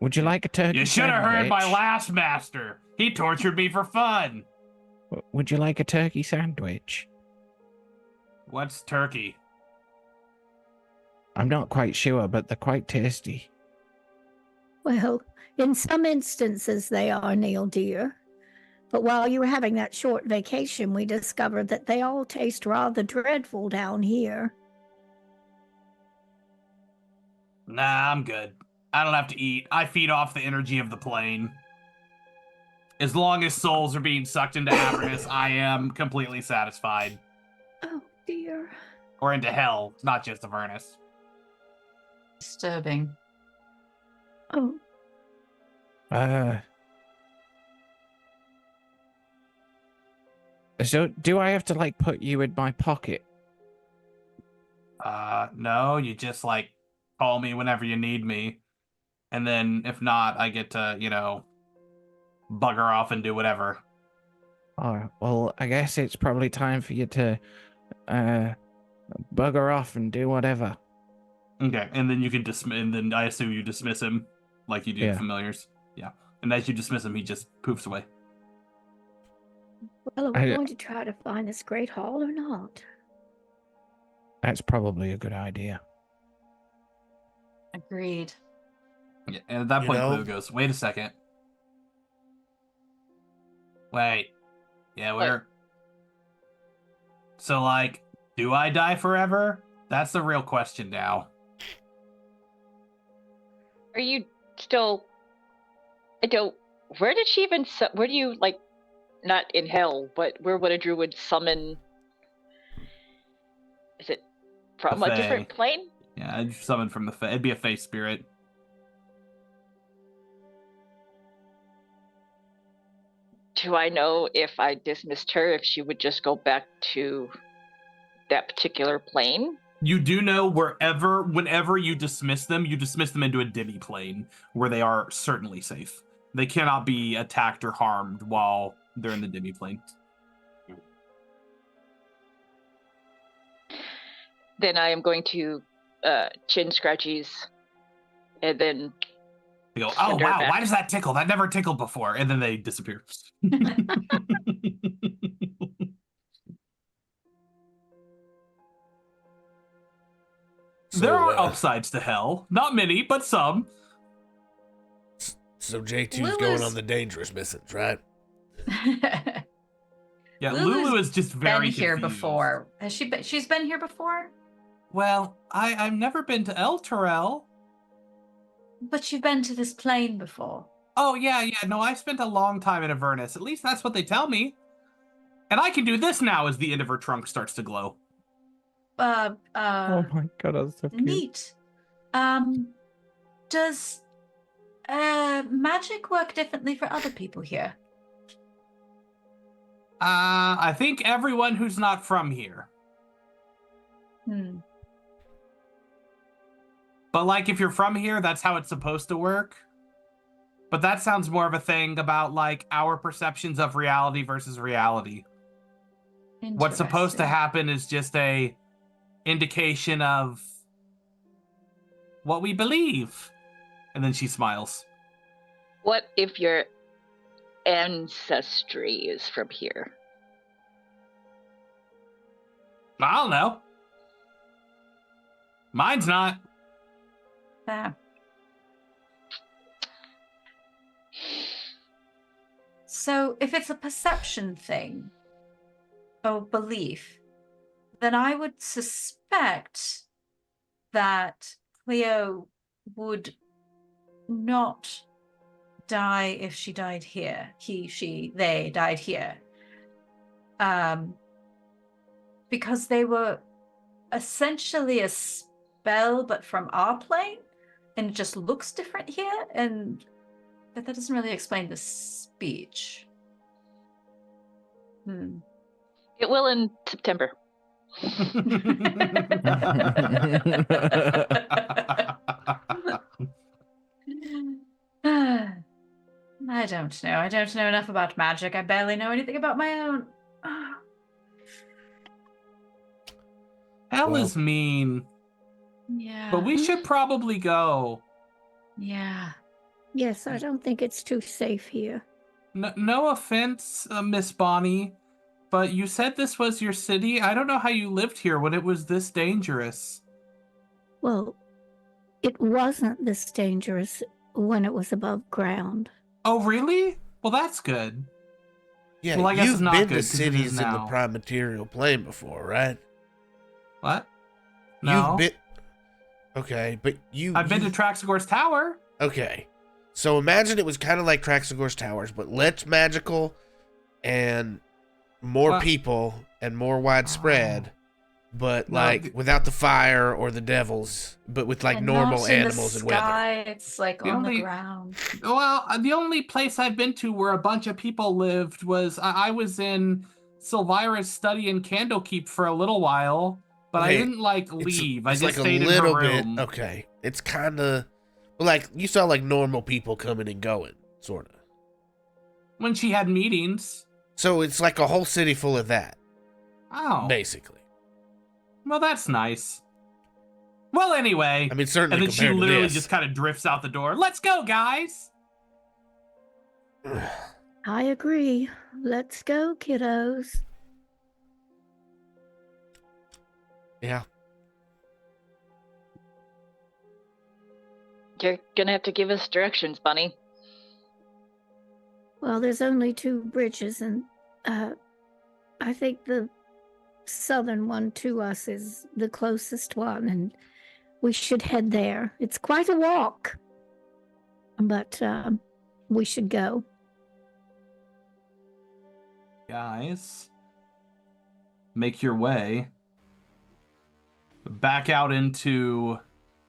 Would you like a turkey You should have heard my sandwich? last master. He tortured me for fun. Would you like a turkey sandwich? What's turkey? I'm not quite sure, but they're quite tasty. Well, in some instances they are, Neil dear. But while you were having that short vacation, we discovered that they all taste rather dreadful down here. Nah, I'm good. I don't have to eat. I feed off the energy of the plane. As long as souls are being sucked into Avernus, I am completely satisfied. Oh, dear. Or into hell, not just Avernus. Disturbing. Oh, So do I have to like put you in my pocket? No, you just call me whenever you need me. And then if not, I get to, bugger off and do whatever. Oh, well, I guess it's probably time for you to bugger off and do whatever. Okay, and then you can dismiss, and then I assume you dismiss him like you do familiars. Yeah. And as you dismiss him, he just poofs away. Well, are we going to try to find this great hall or not? That's probably a good idea. Agreed. Yeah, and at that point, Cleo goes, wait a second. Wait. Yeah, we're... So, like, do I die forever? That's the real question now. Are you still... Where did she even... Where do you, like... Not in hell, but where would a druid summon... Is it from a different plane? Yeah, I'd summon from the Fae. It'd be a Fae spirit. Do I know if I dismissed her, if she would just go back to that particular plane? You do know whenever you dismiss them into a demi-plane, where they are certainly safe. They cannot be attacked or harmed while they're in the demi-plane. Then I am going to chin scratchies, and then they go, oh wow, why does that tickle? That never tickled before. And then they disappear. There are upsides to hell. Not many, but some. So J2's going on the dangerous missions, right? Yeah, Lulu is just very been here confused. before. Has she been? She's been here before? Well, I've never been to El Terrell. But you've been to this plane before. Oh, yeah. No, I spent a long time in Avernus. At least that's what they tell me. And I can do this now as the end of her trunk starts to glow. Oh my god, that's so cute. Neat. Does magic work differently for other people here? I think everyone who's not from here. But, like, if you're from here, that's how it's supposed to work. But that sounds more of a thing about, like, our perceptions of reality versus reality. What's supposed to happen is just a indication of what we believe. And then she smiles. What if your ancestry is from here? I don't know. Mine's not. So if it's a perception thing or belief, then I would suspect that Cleo would not die if she died here. He, she, they died here. Because they were essentially a spell, but from our plane, and it just looks different here, but that doesn't really explain the speech. It will in September. I don't know. I don't know enough about magic. I barely know anything about my own. Hell is mean. Yeah. But we should probably go. Yeah. Yes, I don't think it's too safe here. No offense, Miss Bonnie, but you said this was your city. I don't know how you lived here when it was this dangerous. Well, it wasn't this dangerous when it was above ground. Oh, really? Well, that's good. Yeah, well, I guess you've it's not been good, to 'cause it is cities in the now. prime material plane before, right? What? No. You've been... Okay, but I've been to Traxagor's Tower. Okay. So imagine it was kind of like Traxagor's Towers, but less magical and more people and more widespread, but without the fire or the devils, but with like And normal not in animals the and weather. sky, it's like on the ground. Well, the only place I've been to where a bunch of people lived was I was in Silvira's study in Candlekeep for a little while, but I didn't leave. I just stayed in her room. Okay, it's kind of. Like, you saw, like, normal people coming and going, sort of. When she had meetings. So it's like a whole city full of that, Oh. basically. Well, that's nice. Well, anyway. I mean, certainly And then she compared to literally this. just kind of drifts out the door. Let's go, guys! I agree. Let's go, kiddos. Yeah. You're gonna have to give us directions, Bunny. Well, there's only 2 bridges, and I think the southern one to us is the closest one, and we should head there. It's quite a walk, but we should go. Guys, make your way back out into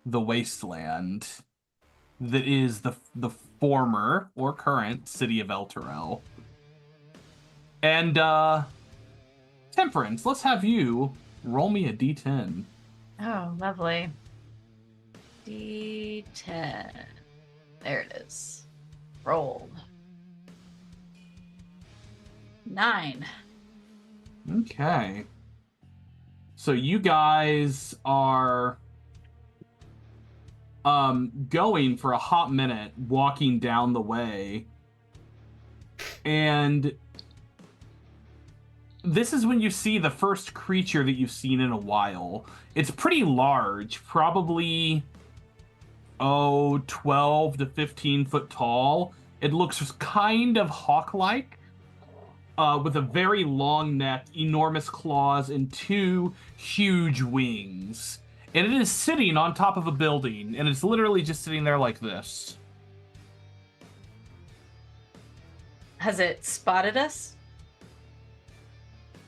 the wasteland that is the former or current city of Elturel. And Temperance, let's have you roll me a d10. Oh, lovely. D10. There it is. Rolled. 9. Okay. So you guys are going for a hot minute, walking down the way. And this is when you see the first creature that you've seen in a while. It's pretty large, probably 12 to 15 foot tall. It looks kind of hawk-like, with a very long neck, enormous claws, and 2 huge wings. And it is sitting on top of a building, and it's literally just sitting there like this. Has it spotted us?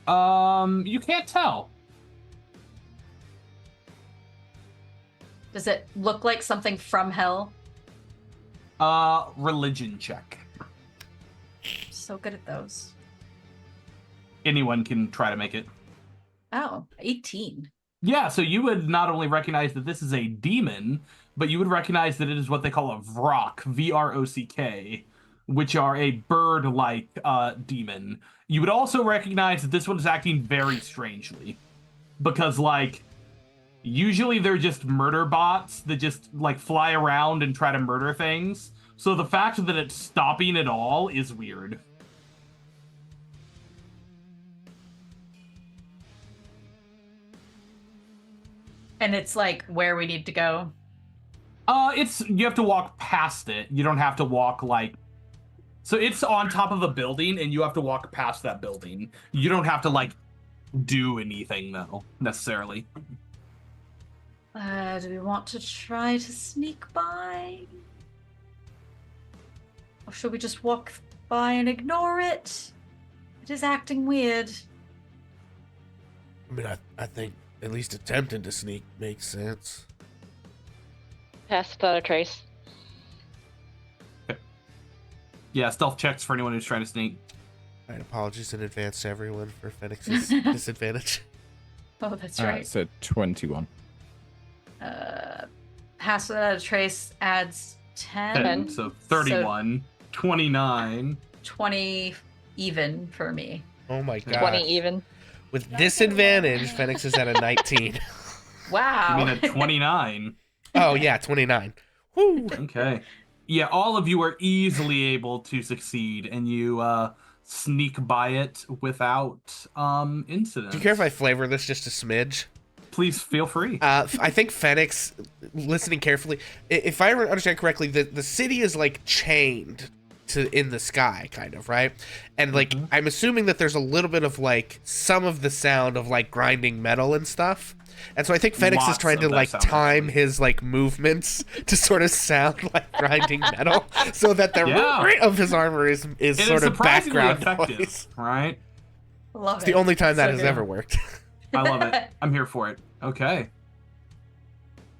You can't tell. Does it look like something from hell? Religion check. So good at those. Anyone can try to make it. Oh, 18. Yeah, so you would not only recognize that this is a demon, but you would recognize that it is what they call a vrock, V-R-O-C-K, which are a bird-like demon. You would also recognize that this one is acting very strangely. Because, like, usually they're just murder bots that just, like, fly around and try to murder things. So the fact that it's stopping at all is weird. And it's like where we need to go. You have to walk past it. You don't have to walk like. So it's on top of a building, and you have to walk past that building. You don't have to like do anything though necessarily. Do we want to try to sneak by? Or should we just walk by and ignore it? It is acting weird. I mean, I think at least attempting to sneak makes sense. Pass without a trace. Yeah, stealth checks for anyone who's trying to sneak. Alright, apologies in advance to everyone for Phoenix's disadvantage. Oh, that's right. It's a 21. Pass without a trace adds 10. So 31, 29. 20 even for me. Oh my god. 20 even. With disadvantage, Phoenix is at a 19. Wow. You mean a 29? Oh yeah, 29. Woo! Okay. Yeah, all of you are easily able to succeed, and you sneak by it without incident. Do you care if I flavor this just a smidge? Please feel free. I think Phoenix, listening carefully, if I understand correctly, the city is like chained to in the sky, kind of, right? And like I'm assuming that there's a little bit of like some of the sound of like grinding metal and stuff. And so I think Phoenix is Lots trying of to that like sound, time actually. his like movements to sort of sound like grinding metal, so that the Yeah. of his armor is It sort is of surprisingly background effective, noise. right? Love It's it. the only time that So has good. ever worked. I love it. I'm here for it. Okay.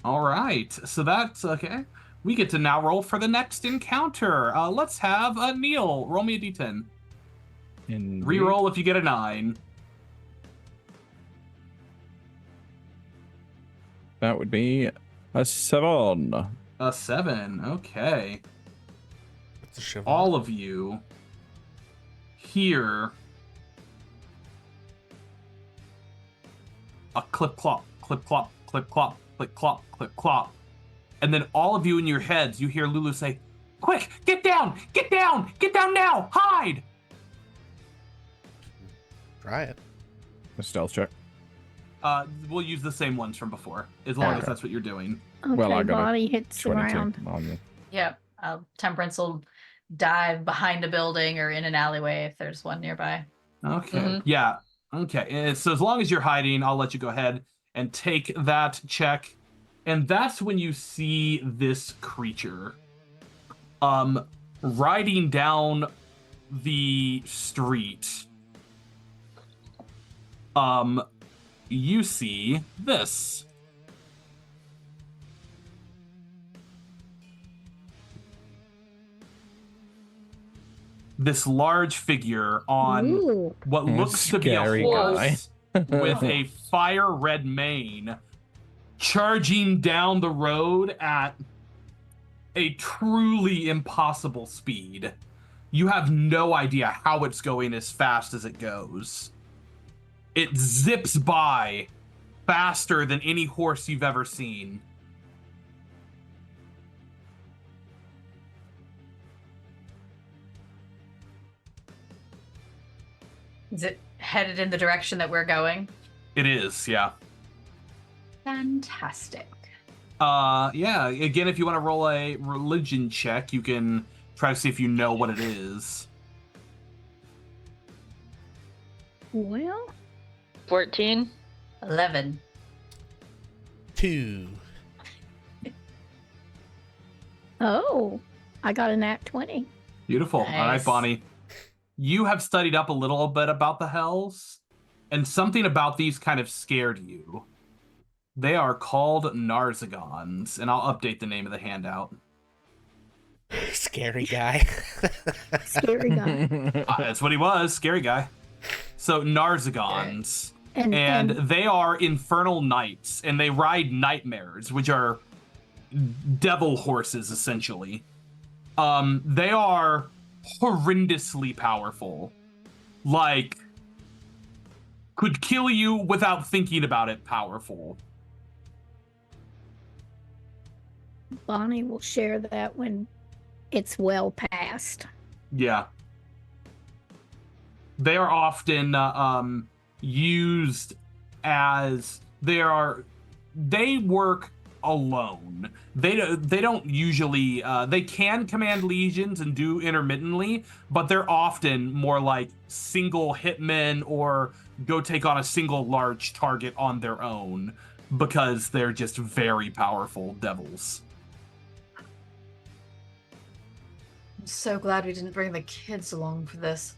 All right. So that's okay. We get to now roll for the next encounter. Let's have Neil roll me a d10. Indeed. Reroll if you get a 9. That would be a 7. A 7. Okay. What's the shiver? All of you hear a clip clop, clip clop, clip clop, clip clop, clip clop. And then all of you in your heads, you hear Lulu say, "Quick, get down! Get down! Get down now! Hide!" Try it. A stealth check. We'll use the same ones from before, as long as Okay. that's what you're doing. Okay, Well, I got a Bonnie hits the 22 ground. on you. Yep. Temperance will dive behind a building or in an alleyway if there's one nearby. Okay. Mhm. Yeah. Okay. So as long as you're hiding, I'll let you go ahead and take that check. And that's when you see this creature riding down the street. You see this. This large figure on Ooh, what looks to be a Scary horse guy. with a fire red mane charging down the road at a truly impossible speed. You have no idea how it's going as fast as it goes. It zips by faster than any horse you've ever seen. Is it headed in the direction that we're going? It is, yeah. Fantastic. Yeah, again, if you want to roll a religion check, you can try to see if you know what it is. well, 14. 11. 2. oh, I got a nat 20. Beautiful. All right, Nice. Bonnie. You have studied up a little bit about the Hells, and something about these kind of scared you. They are called Narzagons, and I'll update the name of the handout. Scary guy. Scary guy. That's what he was, scary guy. So Narzagons, And, and they are infernal knights, and they ride nightmares, which are devil horses, essentially. They are horrendously powerful. Like, could kill you without thinking about it powerful. Bonnie will share that when it's well past. Yeah. They are often used as they work alone. They don't usually they can command legions and do intermittently, but they're often more like single hitmen or go take on a single large target on their own because they're just very powerful devils. I'm so glad we didn't bring the kids along for this.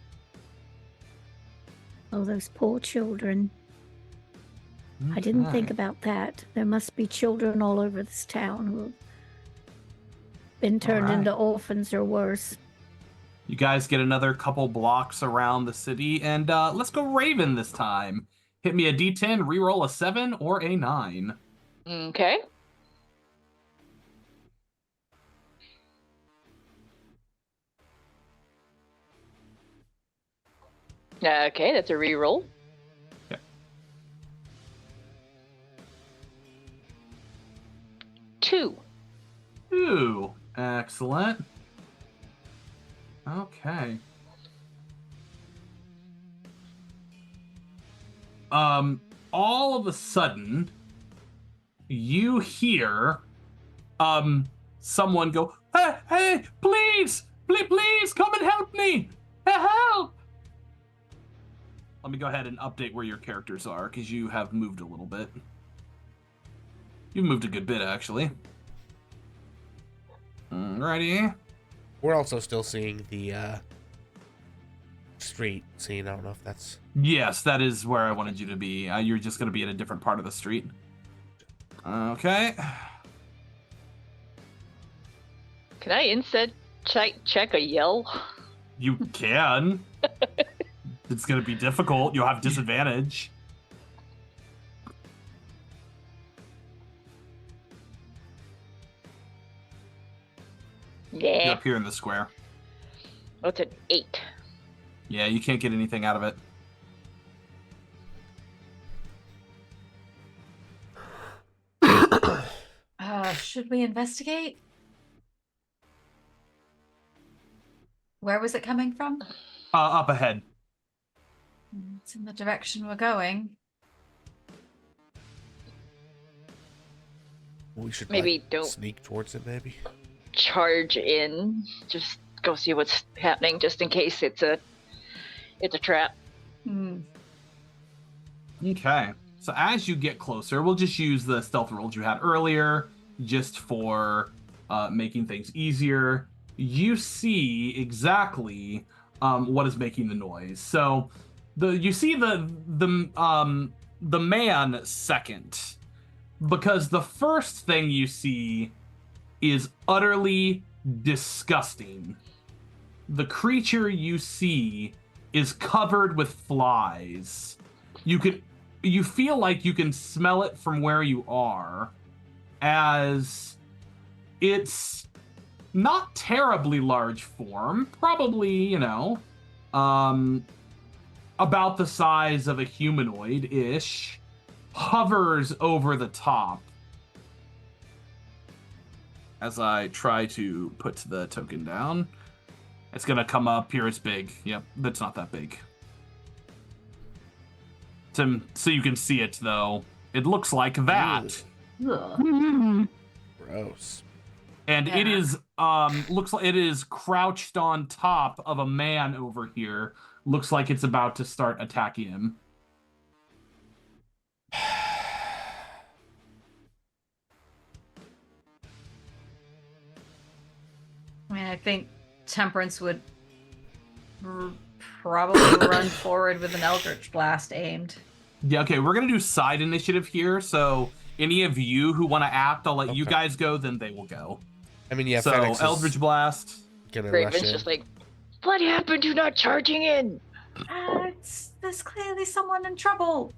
Oh, those poor children. I didn't think Okay. about that. There must be children all over this town who have been turned right. into orphans or worse. You guys get another couple blocks around the city, and let's go Raven this time. Hit me a D10, reroll a 7 or a 9. Okay. Okay, that's a reroll. Yep. 2. Ooh, excellent. Okay. All of a sudden, you hear, someone go, hey, please, come and help me, help! Let me go ahead and update where your characters are, because you have moved a little bit. You've moved a good bit, actually. Alrighty. We're also still seeing the street scene. I don't know if that's... Yes, that is where I wanted you to be. You're just going to be in a different part of the street. Okay. Can I instead check a yell? You can. It's going to be difficult. You'll have disadvantage. You Yeah. appear in the square. What's an 8? Yeah, you can't get anything out of it. Should we investigate? Where was it coming from? Up ahead. It's in the direction we're going. We should Maybe like, don't sneak towards it, maybe. charge in. Just go see what's happening, just in case it's a trap. Hmm. Okay. So as you get closer, we'll just use the stealth rolls you had earlier, just for making things easier. You see exactly what is making the noise. So you see the man second, because the first thing you see is utterly disgusting. The creature you see is covered with flies. You feel like you can smell it from where you are, as it's not terribly large form, probably, about the size of a humanoid-ish, hovers over the top. As I try to put the token down, it's gonna come up here. It's big. Yep, that's not that big. So you can see it, though. It looks like that. Ugh. Mm. Gross. And it Yeah. is looks like it is crouched on top of a man over here. Looks like it's about to start attacking him. I mean, I think Temperance would probably run forward with an Eldritch Blast aimed. Yeah, okay, we're gonna do side initiative here, so any of you who want to act, I'll let you Okay. guys go, then they will go. I mean, yeah, So Fenix is Eldritch Blast. gonna rush Raven's in. just like, what happened to not charging in? There's clearly someone in trouble.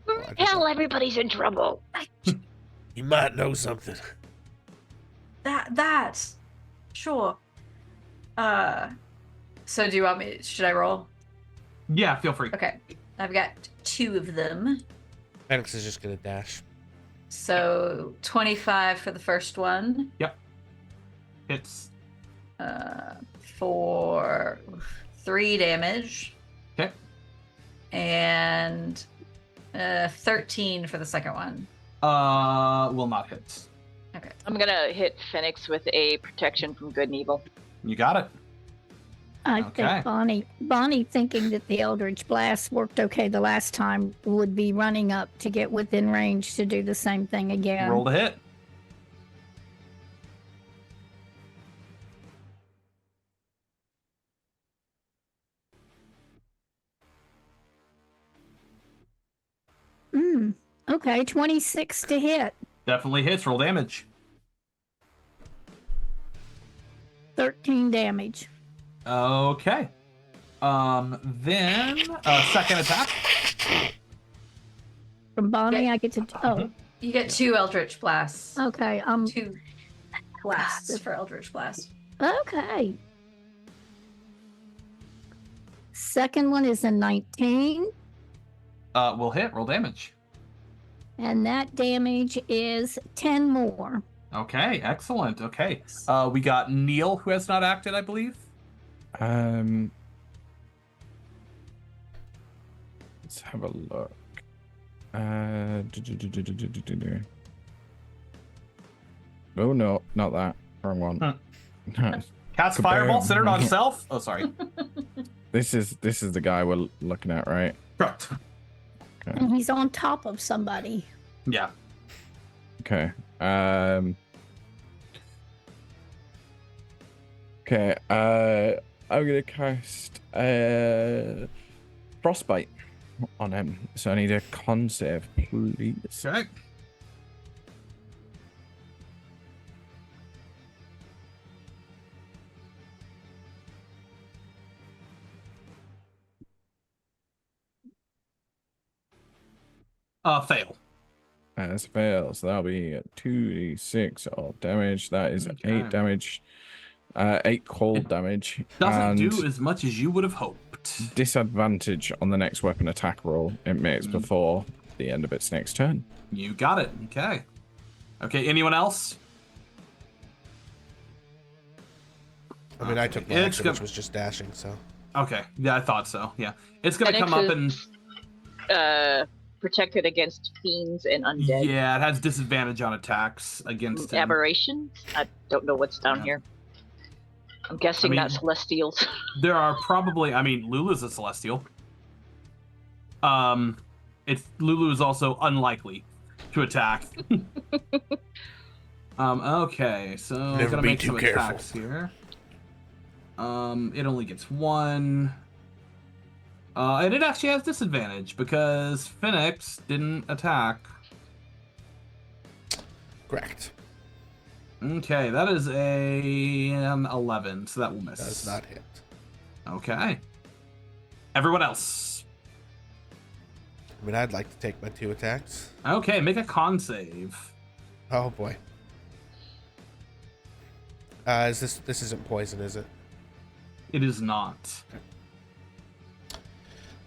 I just Hell, thought- everybody's in trouble. You might know something. That. Sure. So do you want me, should I roll? Yeah, feel free. Okay. I've got 2 of them. Fenix is just gonna dash. So 25 for the first one. Hits. For 3 damage. Okay. And 13 for the second one. Will not hit. Okay. I'm gonna hit Phoenix with a protection from good and evil. You got it. I Okay. think Bonnie thinking that the Eldritch Blast worked okay the last time would be running up to get within range to do the same thing again. Roll to hit. Okay, 26 to hit, Definitely hits. Roll damage. 13 damage. Okay. Then second attack. From Bonnie, I get to. Oh, You get 2 Eldritch Blasts. okay. 2 blasts for Eldritch Blast. Okay. Second one is a 19, Will hit. Roll damage. and that damage is 10 more. Okay, excellent. Okay. We got Neil, who has not acted, I believe. Let's have a look. Oh no, not that. Wrong one. No, Cast Kabam. fireball centered on self. Oh, sorry. this is the guy we're looking at, right? Correct. And he's on top of somebody. Yeah. Okay. Okay. I'm gonna cast frostbite on him. So I need a con save, please. Okay. Fail. As fails, that'll be 2d6 of damage. That is Okay. 8 damage. 8 cold It damage. Doesn't and do as much as you would have hoped. disadvantage on the next weapon attack roll it makes before the end of its next turn. You got it. Okay. Okay, anyone else? I mean, I took my action, which was just dashing, so. Okay, yeah, I thought so. Yeah, it's gonna come up and protected against fiends and undead. yeah, it has disadvantage on attacks against him. Aberrations. I don't know what's down here. I'm guessing not celestials. There are probably. I mean, Lulu's a celestial. Lulu is also unlikely to attack. Okay, so I'm Never gonna be make too some careful. attacks here. It only gets 1. And it actually has disadvantage because Phoenix didn't attack. Correct. Okay, that is an 11, so that will miss. Does not hit. Okay. Everyone else. I mean, I'd like to take my 2 attacks. Okay, make a con save. Oh boy. Is this isn't poison, is it? It is not.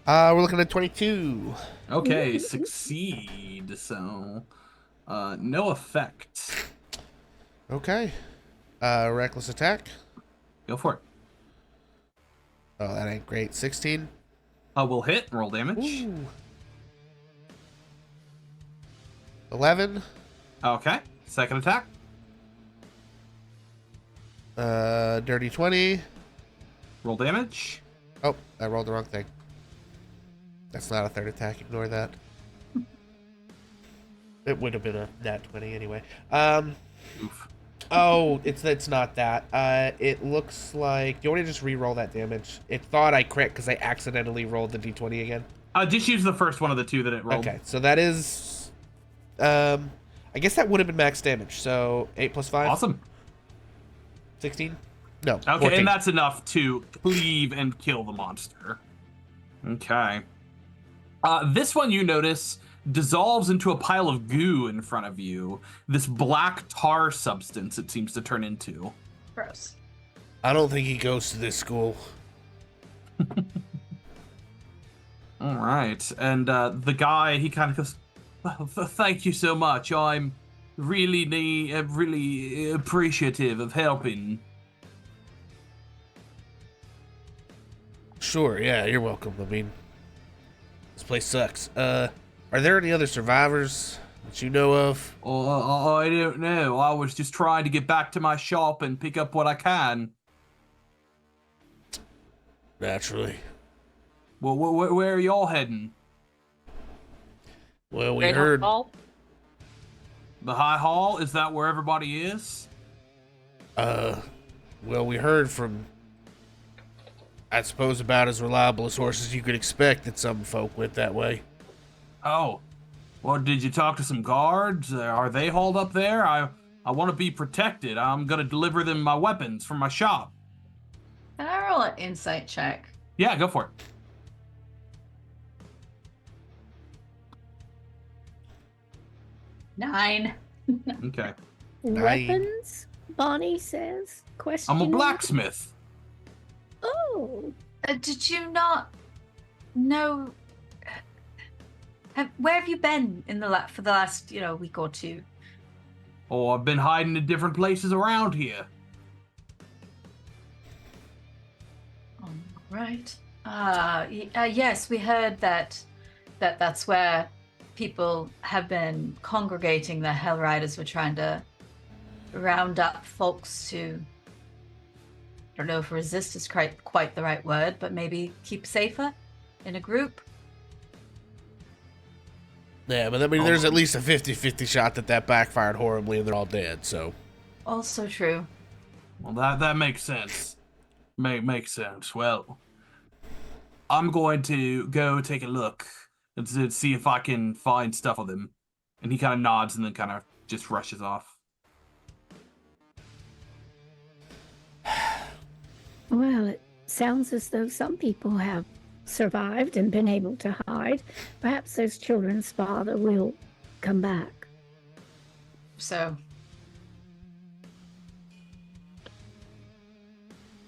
We're looking at 22. Okay, succeed. So, no effect. Okay. Reckless attack. Go for it. Oh, that ain't great. 16. We'll hit. Roll damage. Ooh. 11. Okay. Second attack. Dirty 20. Roll damage. Oh, I rolled the wrong thing. That's not a third attack. Ignore that. It would have been a nat 20 anyway. Oof. Oh, it's not that. It looks like. Do you want to just re-roll that damage? It thought I crit because I accidentally rolled the d20 again. Just use the first one of the 2 that it rolled. Okay, so that is. I guess that would have been max damage. So 8 plus 5. Awesome. 16. No. Okay, 14. and that's enough to cleave and kill the monster. Okay. This one you notice dissolves into a pile of goo in front of you. This black tar substance it seems to turn into. Gross. I don't think he goes to this school. All right, and the guy he kind of goes, well, "Thank you so much. I'm really appreciative of helping." Sure, yeah, you're welcome. I mean, this place sucks. Are there any other survivors that you know of? Oh, I don't know. I was just trying to get back to my shop and pick up what I can. Naturally. Well, where are y'all heading? Well, we Great heard. Hall? The High Hall? Is that where everybody is? Well, we heard from, I suppose, about as reliable a source as you could expect that some folk went that way. Oh. Well, did you talk to some guards? Are they hauled up there? I want to be protected. I'm going to deliver them my weapons from my shop. Can I roll an insight check? Yeah, go for it. Nine. Okay. Weapons, Bonnie says. Question. I'm a mark? blacksmith. Oh, Did you not know? Where have you been in for the last week or two? Oh, I've been hiding in different places around here. All right. Yes, we heard that's where people have been congregating. The Hell Riders were trying to round up folks to, I don't know if resist is quite the right word, but maybe keep safer in a group. Yeah, but I mean, there's at least a 50-50 shot that backfired horribly and they're all dead, so. Also true. Well, that makes sense. Makes sense. Well, I'm going to go take a look and see if I can find stuff with him. And he kind of nods and then kind of just rushes off. well, it sounds as though some people have survived and been able to hide. Perhaps those children's father will come back. So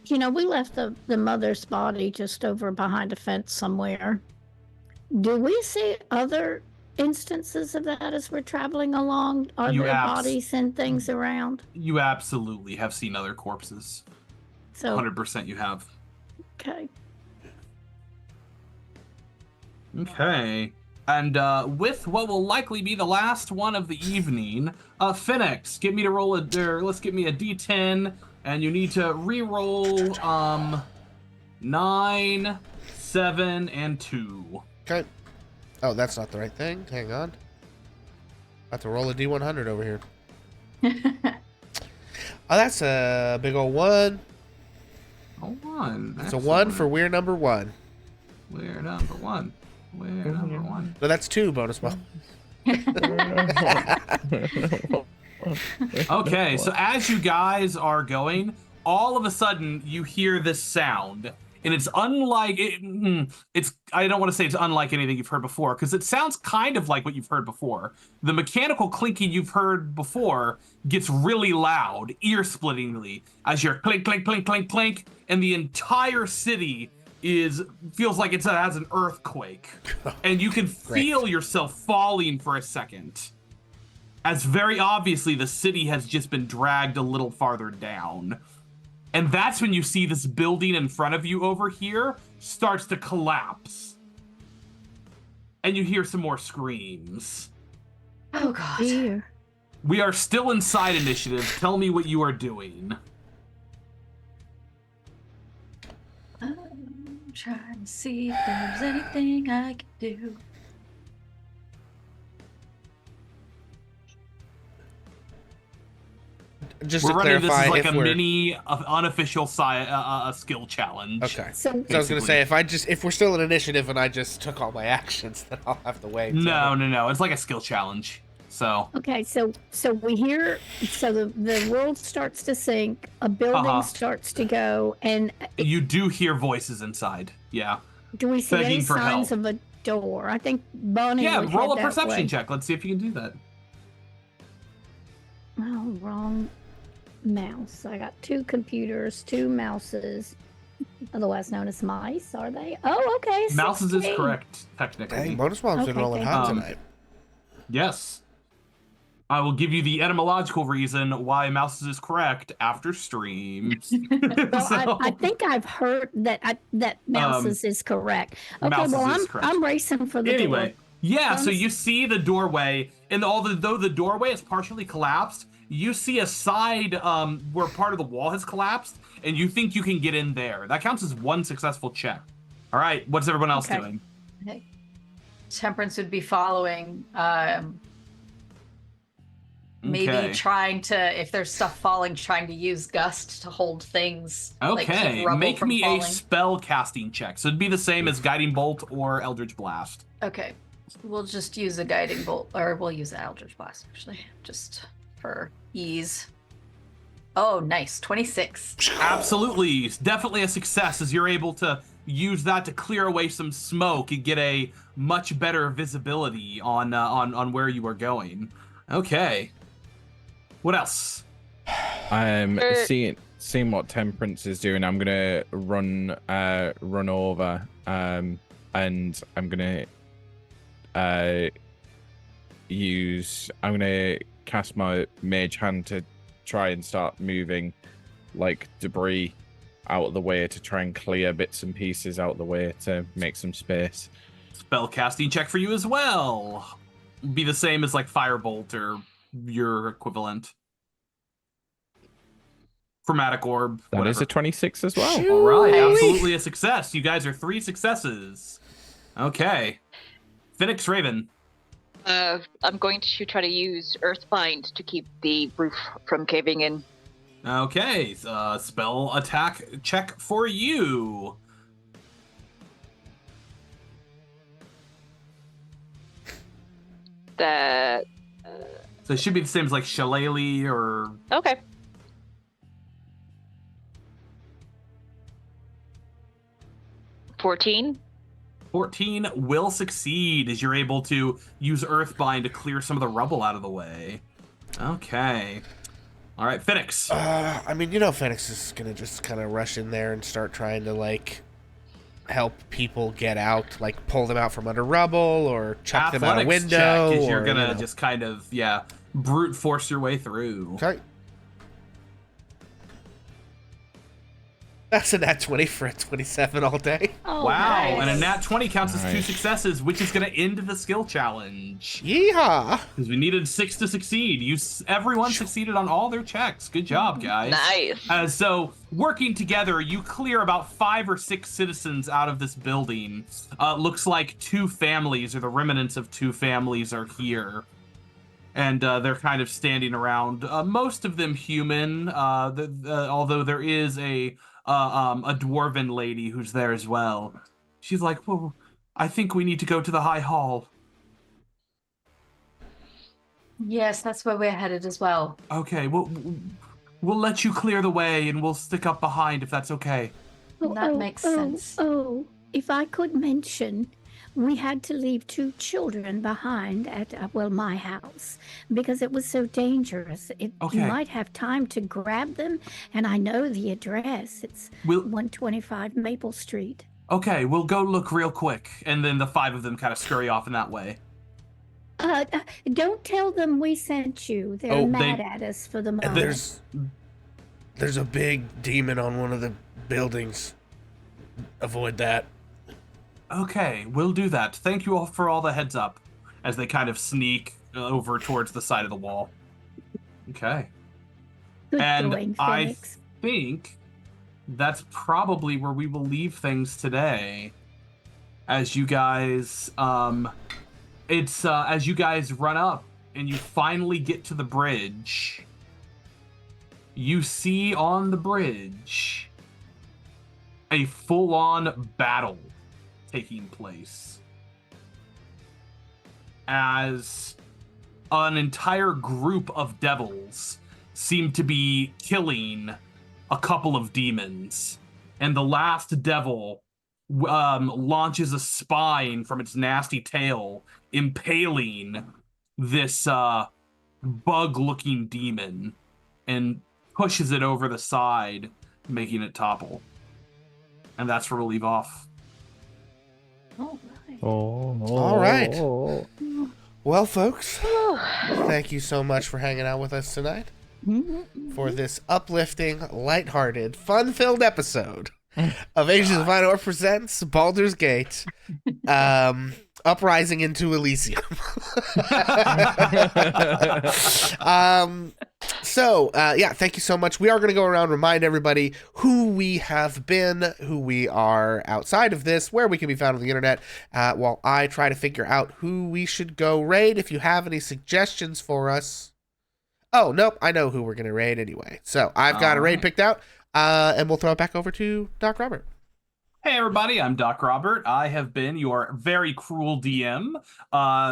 You know, we left the mother's body just over behind a fence somewhere. Do we see other instances of that as we're traveling along? Are there bodies and things around? You absolutely have seen other corpses. So 100% you have. Okay. Okay. And with what will likely be the last one of the evening, Phoenix, let's get me a D10, and you need to re-roll 9, 7, and 2. Okay. Oh, that's not the right thing. Hang on. About to roll a D100 over here. Oh, that's a big old 1. A 1. It's a 1 for we're number 1. We're number 1. We're number 1. No, that's 2 bonus ball. Okay, so as you guys are going, all of a sudden you hear this sound, and it's unlike it's I don't want to say it's unlike anything you've heard before, because it sounds kind of like what you've heard before. The mechanical clinking you've heard before gets really loud, ear-splittingly, as you're clink, clink, clink, clink, clink, and the entire city feels like it has an earthquake, and you can feel yourself falling for a second, as very obviously the city has just been dragged a little farther down. And that's when you see this building in front of you over here starts to collapse, and you hear some more screams. Oh god. Dear. We are still inside initiative. Tell me what you are doing. I'm trying to see if there's anything I can do. Just We're to running clarify, this is like if a we're mini unofficial skill challenge. okay. So So I was gonna say, if we're still in initiative and I just took all my actions, then I'll have to wait. No. It's like a skill challenge. So okay, so we hear, so the world starts to sink, a building starts to go, and you do hear voices inside. Yeah. do we see begging any for signs help. of a door? I think Bonnie Yeah, would roll a head that perception way. check. Let's see if you can do that. Oh, wrong mouse. I got 2 computers, 2 mouses, otherwise known as mice, are they? Oh, okay. Mouses is 16. correct, technically. Dang, bonus bomb's been Okay, rolling thank hot you. tonight. Yes. I will give you the etymological reason why mouses is correct after stream. Well, So- I think I've heard that mouses is correct. Okay, Mouses well, is correct. I'm racing for the Anyway, door. yeah, so Yes. you see the doorway, and though the doorway is partially collapsed, you see a side where part of the wall has collapsed, and you think you can get in there. That counts as 1 successful check. All right, what's everyone else Okay. doing? Temperance would be following. Maybe Okay. trying to, if there's stuff falling, trying to use gust to hold things. like keep Okay, rubble make from me falling. a spell casting check. So it'd be the same as Guiding Bolt or Eldritch Blast. Okay, we'll just use a guiding bolt, or we'll use the Eldritch Blast actually, just for ease. Oh, nice, 26. Absolutely, definitely a success, as you're able to use that to clear away some smoke and get a much better visibility on where you are going. Okay, what else? Seeing what Temperance is doing, I'm gonna run over, and I'm gonna cast my mage hand to try and start moving like debris out of the way, to try and clear bits and pieces out of the way to make some space. Spell casting check for you as well. Be the same as like Firebolt or your equivalent. Chromatic Orb. That is whatever. a 26 as well. All right, Nice. absolutely a success. You guys are 3 successes. Okay. Phoenix Raven. I'm going to try to use Earthbind to keep the roof from caving in. Okay, spell attack check for you. That So it should be the same as like Shillelagh or... okay. $14. 14 will succeed as you're able to use Earthbind to clear some of the rubble out of the way. Okay. All right, Phoenix. I mean, Phoenix is gonna just kind of rush in there and start trying to like help people get out, like pull them out from under rubble or chuck them out a Athletics window. check is you're or, gonna just kind of brute force your way through. Okay. That's a nat 20 for a 27 all day. Oh, Wow, nice. and a nat 20 counts as 2 Nice. successes, which is going to end the skill challenge. Yeehaw! Because we needed 6 to succeed. Everyone succeeded on all their checks. Good job, guys. Nice. So, working together, you clear about 5 or 6 citizens out of this building. Looks like 2 families, or the remnants of 2 families, are here. And they're kind of standing around. Most of them human, although there is a dwarven lady who's there as well. She's like, well, I think we need to go to the High Hall. Yes, that's where we're headed as well. Okay, we'll let you clear the way and we'll stick up behind if that's okay. That makes sense. Oh, if I could mention, we had to leave 2 children behind at, my house because it was so dangerous. You Okay. might have time to grab them, and I know the address. It's We'll 125 Maple Street. Okay, we'll go look real quick. And then the 5 of them kind of scurry off in that way. Don't tell them we sent you. They're Oh, mad at us for the moment. And there's a big demon on one of the buildings. Avoid that. Okay, we'll do that. Thank you all for all the heads up as they kind of sneak over towards the side of the wall. Okay. Good And going, I Phoenix. think that's probably where we will leave things today. As you guys, as you guys run up and you finally get to the bridge, you see on the bridge a full-on battle taking place as an entire group of devils seem to be killing a couple of demons, and the last devil launches a spine from its nasty tail, impaling this bug-looking demon and pushes it over the side, making it topple. And that's where we'll leave off. All right. Well, folks, thank you so much for hanging out with us tonight for this uplifting, lighthearted, fun-filled episode of Ages of Einor presents Baldur's Gate, Uprising into Elysium. Thank you so much. We are going to go around and remind everybody who we have been, who we are outside of this, where we can be found on the internet, while I try to figure out who we should go raid. If you have any suggestions for us. Oh, nope, I know who we're going to raid anyway. So I've got a raid picked out, and we'll throw it back over to DocRobert. Hey everybody, I'm DocRobert. I have been your very cruel DM,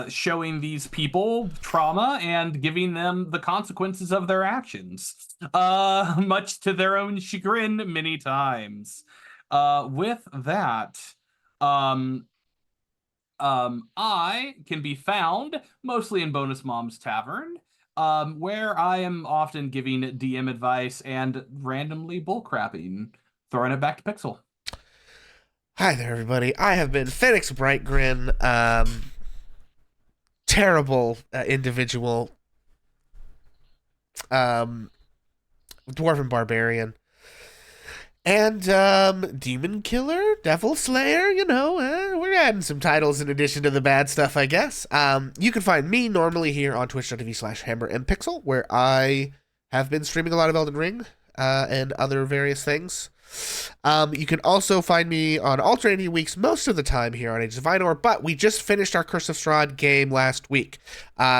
showing these people trauma and giving them the consequences of their actions, much to their own chagrin many times. With that, I can be found mostly in Bonus Mom's Tavern, where I am often giving DM advice and randomly bullcrapping, throwing it back to Pixel. Hi there, everybody. I have been Phoenix Brightgrin, terrible individual, dwarven barbarian, and demon killer, devil slayer. We're adding some titles in addition to the bad stuff, I guess. You can find me normally here on twitch.tv/HammerandPixel, where I have been streaming a lot of Elden Ring and other various things. You can also find me on alternating weeks most of the time here on Ages of Einor, but we just finished our Curse of Strahd game last week.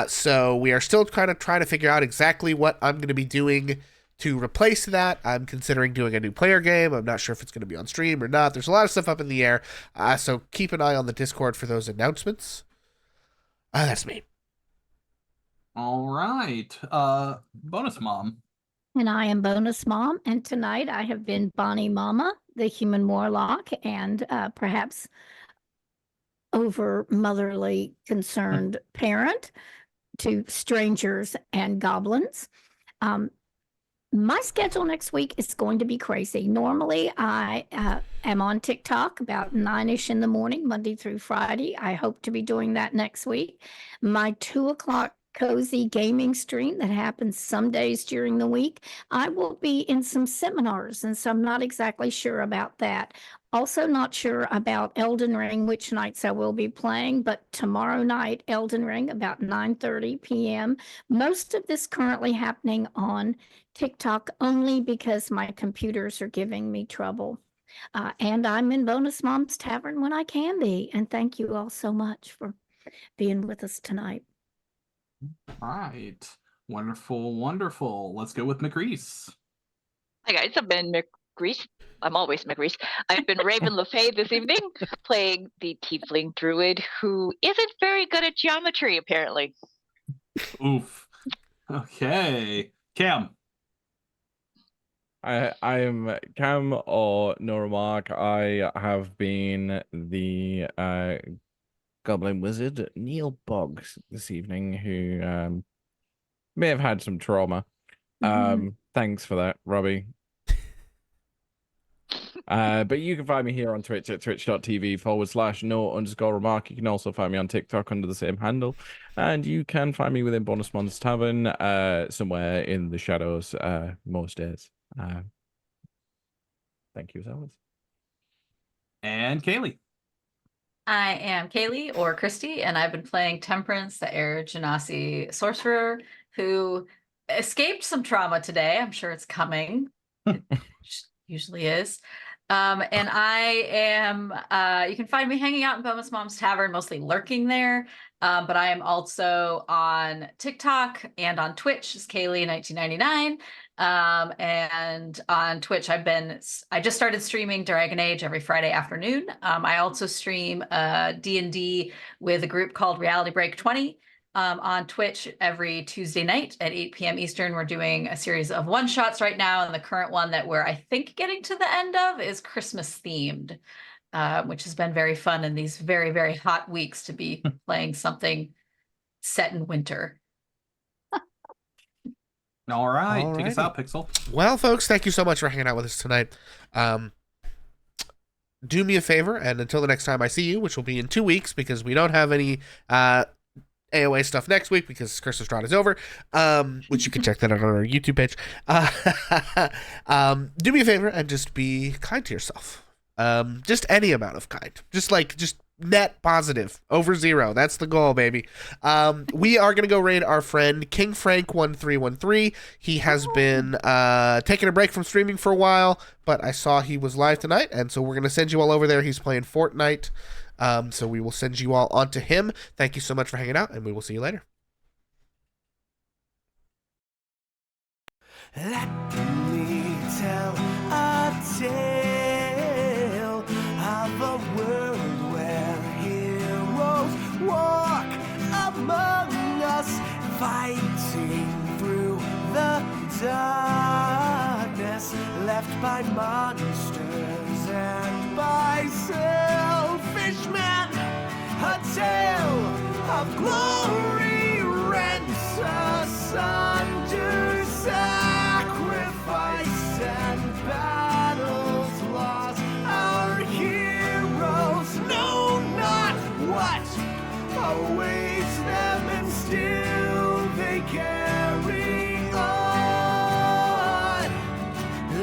So we are still kind of trying to figure out exactly what I'm going to be doing to replace that. I'm considering doing a new player game. I'm not sure if it's going to be on stream or not. There's a lot of stuff up in the air. So keep an eye on the Discord for those announcements. That's me. All right. Bonus Mom. And I am Bonus Mom, and tonight I have been Bonnie Mama, the human warlock, and perhaps over motherly concerned parent to strangers and goblins. My schedule next week is going to be crazy. Normally, I am on TikTok about 9-ish in the morning, Monday through Friday. I hope to be doing that next week. My 2:00 cozy gaming stream that happens some days during the week. I will be in some seminars, and so I'm not exactly sure about that. Also not sure about Elden Ring, which nights I will be playing, but tomorrow night, Elden Ring, about 9:30 p.m. Most of this currently happening on TikTok only because my computers are giving me trouble. And I'm in Bonus Mom's Tavern when I can be. And thank you all so much for being with us tonight. All right. Wonderful, wonderful. Let's go with McReese. Hi guys, I've been McReese. I'm always McReese. I've been Raven LaFey this evening, playing the Tiefling Druid who isn't very good at geometry, apparently. Oof. Okay. Cam. I am Cam or Noramark. I have been the Goblin Wizard Neil Boggs this evening, who may have had some trauma. Thanks for that, Robbie. But you can find me here on Twitch at twitch.tv/no_remark. You can also find me on TikTok under the same handle. And you can find me within Bonus Mon's Tavern, somewhere in the shadows, most days. Thank you as always. And Kaylee. I am Kaylee or Christy, and I've been playing Temperance, the Air Genasi sorcerer, who escaped some trauma today. I'm sure it's coming. It usually is. And I am, you can find me hanging out in Bonus Mom's Tavern, mostly lurking there. But I am also on TikTok and on Twitch as Kaylee1999. And on Twitch, I just started streaming Dragon Age every Friday afternoon. I also stream D&D with a group called Reality Break 20. On Twitch every Tuesday night at 8 p.m. Eastern. We're doing a series of one-shots right now, and the current one that we're, I think, getting to the end of is Christmas themed, which has been very fun in these very, very hot weeks to be playing something set in winter. All right. Take us out, Pixel. Well, folks, thank you so much for hanging out with us tonight. Do me a favor, and until the next time I see you, which will be in 2 weeks, because we don't have any AOA stuff next week because Curse of Strahd is over, which you can check that out on our YouTube page. Do me a favor and just be kind to yourself. Just any amount of kind. Just net positive over 0. That's the goal, baby. We are going to go raid our friend King Frank 1313. He has been taking a break from streaming for a while, but I saw he was live tonight, and so we're going to send you all over there. He's playing Fortnite. So we will send you all on to him. Thank you so much for hanging out, and we will see you later. Let me tell a tale of a world where heroes walk among us, fighting through the darkness left by monsters and by selfish men. A tale of glory rents asunder, sacrifice and battles lost. Our heroes know not what awaits them, and still they carry on.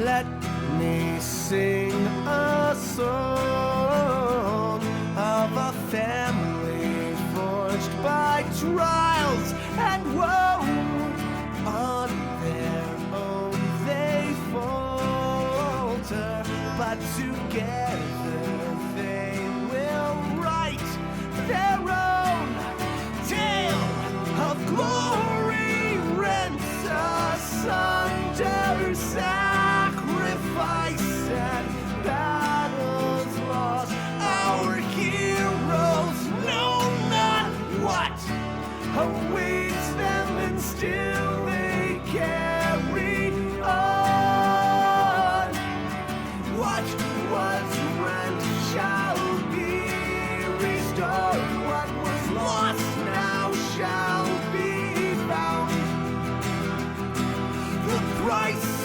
Let me sing a song of a family forged by trials and woe. On their own they falter, but together they will write their own tale of glory rents asunder, sacrifice and battles lost. Our heroes know not what awaits them, and still they carry on. What was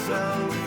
so